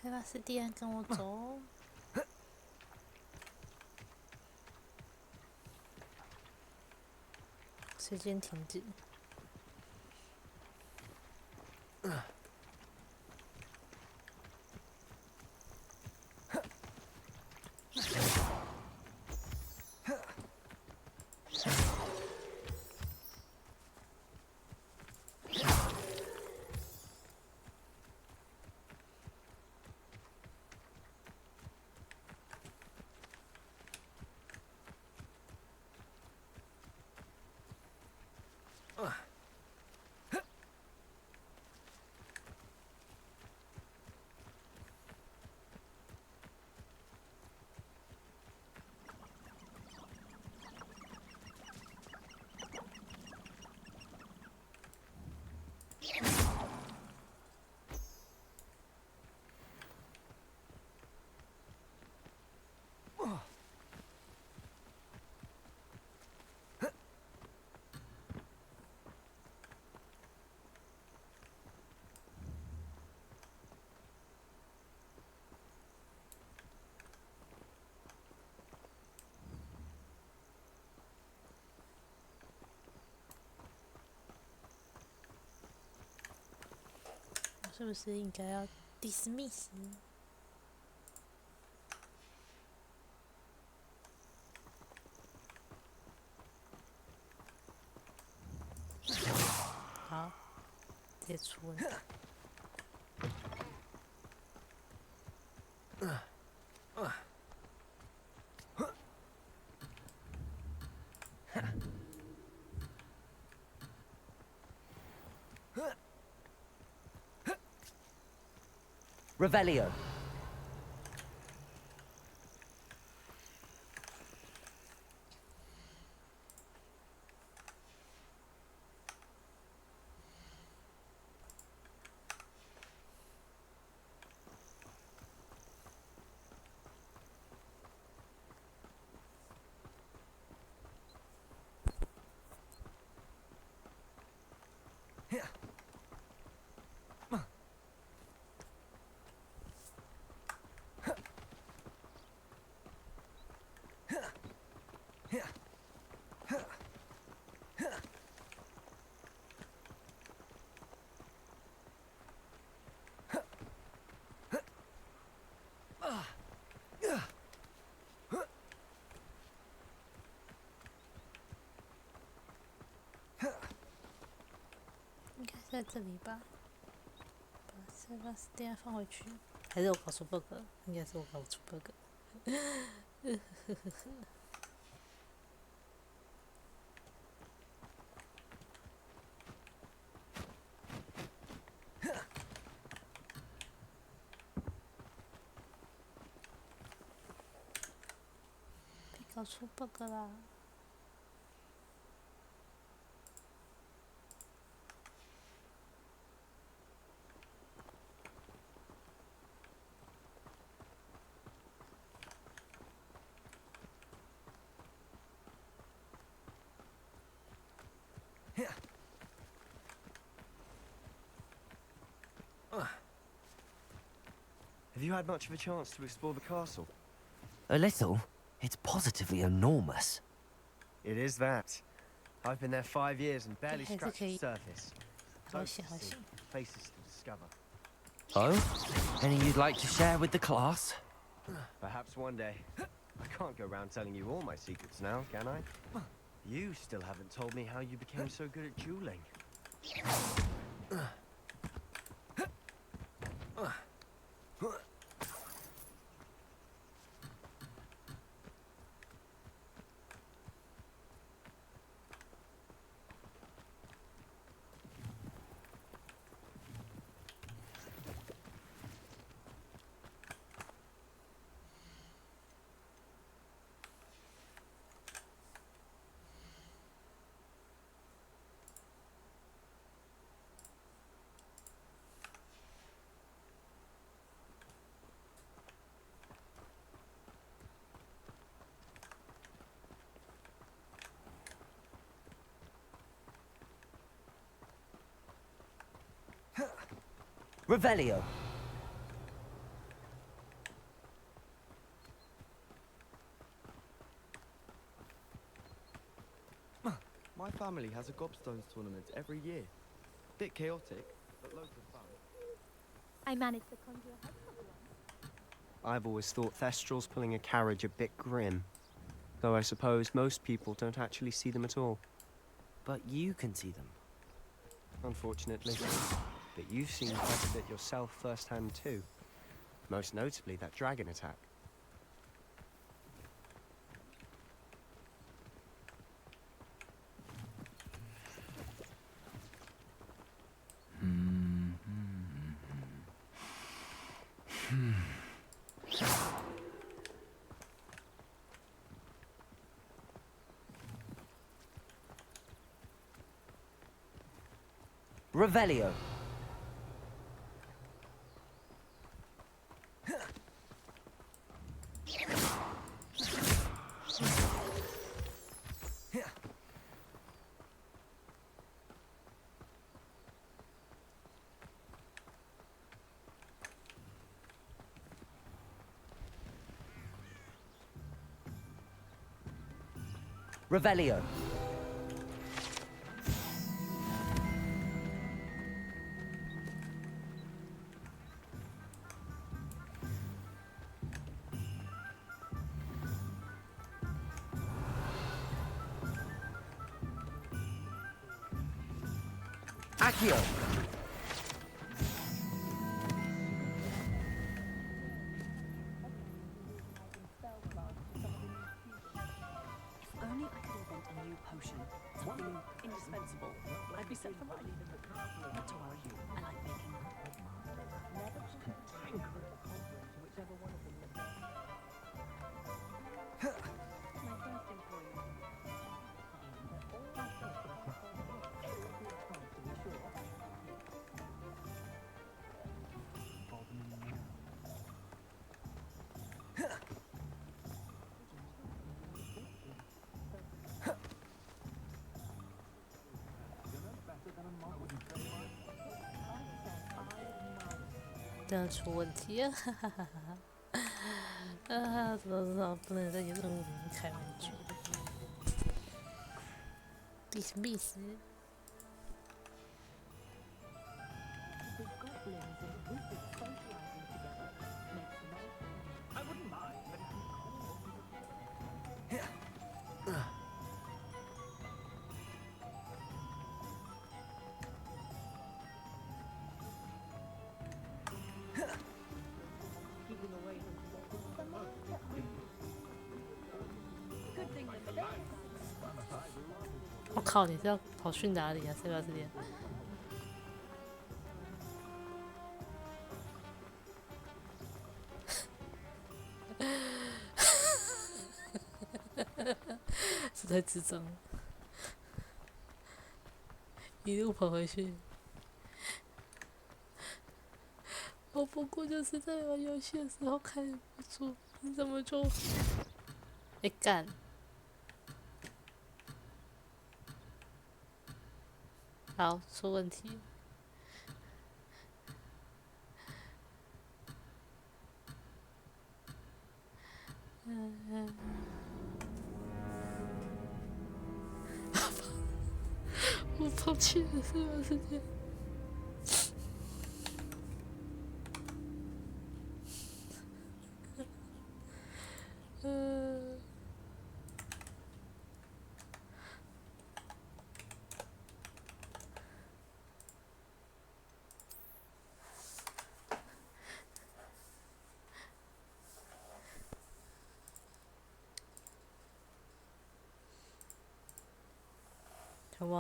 [SPEAKER 1] 塞巴斯蒂安，跟我走。时间停止。是不是应该要 dismiss？ 好，直接出问题。
[SPEAKER 3] Revelio.
[SPEAKER 1] 应该在这里吧，把塞巴斯蒂安放回去，还是我搞出 bug？ 应该是我搞出 bug。别搞出 bug 啦！Have
[SPEAKER 4] you had much of a chance to explore the castle?
[SPEAKER 3] A little. It's positively enormous.
[SPEAKER 4] It is that. I've been there 5 years and barely scratched the surface.
[SPEAKER 1] 好险，好险。
[SPEAKER 4] Places to discover.
[SPEAKER 3] Oh? Any you'd like to share with the class?
[SPEAKER 4] Perhaps one day. I can't go around telling you all my secrets now, can I? You still haven't told me how you became so good at dueling.
[SPEAKER 3] Revelio.
[SPEAKER 13] family has a gobstones tournament every year. Bit chaotic, but loads of fun.
[SPEAKER 5] I managed to conjure a hedgehog once.
[SPEAKER 4] I've always thought Thestral's pulling a carriage a bit grim. Though I suppose most people don't actually see them at all.
[SPEAKER 3] But you can see them.
[SPEAKER 4] Unfortunately. But you've seen quite a bit yourself firsthand too. Most notably that dragon attack.
[SPEAKER 3] Revelio. Revelio. Accio.
[SPEAKER 11] If only I could invent a new potion, something indispensable, I'd be set for life. Not to worry, I like making them.
[SPEAKER 13] Whichever one of them.
[SPEAKER 11] My first employee.
[SPEAKER 1] 这样出问题了，哈哈哈哈！啊，知道，不能再有这种开玩具。必死。我靠！你是要跑去哪里啊？塞巴斯汀？实在智障！一路跑回去。我不过就是在玩游戏的时候看不住，你怎么就？干！好，出问题。我放弃了，是吧？是这样。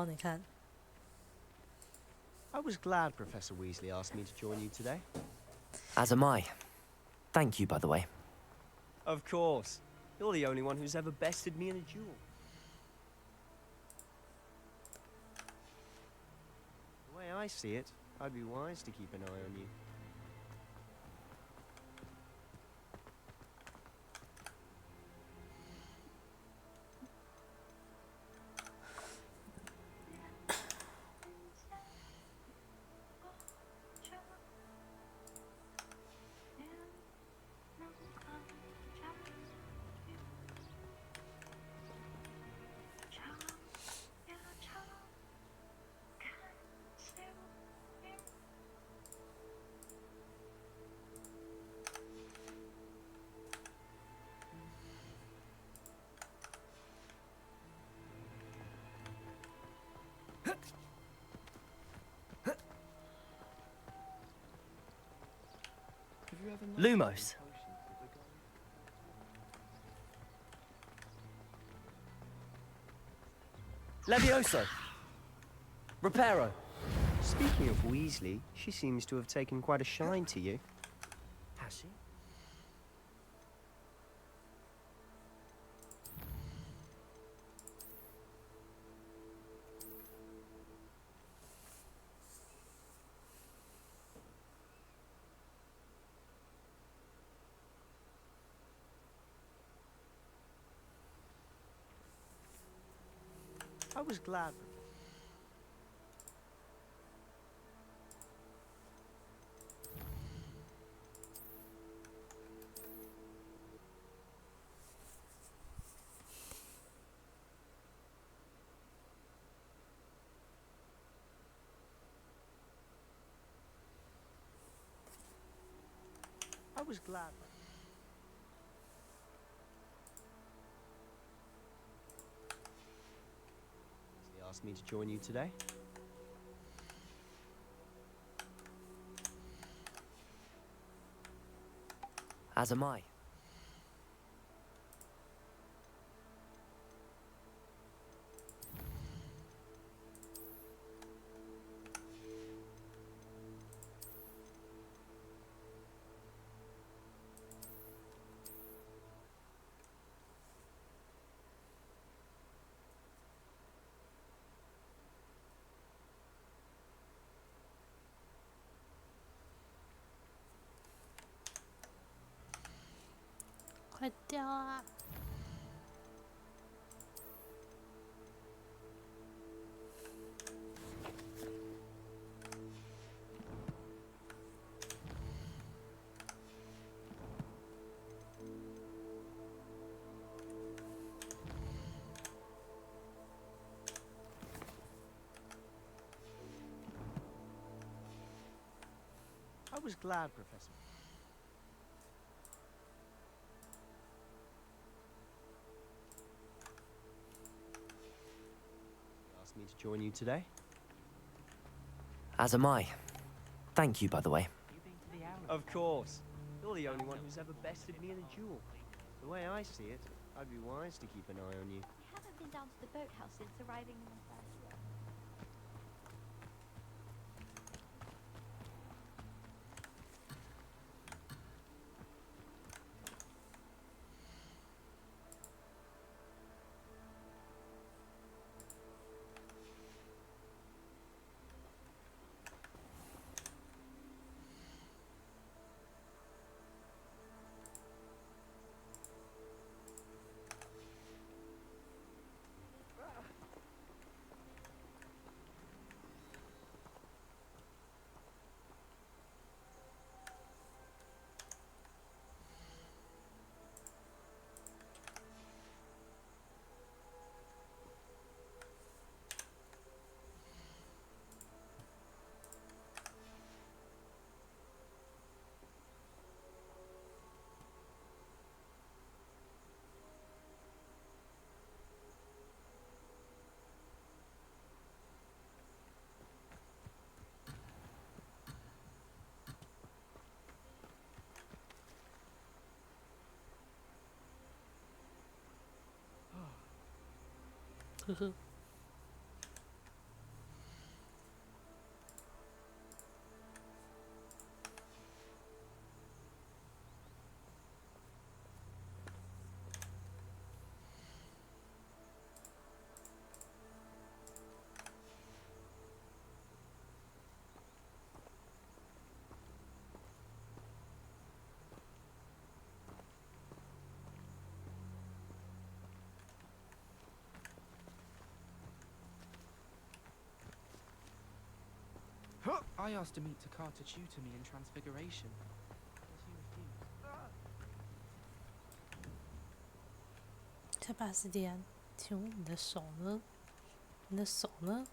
[SPEAKER 1] 你看。
[SPEAKER 4] I was glad Professor Weasley asked me to join you today.
[SPEAKER 3] As am I. Thank you, by the way.
[SPEAKER 4] Of course. You're the only one who's ever bested me in a duel. The way I see it, I'd be wise to keep an eye on you.
[SPEAKER 3] Lumos. Levioso. Reparo.
[SPEAKER 4] Speaking of Weasley, she seems to have taken quite a shine to you.
[SPEAKER 3] Has she?
[SPEAKER 4] I was glad. I was glad. He asked me to join you today.
[SPEAKER 3] As am I.
[SPEAKER 1] 快掉啊！
[SPEAKER 4] I was glad, Professor. He asked me to join you today.
[SPEAKER 3] As am I. Thank you, by the way.
[SPEAKER 4] Of course. You're the only one who's ever bested me in a duel. The way I see it, I'd be wise to keep an eye on you.
[SPEAKER 5] I haven't been down to the boathouse since arriving in the first year.
[SPEAKER 13] I asked to meet Takar to tutor me in Transfiguration. But he refused.
[SPEAKER 1] 下巴斯蒂安，请问你的手呢？你的手呢？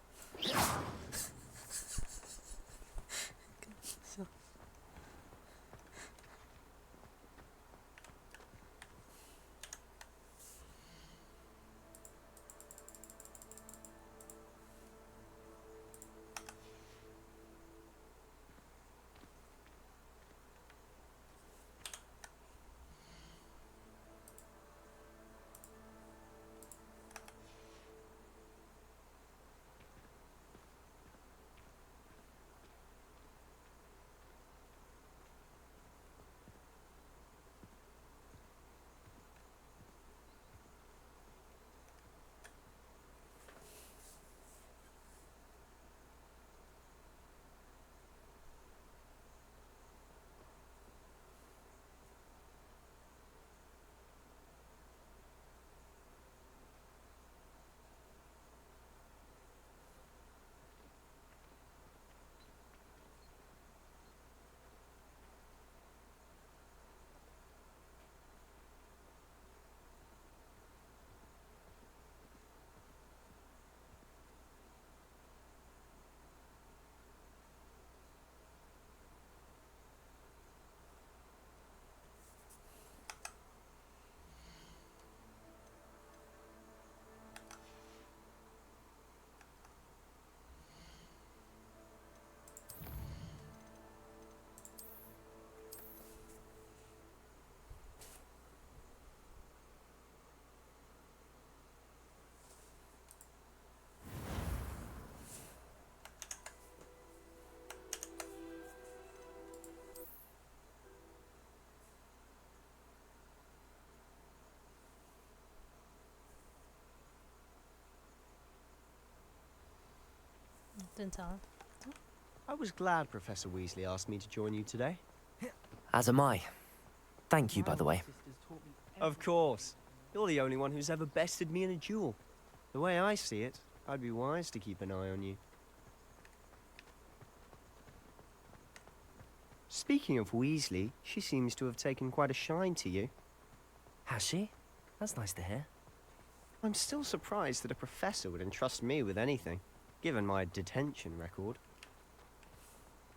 [SPEAKER 1] 正常。
[SPEAKER 4] I was glad Professor Weasley asked me to join you today.
[SPEAKER 3] As am I. Thank you, by the way.
[SPEAKER 4] Of course. You're the only one who's ever bested me in a duel. The way I see it, I'd be wise to keep an eye on you. Speaking of Weasley, she seems to have taken quite a shine to you.
[SPEAKER 3] Has she? That's nice to hear.
[SPEAKER 4] I'm still surprised that a professor would entrust me with anything, given my detention record.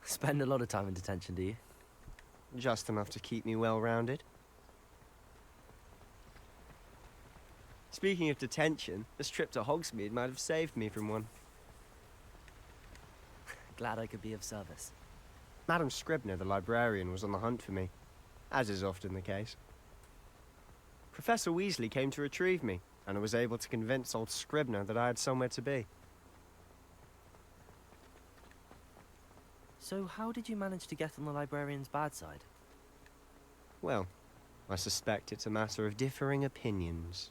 [SPEAKER 3] Spend a lot of time in detention, do you?
[SPEAKER 4] Just enough to keep me well-rounded. Speaking of detention, this trip to Hogsmeade might have saved me from one.
[SPEAKER 3] Glad I could be of service.
[SPEAKER 4] Madam Scribner, the librarian, was on the hunt for me, as is often the case. Professor Weasley came to retrieve me, and I was able to convince old Scribner that I had somewhere to be.
[SPEAKER 3] So how did you manage to get on the librarian's bad side?
[SPEAKER 4] Well, I suspect it's a matter of differing opinions.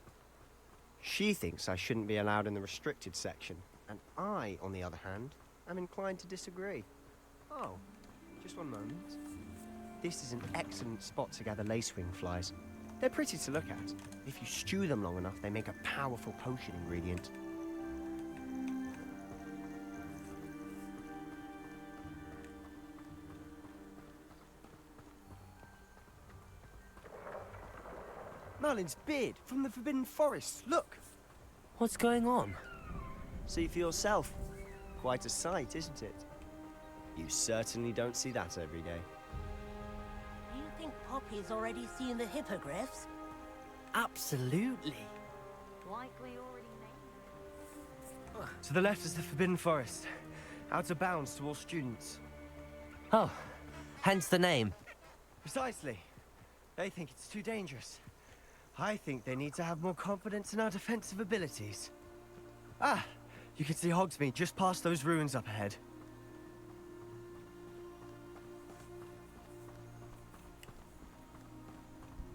[SPEAKER 4] She thinks I shouldn't be allowed in the restricted section, and I, on the other hand, am inclined to disagree. Oh, just one moment. This is an excellent spot to gather lacewing flies. They're pretty to look at. If you stew them long enough, they make a powerful potion ingredient. Merlin's beard from the Forbidden Forest. Look!
[SPEAKER 3] What's going on?
[SPEAKER 4] See for yourself. Quite a sight, isn't it? You certainly don't see that every day.
[SPEAKER 15] Do you think Poppy's already seen the hippogriffs?
[SPEAKER 3] Absolutely.
[SPEAKER 11] Likely already named.
[SPEAKER 4] To the left is the Forbidden Forest. Out of bounds to all students.
[SPEAKER 3] Oh, hence the name.
[SPEAKER 4] Precisely. They think it's too dangerous. I think they need to have more confidence in our defensive abilities. Ah, you can see Hogsmeade just past those ruins up ahead.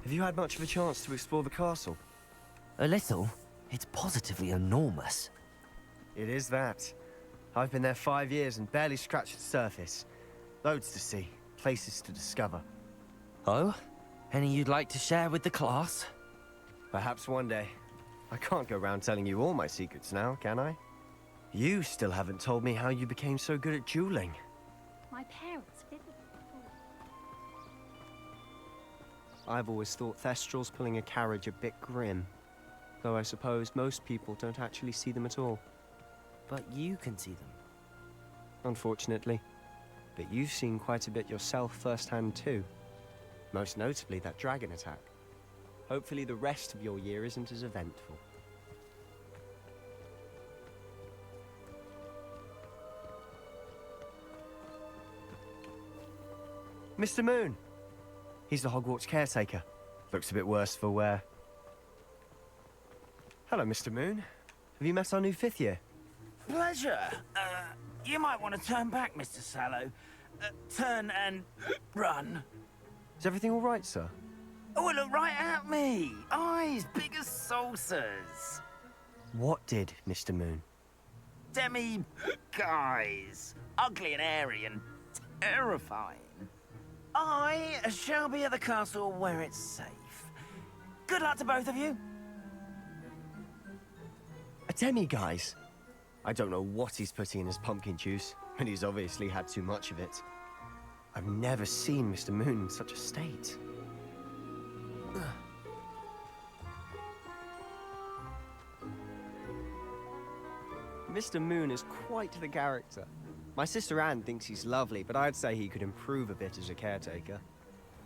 [SPEAKER 4] Have you had much of a chance to explore the castle?
[SPEAKER 3] A little. It's positively enormous.
[SPEAKER 4] It is that. I've been there 5 years and barely scratched the surface. Loads to see, places to discover.
[SPEAKER 3] Oh? Any you'd like to share with the class?
[SPEAKER 4] Perhaps one day. I can't go around telling you all my secrets now, can I? You still haven't told me how you became so good at dueling.
[SPEAKER 14] My parents didn't.
[SPEAKER 4] I've always thought Thestrals pulling a carriage a bit grim. Though I suppose most people don't actually see them at all.
[SPEAKER 3] But you can see them.
[SPEAKER 4] Unfortunately. But you've seen quite a bit yourself firsthand too. Most notably that dragon attack. Hopefully the rest of your year isn't as eventful. Mr. Moon! He's the Hogwarts caretaker. Looks a bit worse for wear. Hello, Mr. Moon. Have you met our new 5th year?
[SPEAKER 7] Pleasure. You might want to turn back, Mr. Sallow. Turn and run.
[SPEAKER 4] Is everything all right, sir?
[SPEAKER 7] Oh, look right at me. Eyes big as saucers.
[SPEAKER 4] What did, Mr. Moon?
[SPEAKER 7] Guys. Ugly and airy and terrifying. I shall be at the castle where it's safe. Good luck to both of you.
[SPEAKER 4] A demi-guise? I don't know what he's putting in his pumpkin juice, and he's obviously had too much of it. I've never seen Mr. Moon in such a state. Mr. Moon is quite the character. My sister Anne thinks he's lovely, but I'd say he could improve a bit as a caretaker.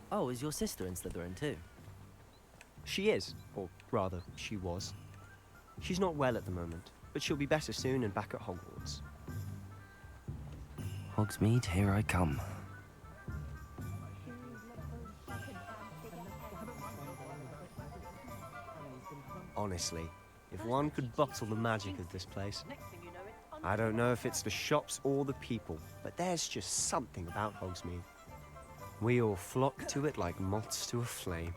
[SPEAKER 3] Oh, is your sister in Slytherin too?
[SPEAKER 4] She is, or rather, she was. She's not well at the moment, but she'll be better soon and back at Hogwarts.
[SPEAKER 3] Hogsmeade, here I come.
[SPEAKER 4] Honestly, if one could bottle the magic of this place. I don't know if it's the shops or the people, but there's just something about Hogsmeade. We all flock to it like moths to a flame.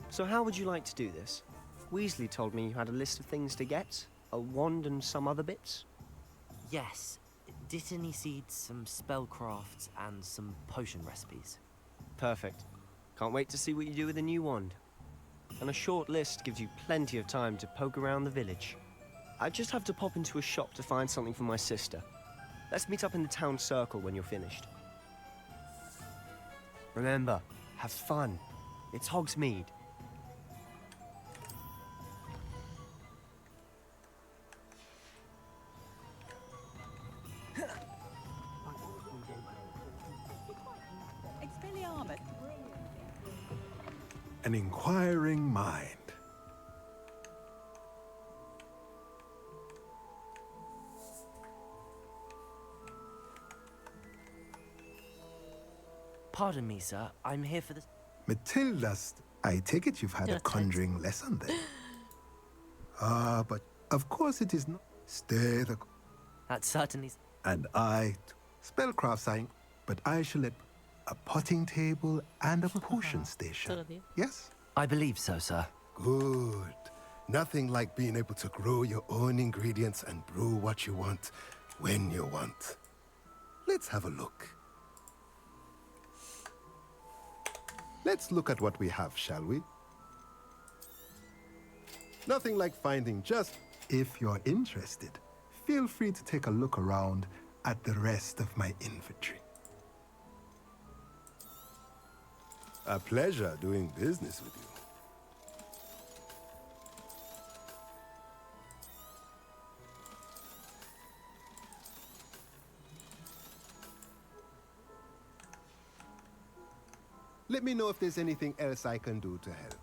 [SPEAKER 4] So how would you like to do this? Weasley told me you had a list of things to get. a wand and some other bits?
[SPEAKER 3] Yes. Dittany seeds, some spellcrafts, and some potion recipes.
[SPEAKER 4] Perfect. Can't wait to see what you do with the new wand. And a short list gives you plenty of time to poke around the village. I just have to pop into a shop to find something for my sister. Let's meet up in the town circle when you're finished. Remember, have fun. It's Hogsmeade.
[SPEAKER 20] Expelliarmus.
[SPEAKER 17] An inquiring mind.
[SPEAKER 3] Pardon me, sir. I'm here for the...
[SPEAKER 17] Matilda's, I take it you've had a conjuring lesson then. But of course it is not. Stay the...
[SPEAKER 3] That certainly...
[SPEAKER 17] And spellcraft sign, but I shall let a potting table and a potion station. Yes?
[SPEAKER 3] I believe so, sir.
[SPEAKER 17] Good. Nothing like being able to grow your own ingredients and brew what you want, when you want. Let's have a look. Let's look at what we have, shall we? Nothing like finding just... If you're interested, feel free to take a look around at the rest of my inventory. A pleasure doing business with you. Let me know if there's anything else I can do to help.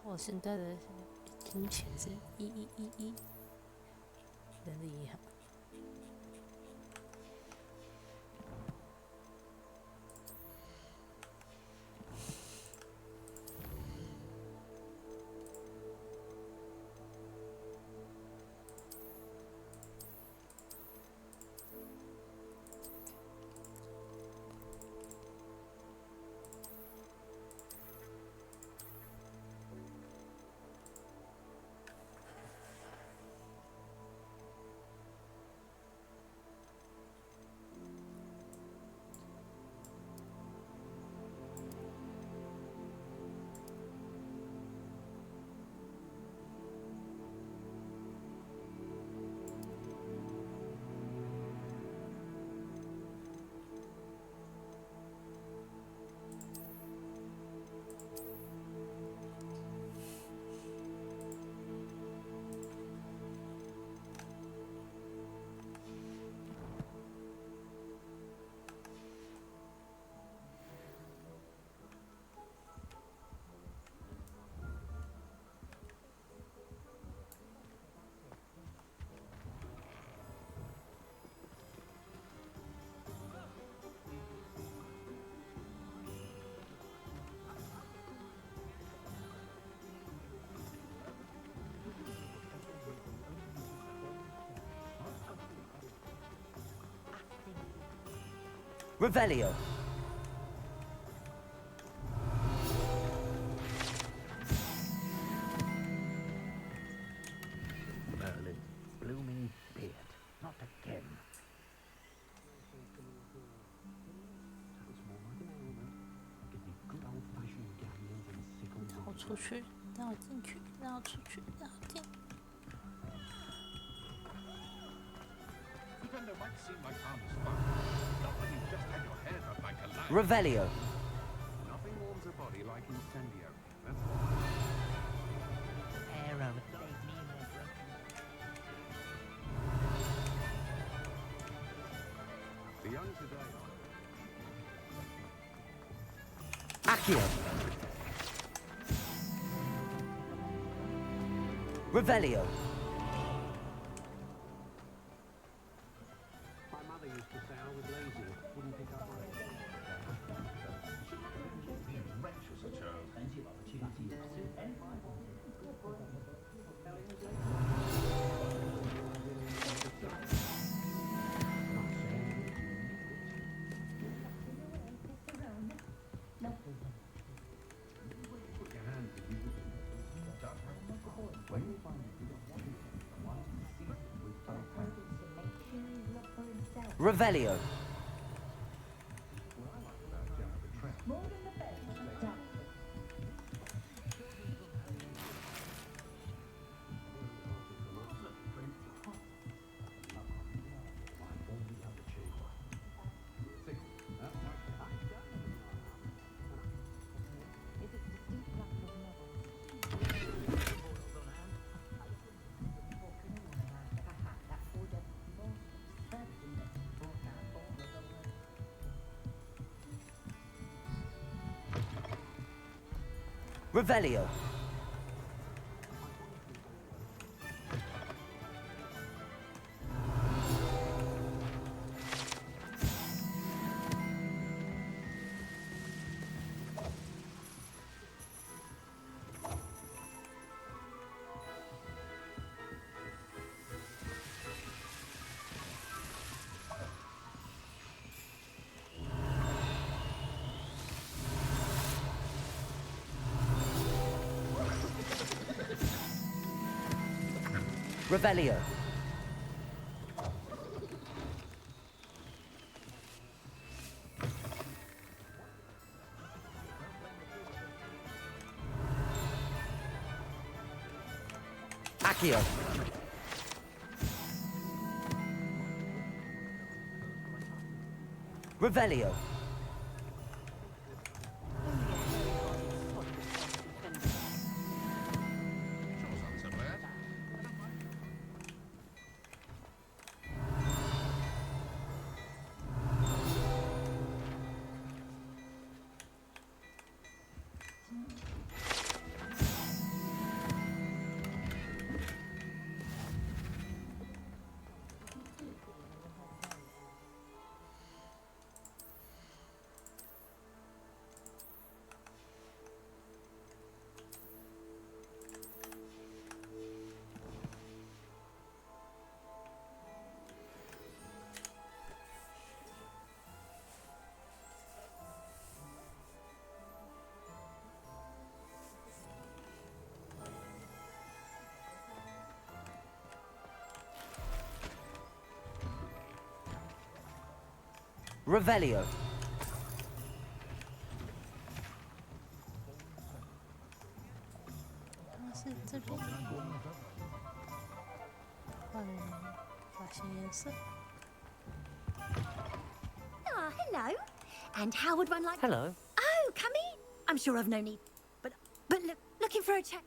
[SPEAKER 1] 我现在的金钱是1111，人的银行。
[SPEAKER 3] Revelio.
[SPEAKER 8] Merlin, blooming beard. Not again.
[SPEAKER 1] 然后出去，然后进去，然后出去，然后进。
[SPEAKER 3] Revelio.
[SPEAKER 8] Nothing warms a body like incendio. The young today are...
[SPEAKER 3] Accio. Revelio.
[SPEAKER 8] My mother
[SPEAKER 3] Revelio. Revelio. Revelio. Accio. Revelio. Revelio.
[SPEAKER 18] Ah, hello. And how would one like...
[SPEAKER 3] Hello.
[SPEAKER 18] Oh, come in. I'm sure I've no need. But looking for a chat.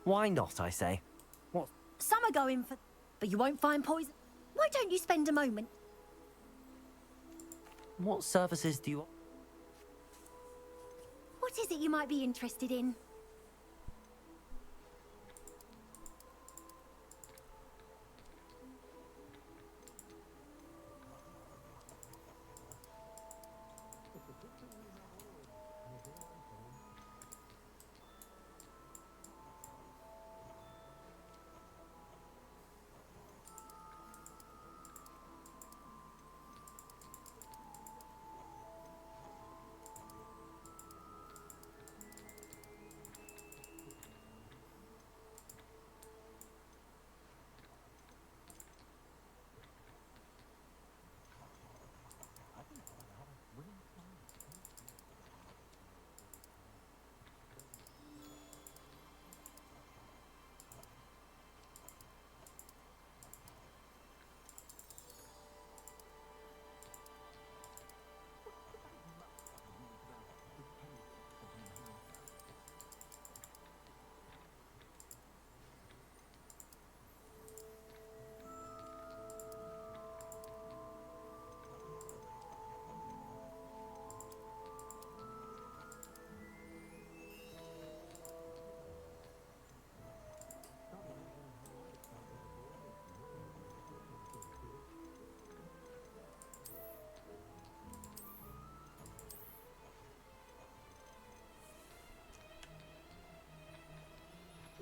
[SPEAKER 3] Why not, I say? What?
[SPEAKER 18] Some are going for... But you won't find poison. Why don't you spend a moment?
[SPEAKER 3] What services do you...
[SPEAKER 18] What is it you might be interested in?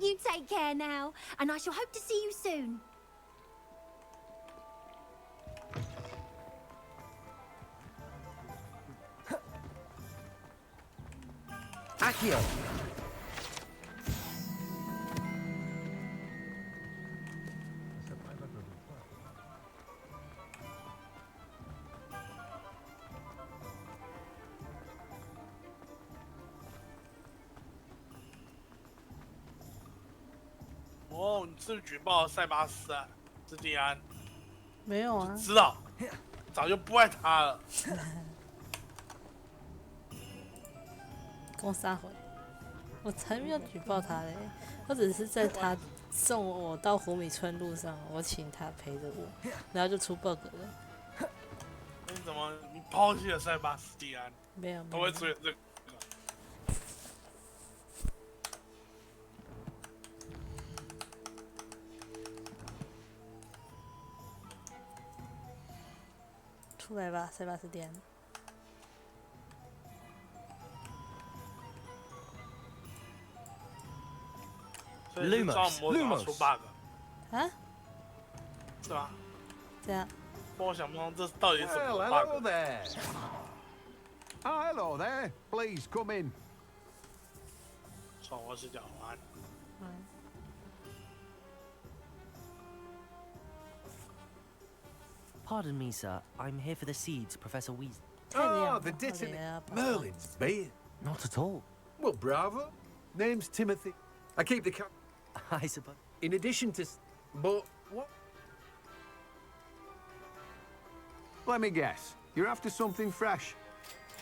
[SPEAKER 18] You take care now, and I shall hope to see you soon.
[SPEAKER 3] Accio.
[SPEAKER 10] 是不是举报了塞巴斯啊？斯蒂安？
[SPEAKER 1] 没有啊，
[SPEAKER 10] 知道，早就不爱他了。
[SPEAKER 1] 公撒回，我才没有举报他嘞，我只是在他送我到湖米村路上，我请他陪着我，然后就出 bug 了。
[SPEAKER 10] 你怎么你抛弃了塞巴斯蒂安？
[SPEAKER 1] 没有，
[SPEAKER 10] 都会出现这个。
[SPEAKER 1] 出来吧，塞巴斯蒂安。
[SPEAKER 10] Lumos 出 bug
[SPEAKER 1] 啊？
[SPEAKER 10] 是吧？
[SPEAKER 1] 这样。
[SPEAKER 10] 我想不通这到底是什么
[SPEAKER 22] Hello
[SPEAKER 10] bug。there.
[SPEAKER 22] Hello there. Please come in.
[SPEAKER 10] 从我视角玩。
[SPEAKER 3] Pardon me, sir. I'm here for the seeds, Professor Weasley.
[SPEAKER 22] Oh, the Dittany. Merlin's mate.
[SPEAKER 3] Not at all.
[SPEAKER 22] Well, bravo. Name's Timothy. I keep the cat.
[SPEAKER 3] I suppose.
[SPEAKER 22] In addition to... But what? Let me guess. You're after something fresh.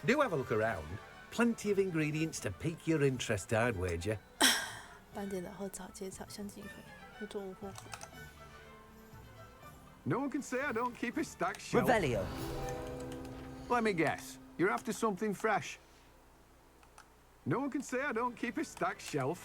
[SPEAKER 22] Do have a look around. Plenty of ingredients to pique your interest, I'd wager.
[SPEAKER 1] 斑点老后找结草相近回，不做无后果。
[SPEAKER 22] No one can say I don't keep a stacked shelf.
[SPEAKER 3] Revelio.
[SPEAKER 22] Let me guess. You're after something fresh. No one can say I don't keep a stacked shelf.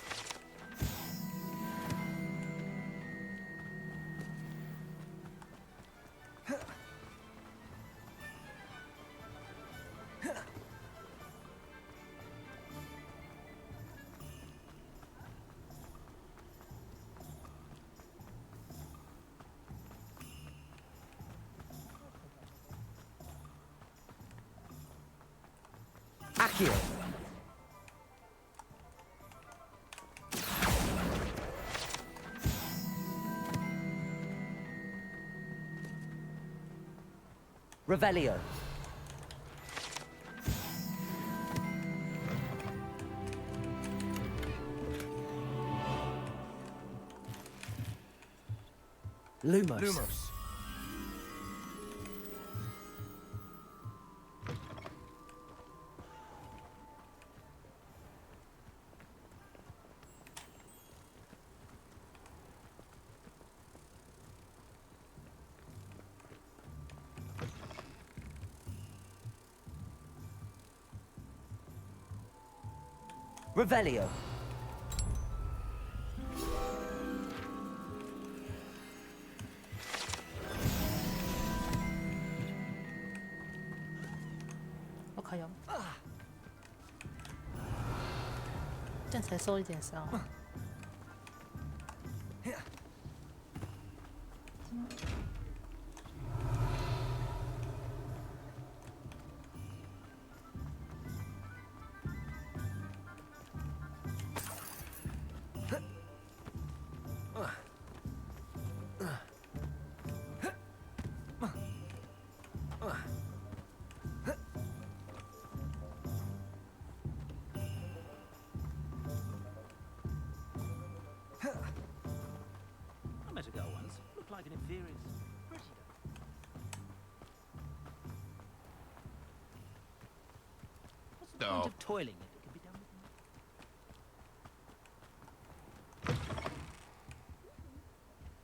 [SPEAKER 3] Accio. Revelio. Lumos. Revelio.
[SPEAKER 1] OK 哟，这样才受一点伤。
[SPEAKER 7] I met a girl once. Looked like an inferior. Pretty girl. What's the point of toiling if it can be done with?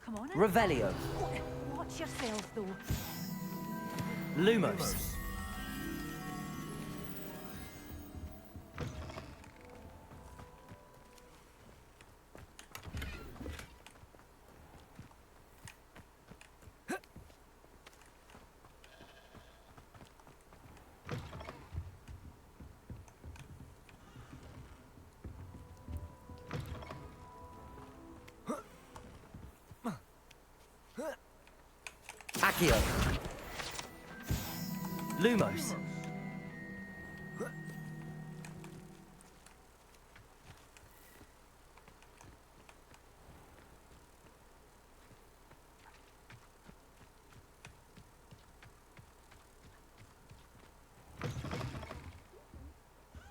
[SPEAKER 20] Come on.
[SPEAKER 3] Revelio.
[SPEAKER 20] Watch yourself, though.
[SPEAKER 3] Lumos. Accio. Lumos.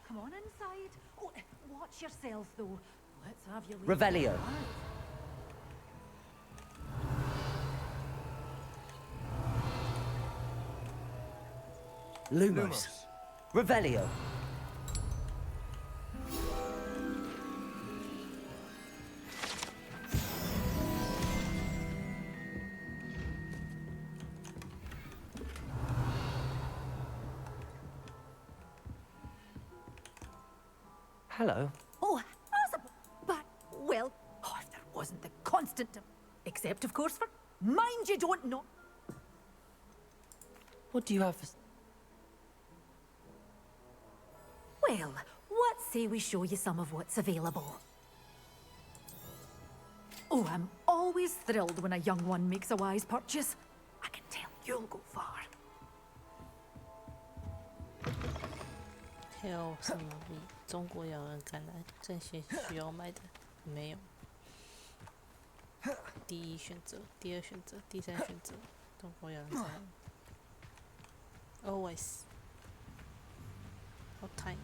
[SPEAKER 20] Come on inside. Oh, watch yourself, though. Let's have you leave.
[SPEAKER 3] Revelio. Lumos. Revelio. Hello.
[SPEAKER 18] Oh, but, well, if there wasn't the constant... Except, of course, for mind you don't know.
[SPEAKER 3] What do you have for...
[SPEAKER 18] Well, what say we show you some of what's available? Oh, I'm always thrilled when a young one makes a wise purchase. I can tell you'll go far.
[SPEAKER 1] 还有什么比中国洋人赶来这些需要买的？没有。第一选择，第二选择，第三选择，中国洋人才有。Always. All time.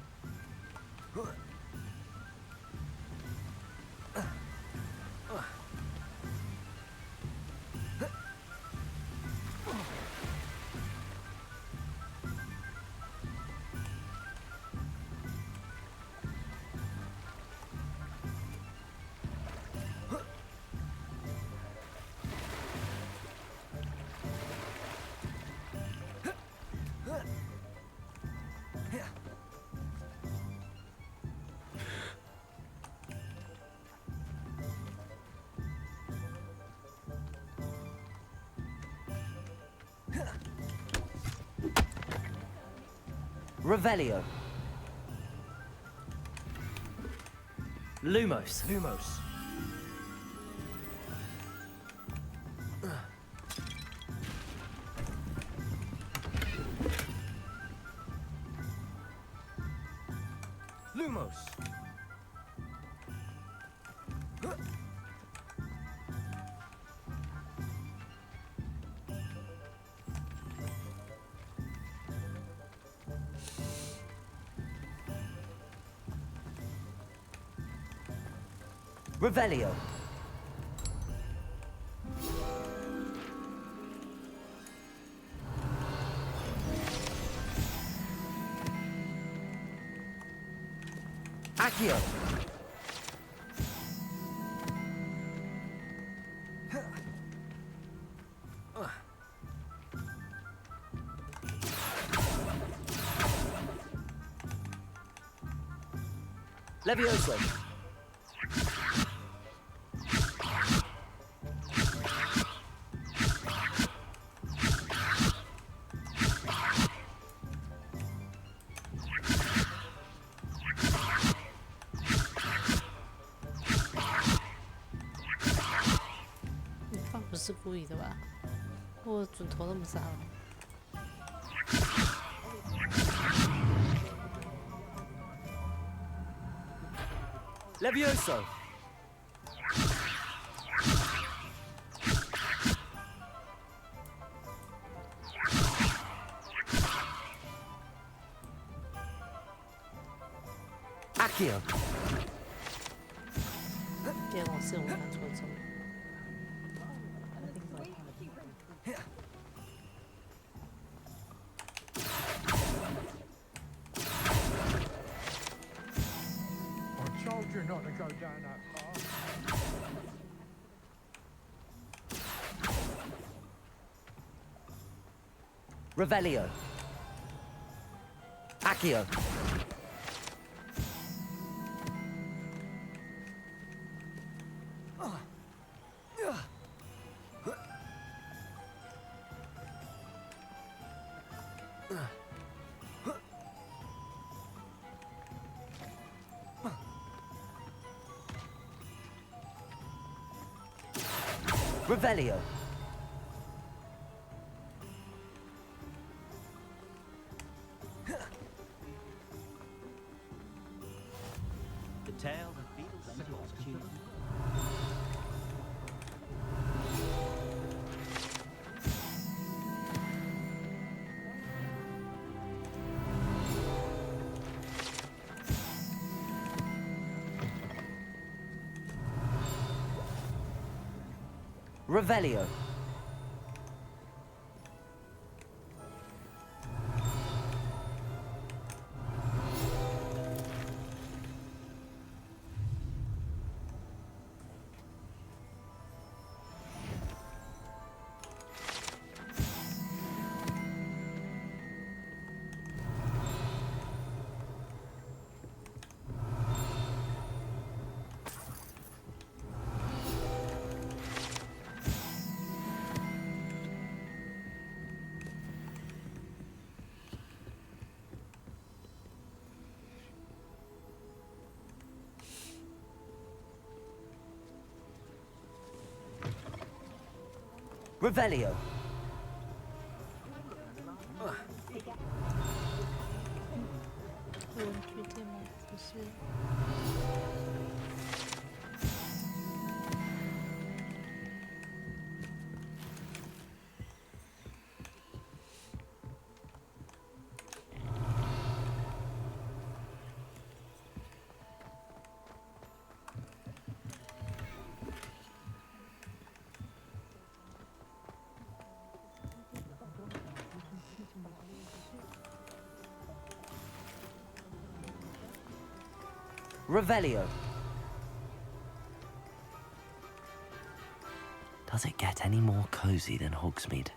[SPEAKER 3] Revelio. Lumos.
[SPEAKER 4] Lumos. Lumos.
[SPEAKER 3] Revelio. Accio. Levioso.
[SPEAKER 1] 你放不是故意的吧？我准头那么傻了。
[SPEAKER 3] Levioso. Accio.
[SPEAKER 1] 电网是我拿错中。
[SPEAKER 19] I told you not to go down that path.
[SPEAKER 3] Revelio. Accio. Revelio.
[SPEAKER 7] The tale of beetles and opportunity.
[SPEAKER 3] Revelio. Revelio. Revelio. Does it get any more cozy than Hogsmeade?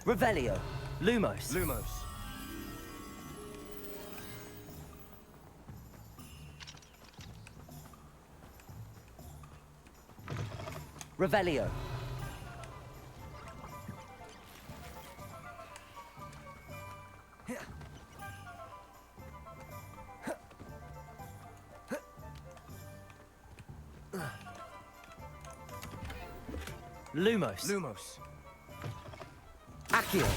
[SPEAKER 3] Revelio. Lumos.
[SPEAKER 4] Lumos.
[SPEAKER 3] Revelio. Lumos.
[SPEAKER 4] Lumos.
[SPEAKER 3] Accio.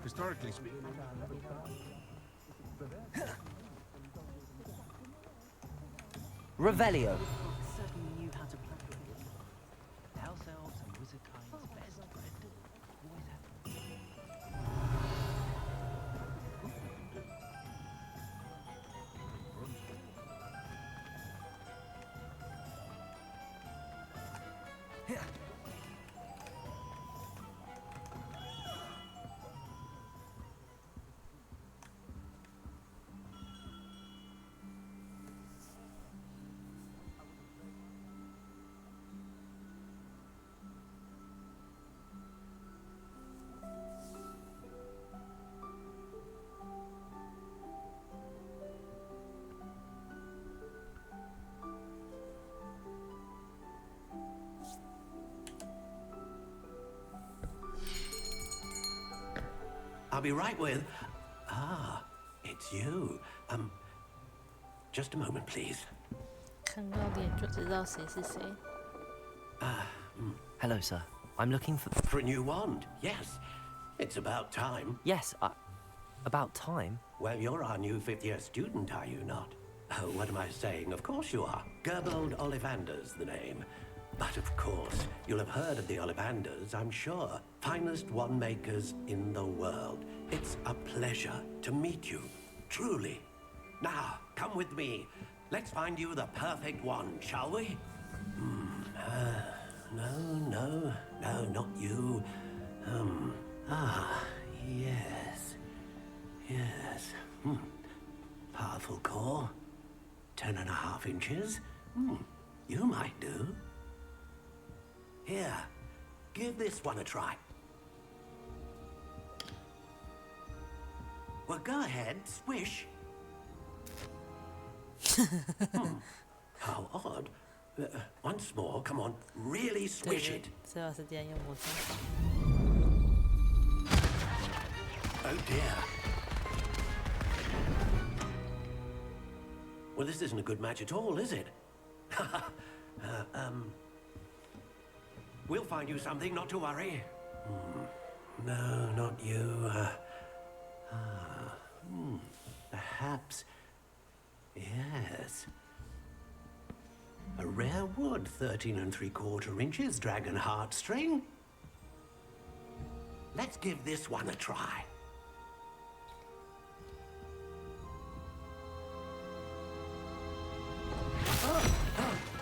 [SPEAKER 22] Historically speaking.
[SPEAKER 3] Revelio.
[SPEAKER 11] Certainly knew how to play. House elves and wizard kind's best friend. Always have.
[SPEAKER 8] I'll be right with... Ah, it's you. Just a moment, please.
[SPEAKER 1] 看到脸就知道谁是谁。
[SPEAKER 3] Hello, sir. I'm looking for...
[SPEAKER 8] For a new wand, yes. It's about time.
[SPEAKER 3] Yes, about time?
[SPEAKER 8] Well, you're our new fifth-year student, are you not? Oh, what am I saying? Of course you are. Gerbold Ollivander's the name. But of course, you'll have heard of the Ollivanders, I'm sure. Finest wand makers in the world. It's a pleasure to meet you, truly. Now, come with me. Let's find you the perfect wand, shall we? No, not you. Yes. Powerful core. 10.5 inches. You might do. Here, give this one a try. Well, go ahead, swish. How odd. Once more, come on, really swish it.
[SPEAKER 1] 最好是这样用魔杖。
[SPEAKER 8] Oh dear. Well, this isn't a good match at all, is it? We'll find you something, not to worry. No, not you. Perhaps. Yes. A rare wood, 13 3/4 inches, dragon heartstring. Let's give this one a try.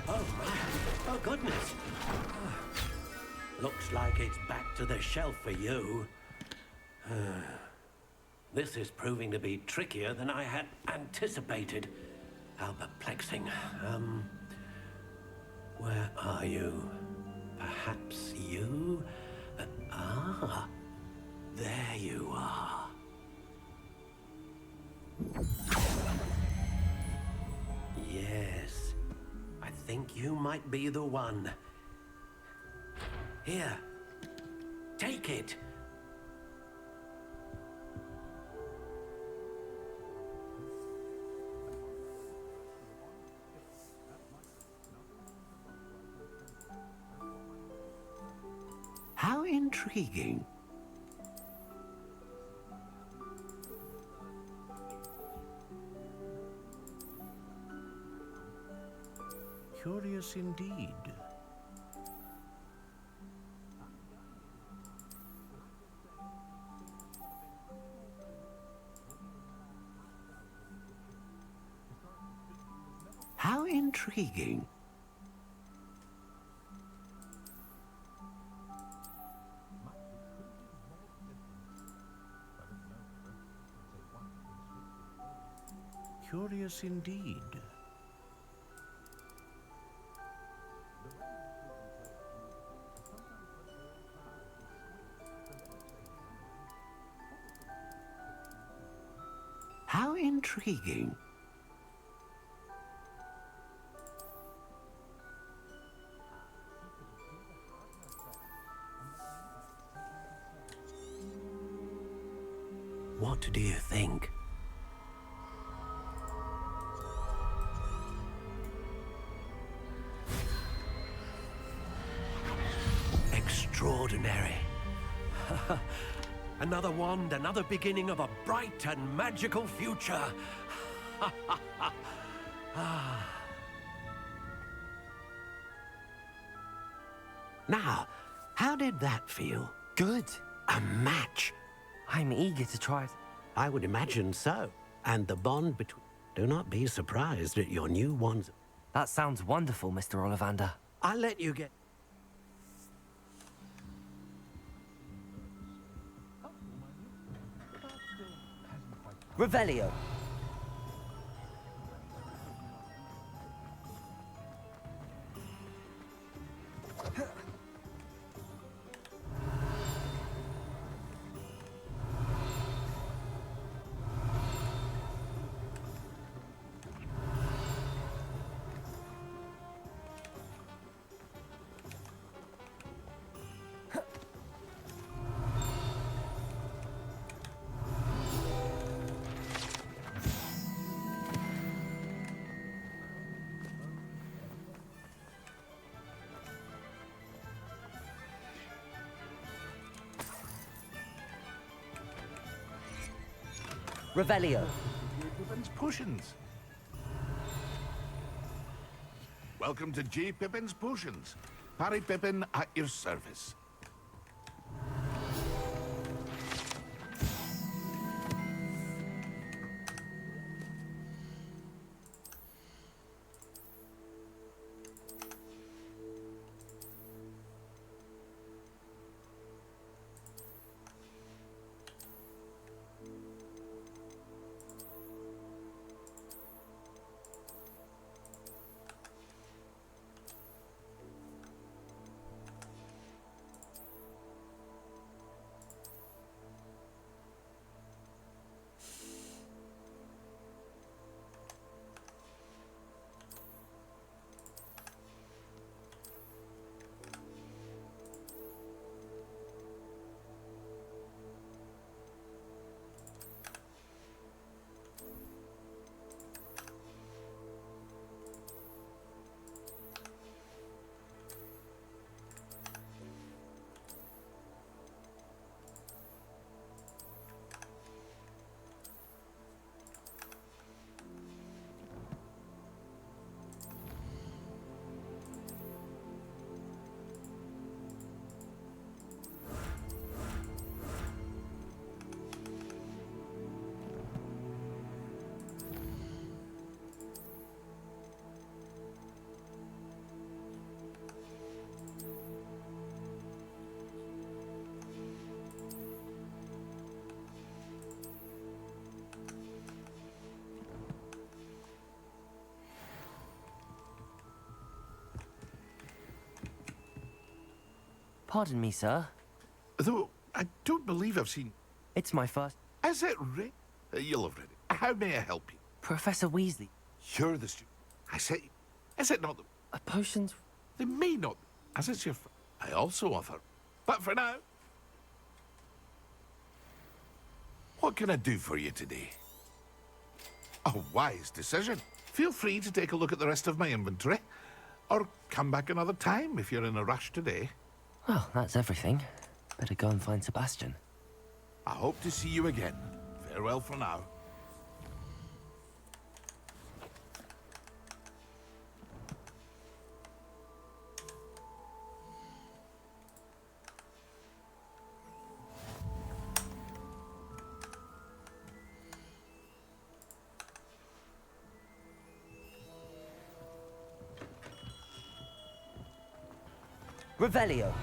[SPEAKER 8] Oh my! Oh goodness! Looks like it's back to the shelf for you. This is proving to be trickier than I had anticipated. How perplexing. Where are you? Perhaps you? Ah, there you are. Yes, I think you might be the one. Here, take it. How intriguing. Curious indeed. How intriguing. Curious indeed. How intriguing. What do you think? Extraordinary. Another wand, another beginning of a bright and magical future. Now, how did that feel?
[SPEAKER 3] Good.
[SPEAKER 8] A match.
[SPEAKER 3] I'm eager to try it.
[SPEAKER 8] I would imagine so. And the bond between... Do not be surprised at your new wands.
[SPEAKER 3] That sounds wonderful, Mr. Ollivander.
[SPEAKER 8] I'll let you get...
[SPEAKER 3] Revelio. Revelio.
[SPEAKER 2] Pippin's Potions. Welcome to J. Pippin's Potions. Parry Pippin at your service.
[SPEAKER 3] Pardon me, sir.
[SPEAKER 2] Though I don't believe I've seen...
[SPEAKER 3] It's my first...
[SPEAKER 2] Is it you'll have read it. How may I help you?
[SPEAKER 3] Professor Weasley.
[SPEAKER 2] You're the student. I say, is it not the...
[SPEAKER 3] Potions...
[SPEAKER 2] They may not be, as it's your... I also offer. But for now... What can I do for you today? A wise decision. Feel free to take a look at the rest of my inventory. Or come back another time if you're in a rush today.
[SPEAKER 3] Well, that's everything. Better go and find Sebastian.
[SPEAKER 2] I hope to see you again. Farewell for now.
[SPEAKER 3] Revelio.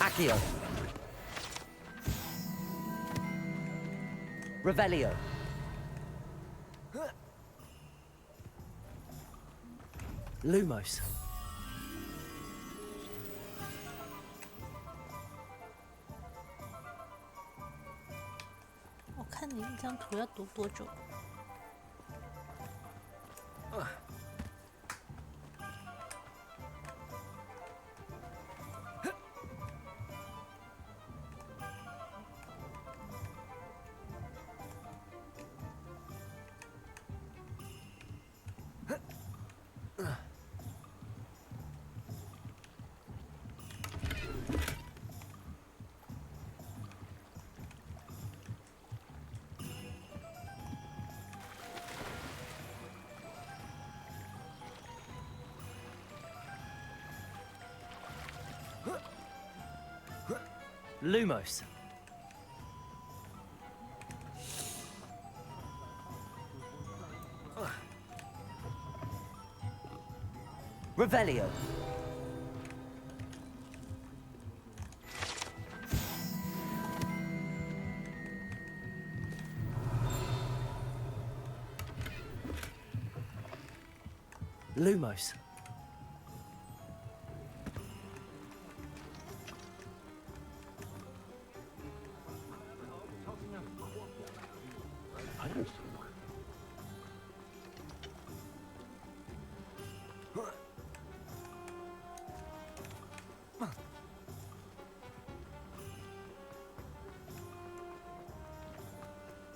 [SPEAKER 3] Accio. Revelio. Lumos.
[SPEAKER 1] 我看你一张图要读多久？
[SPEAKER 3] Lumos. Revelio. Lumos.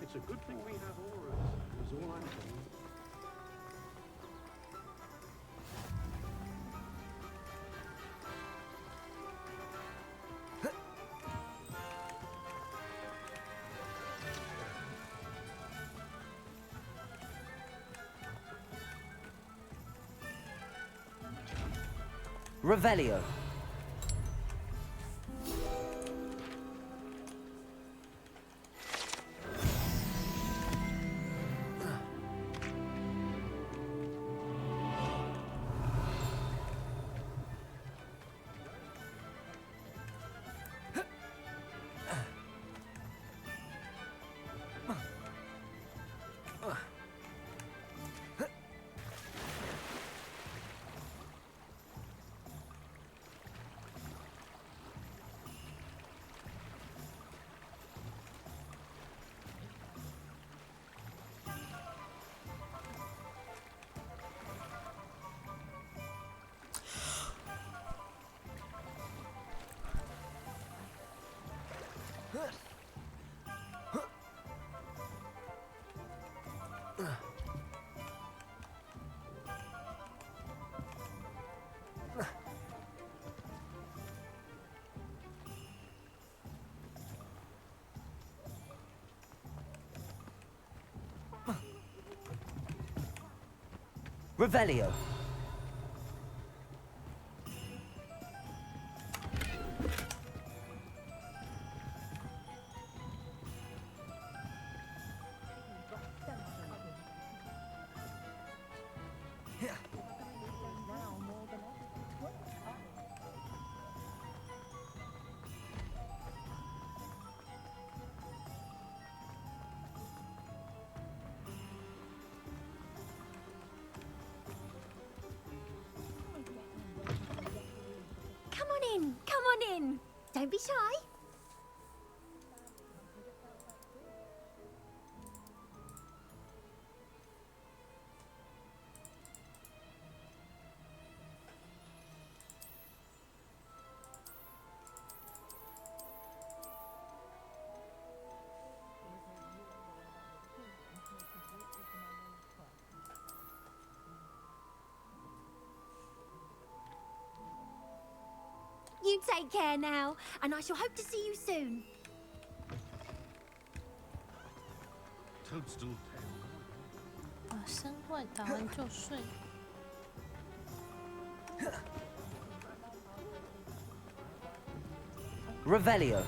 [SPEAKER 8] It's a good thing we have auras, is all I'm saying.
[SPEAKER 3] Revelio. Revelio.
[SPEAKER 14] in. Come on in. Don't be shy. You take care now, and I shall hope to see you soon.
[SPEAKER 2] Toadstool
[SPEAKER 1] 把生坏打完就睡。
[SPEAKER 3] Revelio.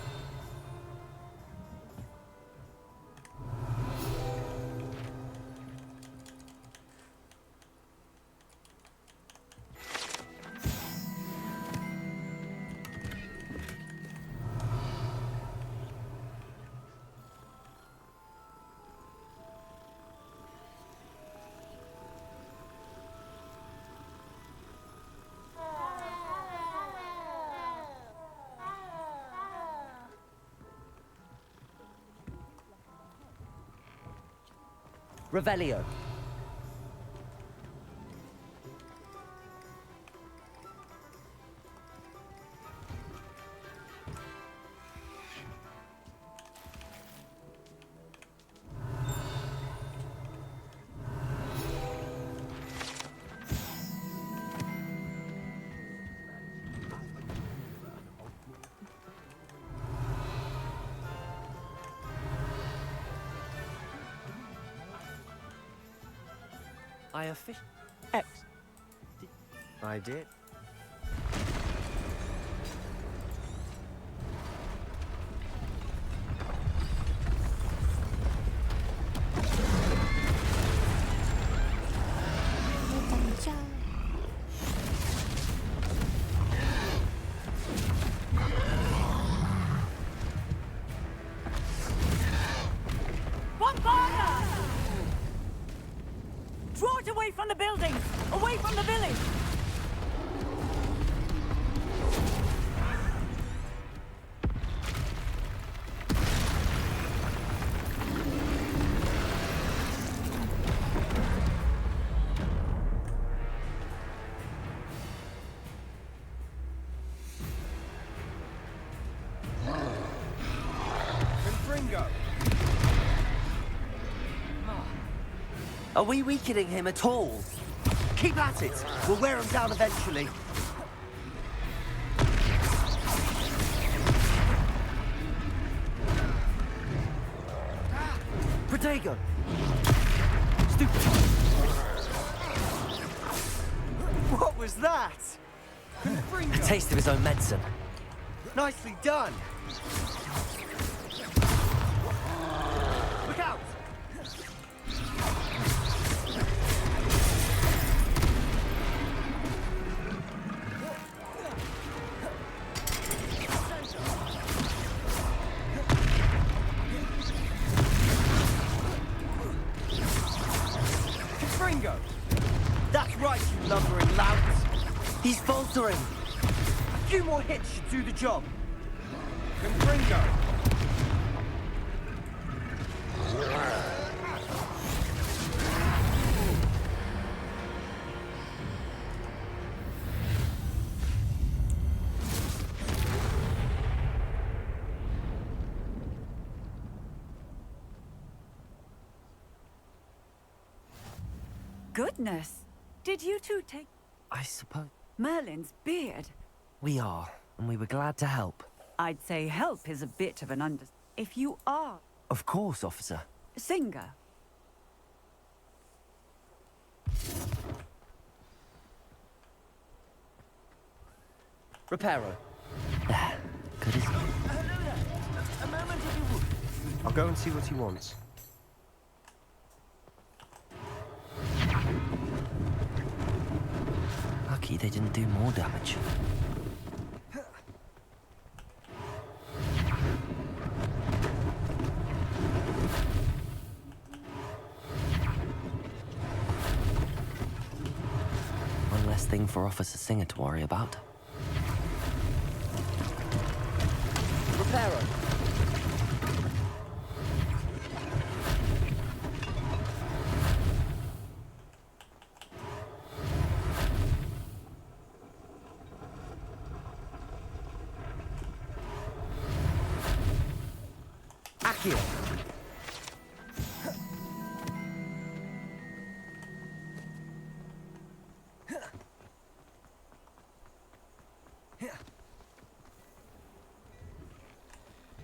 [SPEAKER 3] Revelio.
[SPEAKER 4] I X. I did.
[SPEAKER 18] Draw it away from the buildings! Away from the village!
[SPEAKER 3] Are we weakening him at all?
[SPEAKER 4] Keep at it. We'll wear him down eventually.
[SPEAKER 3] Protego!
[SPEAKER 4] What was that?
[SPEAKER 3] A taste of his own medicine.
[SPEAKER 4] Nicely done. Look out! That's right, you lumbering lout.
[SPEAKER 3] He's faltering.
[SPEAKER 4] A few more hits should do the job. Confringo.
[SPEAKER 18] Goodness! Did you two take
[SPEAKER 3] I suppose.
[SPEAKER 18] Merlin's beard?
[SPEAKER 3] We are, and we were glad to help.
[SPEAKER 18] I'd say help is a bit of an If you are...
[SPEAKER 3] Of course, officer.
[SPEAKER 18] Singer.
[SPEAKER 3] Reparo. There. Good as new.
[SPEAKER 4] A moment if you would. I'll go and see what he wants.
[SPEAKER 3] Lucky they didn't do more damage. One less thing for Officer Singer to worry about.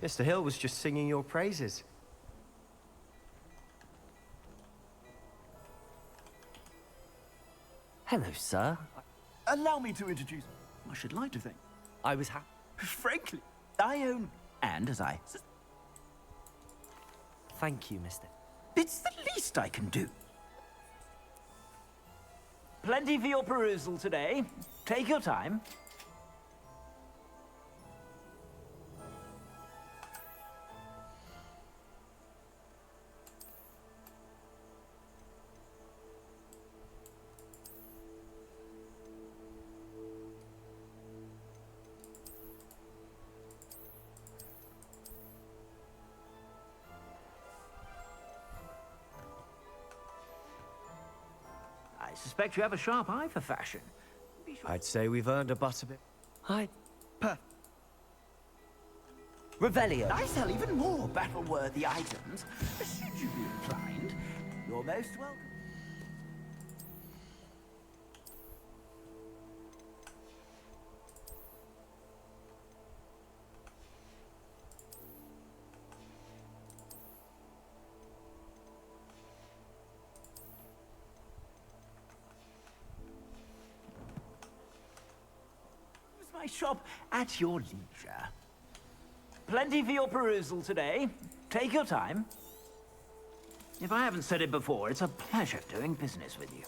[SPEAKER 4] Mr. Hill was just singing your praises.
[SPEAKER 3] Hello, sir.
[SPEAKER 7] Allow me to introduce. I should like to think.
[SPEAKER 3] I was happy.
[SPEAKER 7] Frankly, I own. And as I.
[SPEAKER 3] Thank you, Mr.
[SPEAKER 7] It's the least I can do. Plenty for your perusal today. Take your time. I suspect you have a sharp eye for fashion.
[SPEAKER 4] I'd say we've earned a butterbit.
[SPEAKER 3] Revelio.
[SPEAKER 7] I sell even more battle-worthy items. Should you be inclined, you're most welcome. My shop at your leisure. Plenty for your perusal today. Take your time. If I haven't said it before, it's a pleasure doing business with you.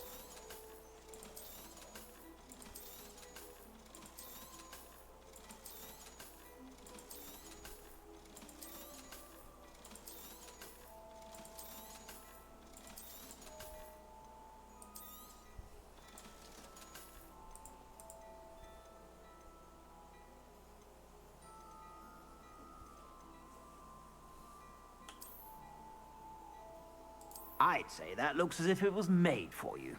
[SPEAKER 7] I'd say that looks as if it was made for you.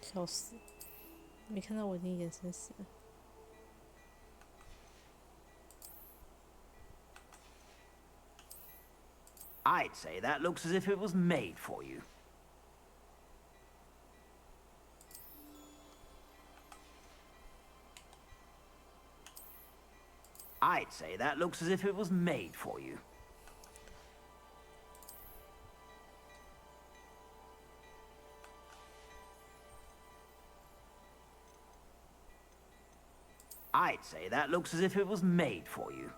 [SPEAKER 1] 笑死！没看到我已经眼神死了。
[SPEAKER 7] I'd say that looks as if it was made for you. I'd say that looks as if it was made for you. I'd say that looks as if it was made for you.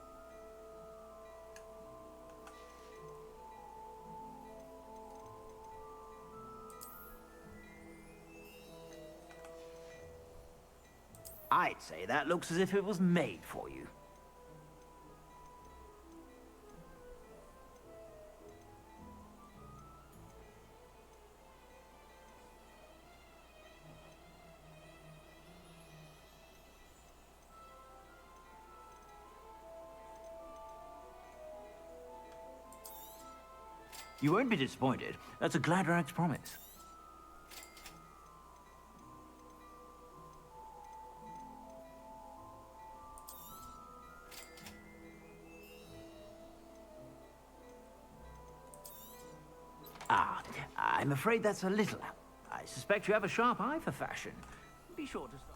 [SPEAKER 7] I'd say that looks as if it was made for you. You won't be disappointed. That's a glad rags promise. I'm afraid that's a little. I suspect you have a sharp eye for fashion. Be sure to stop.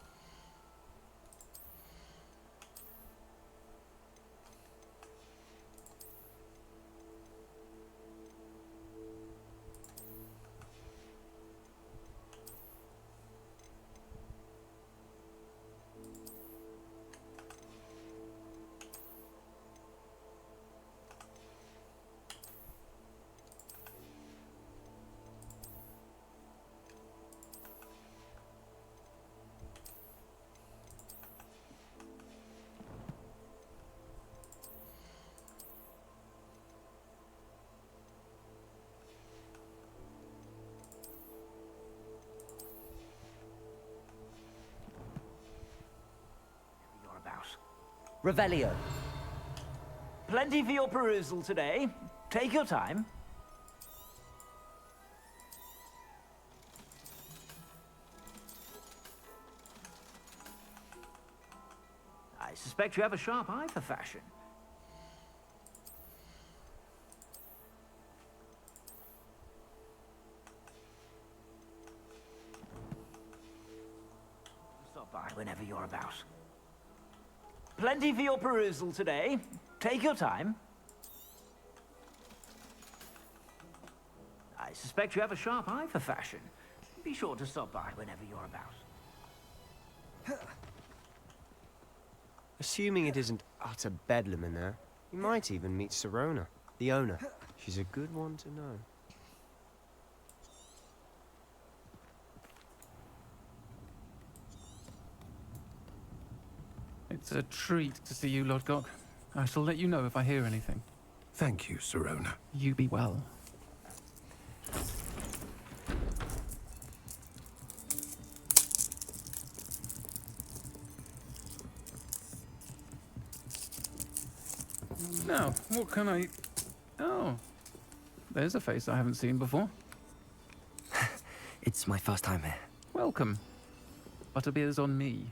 [SPEAKER 3] Revelio.
[SPEAKER 7] Plenty for your perusal today. Take your time. I suspect you have a sharp eye for fashion. Stop by whenever you're about. Plenty for your perusal today. Take your time. I suspect you have a sharp eye for fashion. Be sure to stop by whenever you're about.
[SPEAKER 4] Assuming it isn't utter bedlam in there, you might even meet Sirona, the owner. She's a good one to know.
[SPEAKER 16] It's a treat to see you, Lodgok. I shall let you know if I hear anything.
[SPEAKER 22] Thank you, Sirona.
[SPEAKER 16] You be well. Now, what can I... Oh, there's a face I haven't seen before.
[SPEAKER 3] It's my first time here.
[SPEAKER 16] Welcome. Butterbeer's on me.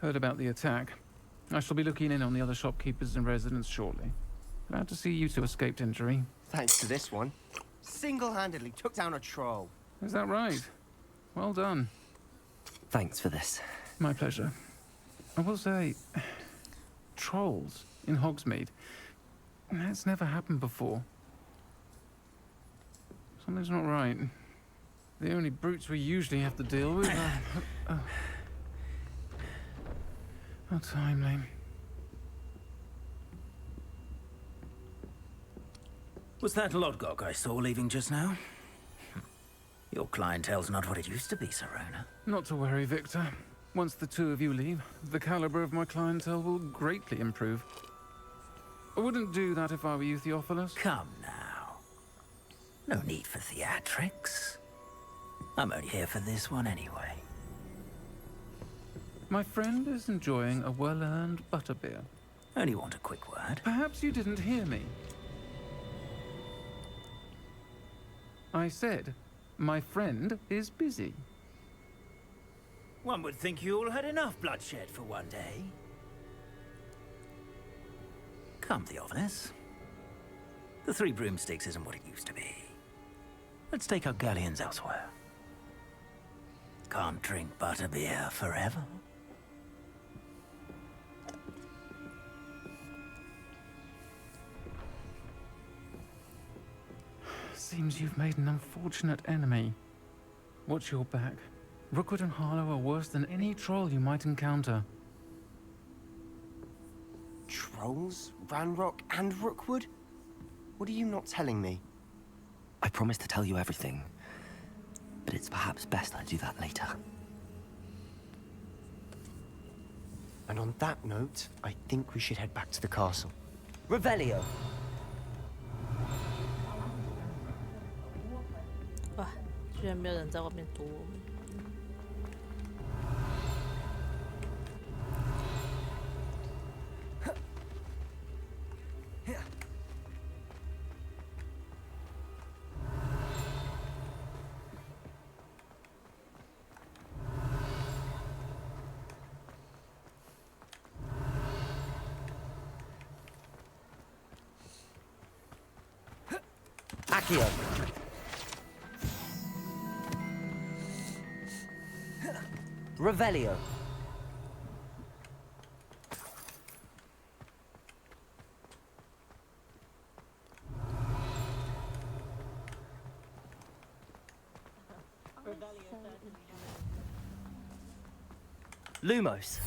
[SPEAKER 16] Heard about the attack. I shall be looking in on the other shopkeepers and residents shortly. Glad to see you two escaped injury.
[SPEAKER 4] Thanks to this one. Single-handedly took down a troll.
[SPEAKER 16] Is that right? Well done.
[SPEAKER 3] Thanks for this.
[SPEAKER 16] My pleasure. I will say, trolls in Hogsmeade. That's never happened before. Something's not right. The only brutes we usually have to deal with are... How timely.
[SPEAKER 7] Was that Lodgok I saw leaving just now? Your clientele's not what it used to be, Sirona.
[SPEAKER 16] Not to worry, Victor. Once the two of you leave, the caliber of my clientele will greatly improve. I wouldn't do that if I were you, Theophilus.
[SPEAKER 7] Come now. No need for theatrics. I'm only here for this one anyway.
[SPEAKER 16] My friend is enjoying a well-earned butterbeer.
[SPEAKER 7] Only want a quick word.
[SPEAKER 16] Perhaps you didn't hear me. I said, my friend is busy.
[SPEAKER 7] One would think you all had enough bloodshed for one day. Come, Theophilus. The Three Broomsticks isn't what it used to be. Let's take our galleons elsewhere. Can't drink butterbeer forever.
[SPEAKER 16] Seems you've made an unfortunate enemy. Watch your back. Rookwood and Harlow are worse than any troll you might encounter.
[SPEAKER 4] Trolls? Ranrock and Rookwood? What are you not telling me?
[SPEAKER 3] I promised to tell you everything, but it's perhaps best I do that later.
[SPEAKER 4] And on that note, I think we should head back to the castle.
[SPEAKER 3] Revelio!
[SPEAKER 1] 哇，居然没有人在外面堵我们。
[SPEAKER 3] Accio! Revelio! Lumos!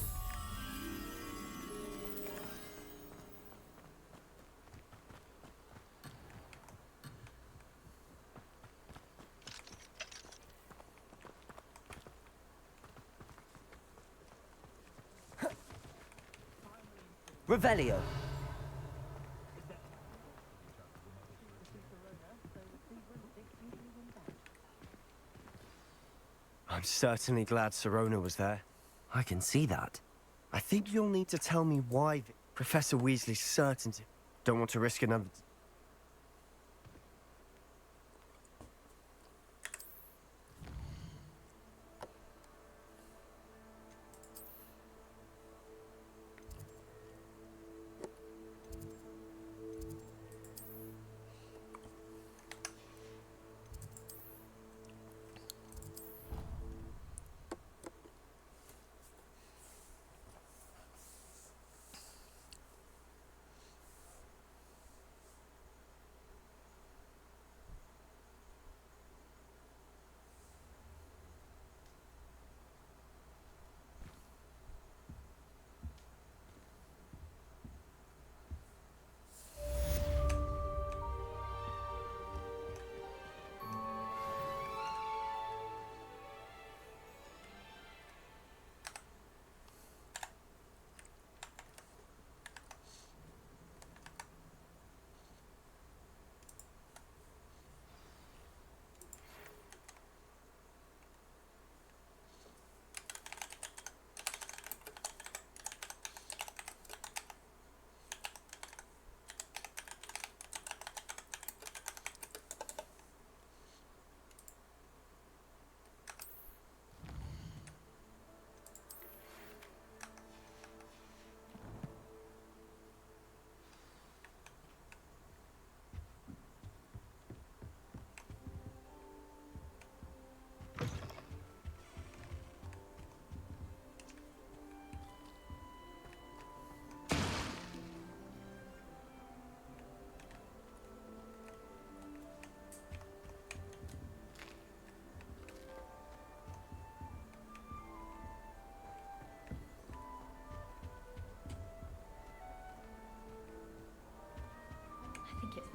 [SPEAKER 3] Revelio!
[SPEAKER 4] I'm certainly glad Sirona was there.
[SPEAKER 3] I can see that.
[SPEAKER 4] I think you'll need to tell me why Professor Weasley's certainty. Don't want to risk another...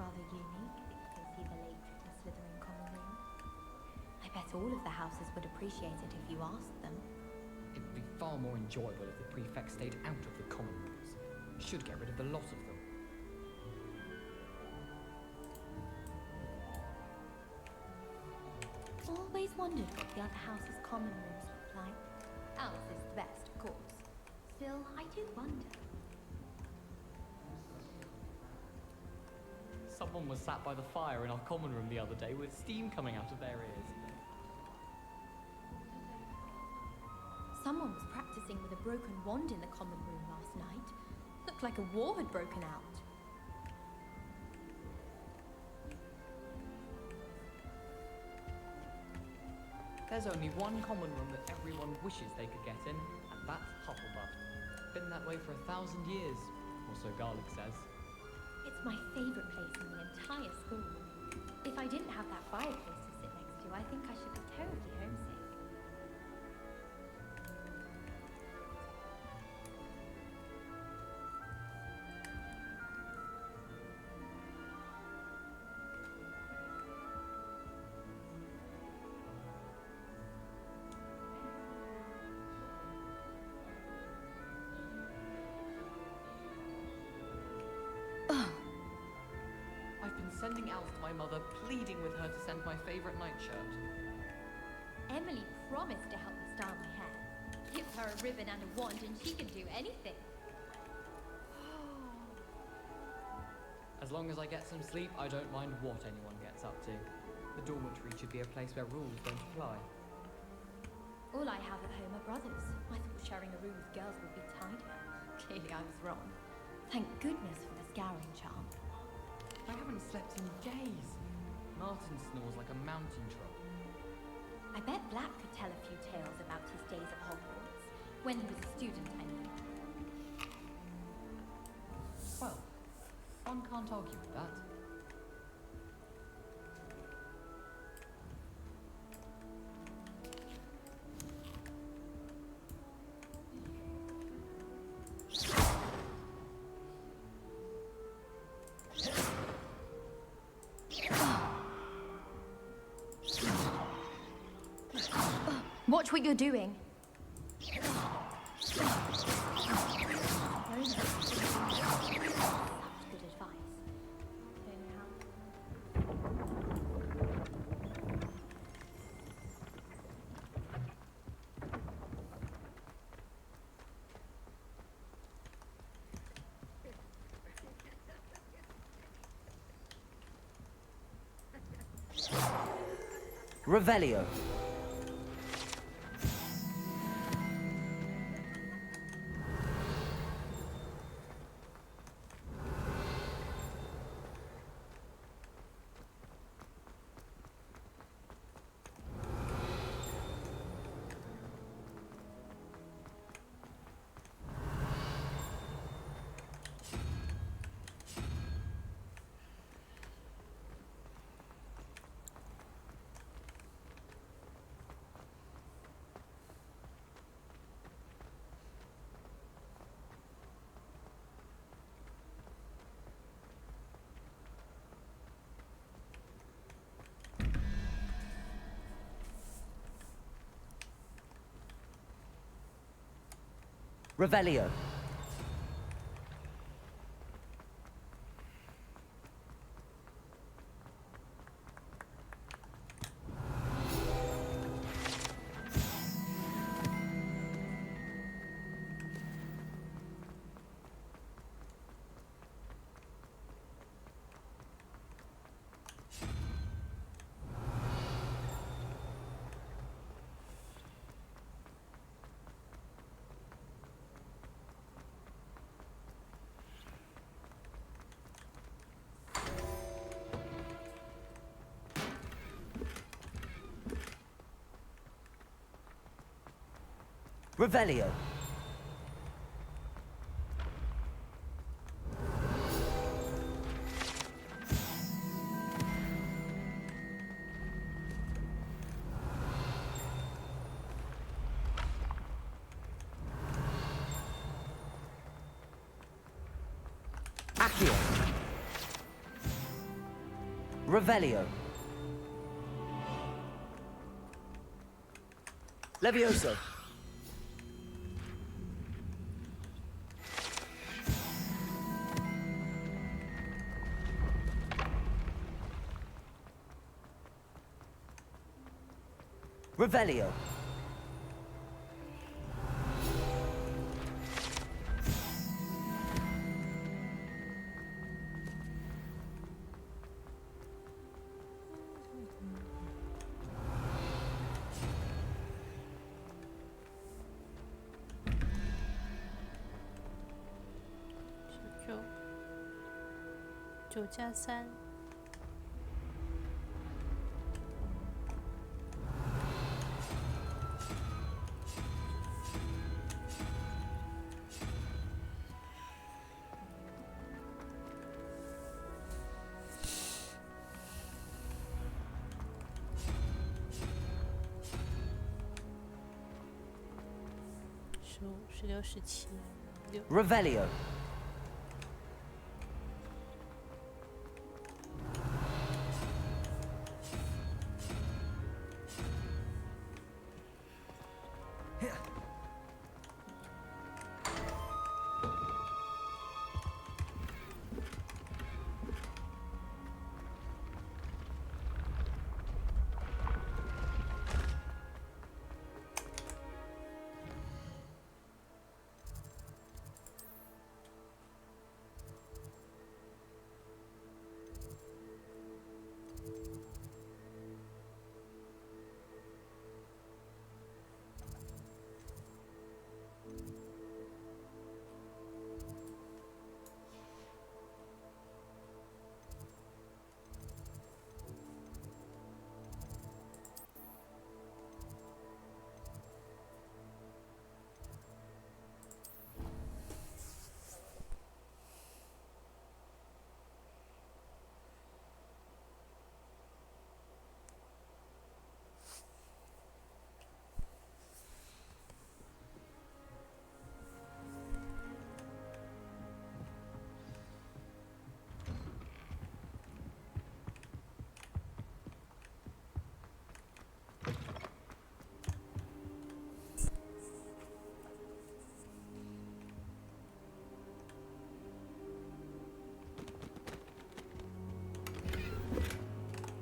[SPEAKER 5] rather unique that you can see the late trip to Slytherin common room. I bet all of the houses would appreciate it if you asked them.
[SPEAKER 9] It would be far more enjoyable if the prefects stayed out of the common rooms. Should get rid of the lot of them.
[SPEAKER 5] Always wondered what the other houses' common rooms looked like. Ours is the best, of course. Still, I do wonder.
[SPEAKER 9] Someone was sat by the fire in our common room the other day with steam coming out of their ears.
[SPEAKER 5] Someone was practicing with a broken wand in the common room last night. Looked like a war had broken out.
[SPEAKER 9] There's only one common room that everyone wishes they could get in, and that's Hufflepuff. Been that way for 1,000 years, or so Garlic says.
[SPEAKER 5] It's my favorite place in the entire school. If I didn't have that fireplace to sit next to, I think I should be terribly homesick.
[SPEAKER 9] Sending Alice to my mother, pleading with her to send my favorite nightshirt.
[SPEAKER 5] Emily promised to help me style my hair. Give her a ribbon and a wand and she can do anything.
[SPEAKER 9] As long as I get some sleep, I don't mind what anyone gets up to. The dormitory should be a place where rules don't apply.
[SPEAKER 5] All I have at home are brothers. I thought sharing a room with girls would be tidier. Clearly I was wrong. Thank goodness for the scouring charm.
[SPEAKER 9] I haven't slept in days. Martin snores like a mountain troll.
[SPEAKER 5] I bet Black could tell a few tales about his days at Hogwarts. When he was a student, I mean.
[SPEAKER 9] Well, one can't argue with that.
[SPEAKER 5] Watch what you're doing. Such good advice. Don't know how.
[SPEAKER 3] Revelio. Revelio. Revelio. Accio. Revelio. Levioso. Revelio.9+3。15、16、17。Revelio.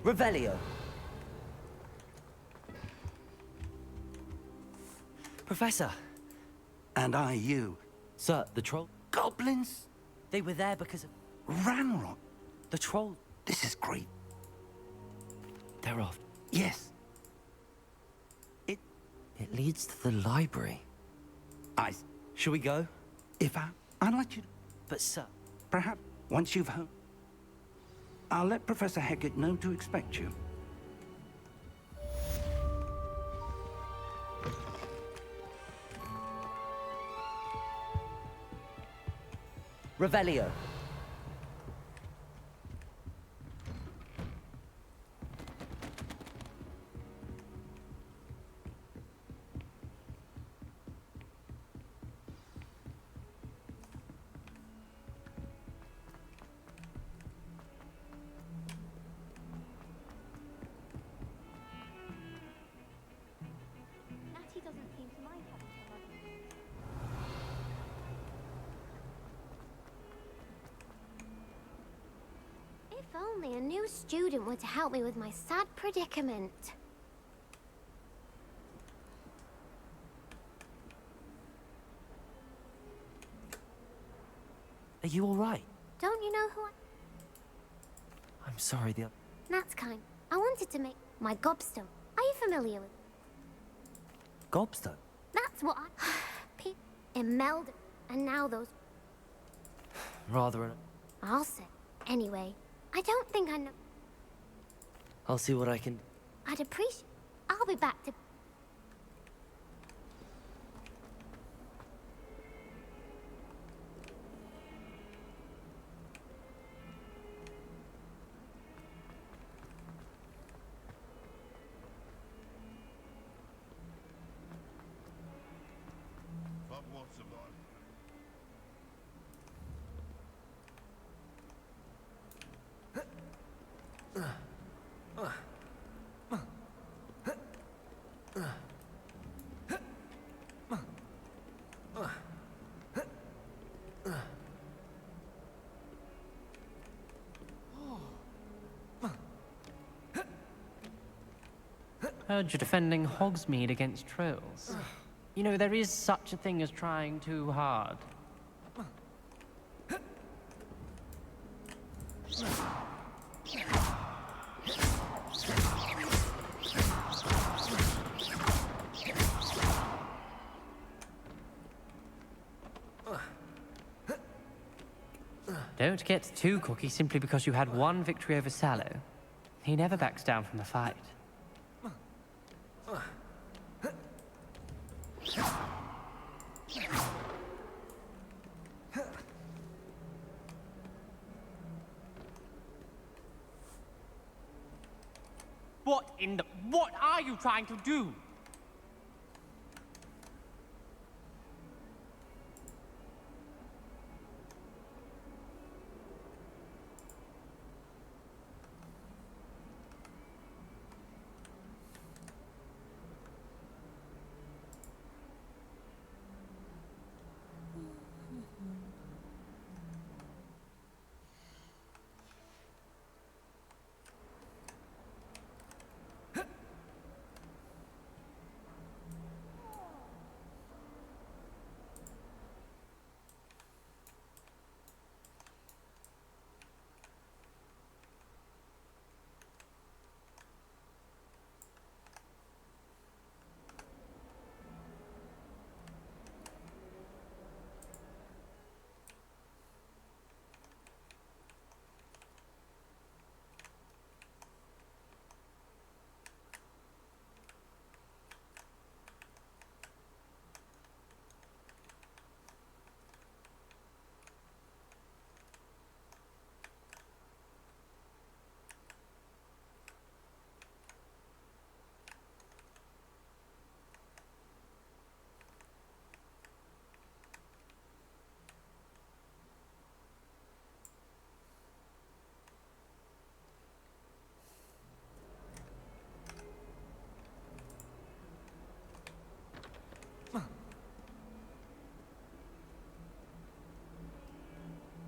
[SPEAKER 3] Revelio. Professor.
[SPEAKER 12] And are you?
[SPEAKER 3] Sir, the troll...
[SPEAKER 12] Goblins?
[SPEAKER 3] They were there because of...
[SPEAKER 12] Ranrock?
[SPEAKER 3] The troll...
[SPEAKER 12] This is great.
[SPEAKER 3] They're off.
[SPEAKER 12] Yes.
[SPEAKER 3] It leads to the library. Shall we go?
[SPEAKER 12] If I'd like you to...
[SPEAKER 3] But, sir...
[SPEAKER 12] Perhaps, once you've home... I'll let Professor Hecat know to expect you.
[SPEAKER 3] Revelio.
[SPEAKER 5] Natty doesn't seem to mind having someone. If only a new student were to help me with my sad predicament.
[SPEAKER 3] Are you all right?
[SPEAKER 5] Don't you know who I...
[SPEAKER 3] I'm sorry, the...
[SPEAKER 5] That's kind. I wanted to make my gobstone. Are you familiar with...
[SPEAKER 3] Gobstone?
[SPEAKER 5] That's what I... Imelda. And now those...
[SPEAKER 3] Rather an...
[SPEAKER 5] I'll say. Anyway, I don't think I know...
[SPEAKER 3] I'll see what I can...
[SPEAKER 5] I'd appreciate... I'll be back to...
[SPEAKER 2] Bob wants a lot.
[SPEAKER 6] Heard you're defending Hogsmeade against trolls. You know, there is such a thing as trying too hard. Don't get too cocky simply because you had one victory over Sallow. He never backs down from the fight. What are you trying to do?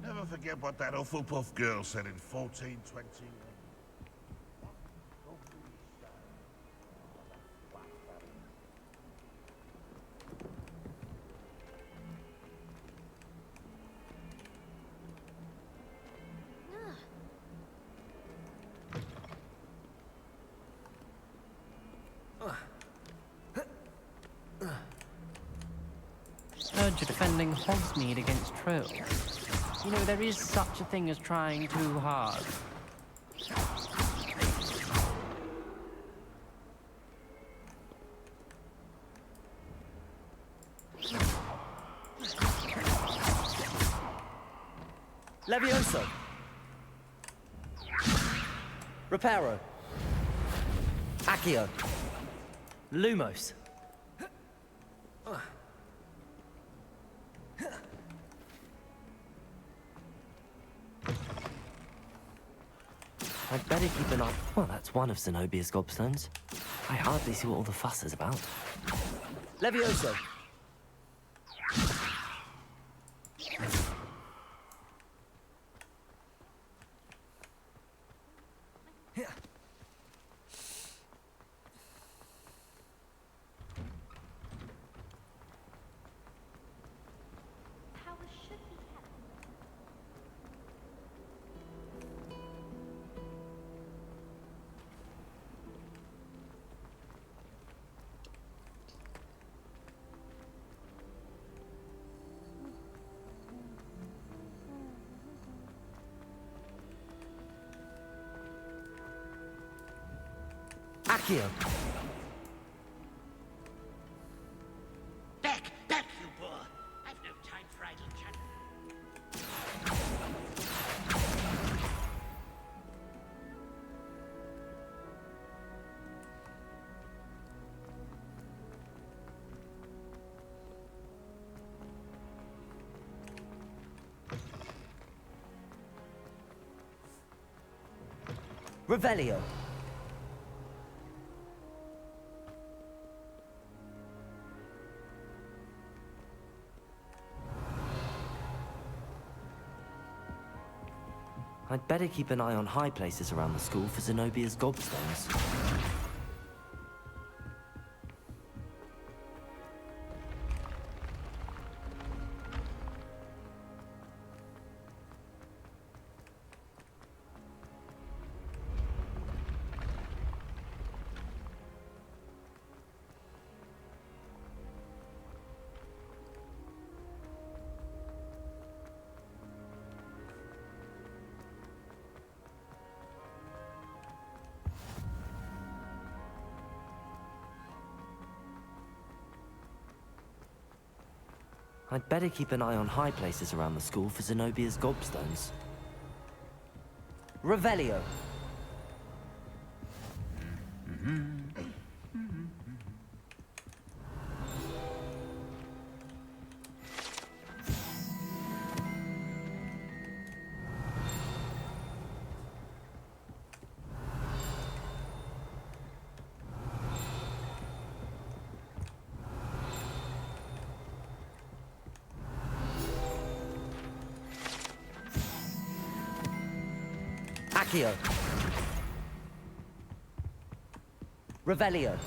[SPEAKER 2] Never forget what that Hufflepuff girl said in 1420.
[SPEAKER 6] Heard you're defending Hogsmeade against trolls. You know, there is such a thing as trying too hard.
[SPEAKER 3] Levioso. Reparo. Accio. Lumos. I'd better keep an eye... Well, that's one of Zenobia's gobstones. I hardly see what all the fuss is about. Levioso. Accio.
[SPEAKER 15] Back, you boor! I've no time for idle chatter.
[SPEAKER 3] Revelio. I'd better keep an eye on high places around the school for Zenobia's gobstones. I'd better keep an eye on high places around the school for Zenobia's gobstones. Revelio. Accio. Revelio.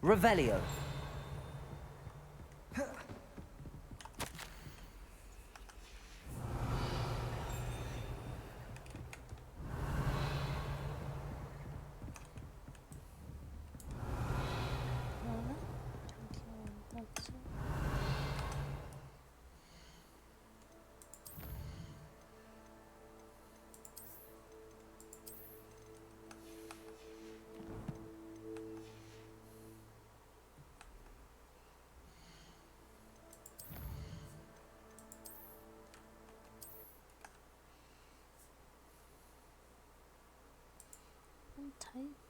[SPEAKER 3] Revelio.
[SPEAKER 1] Type.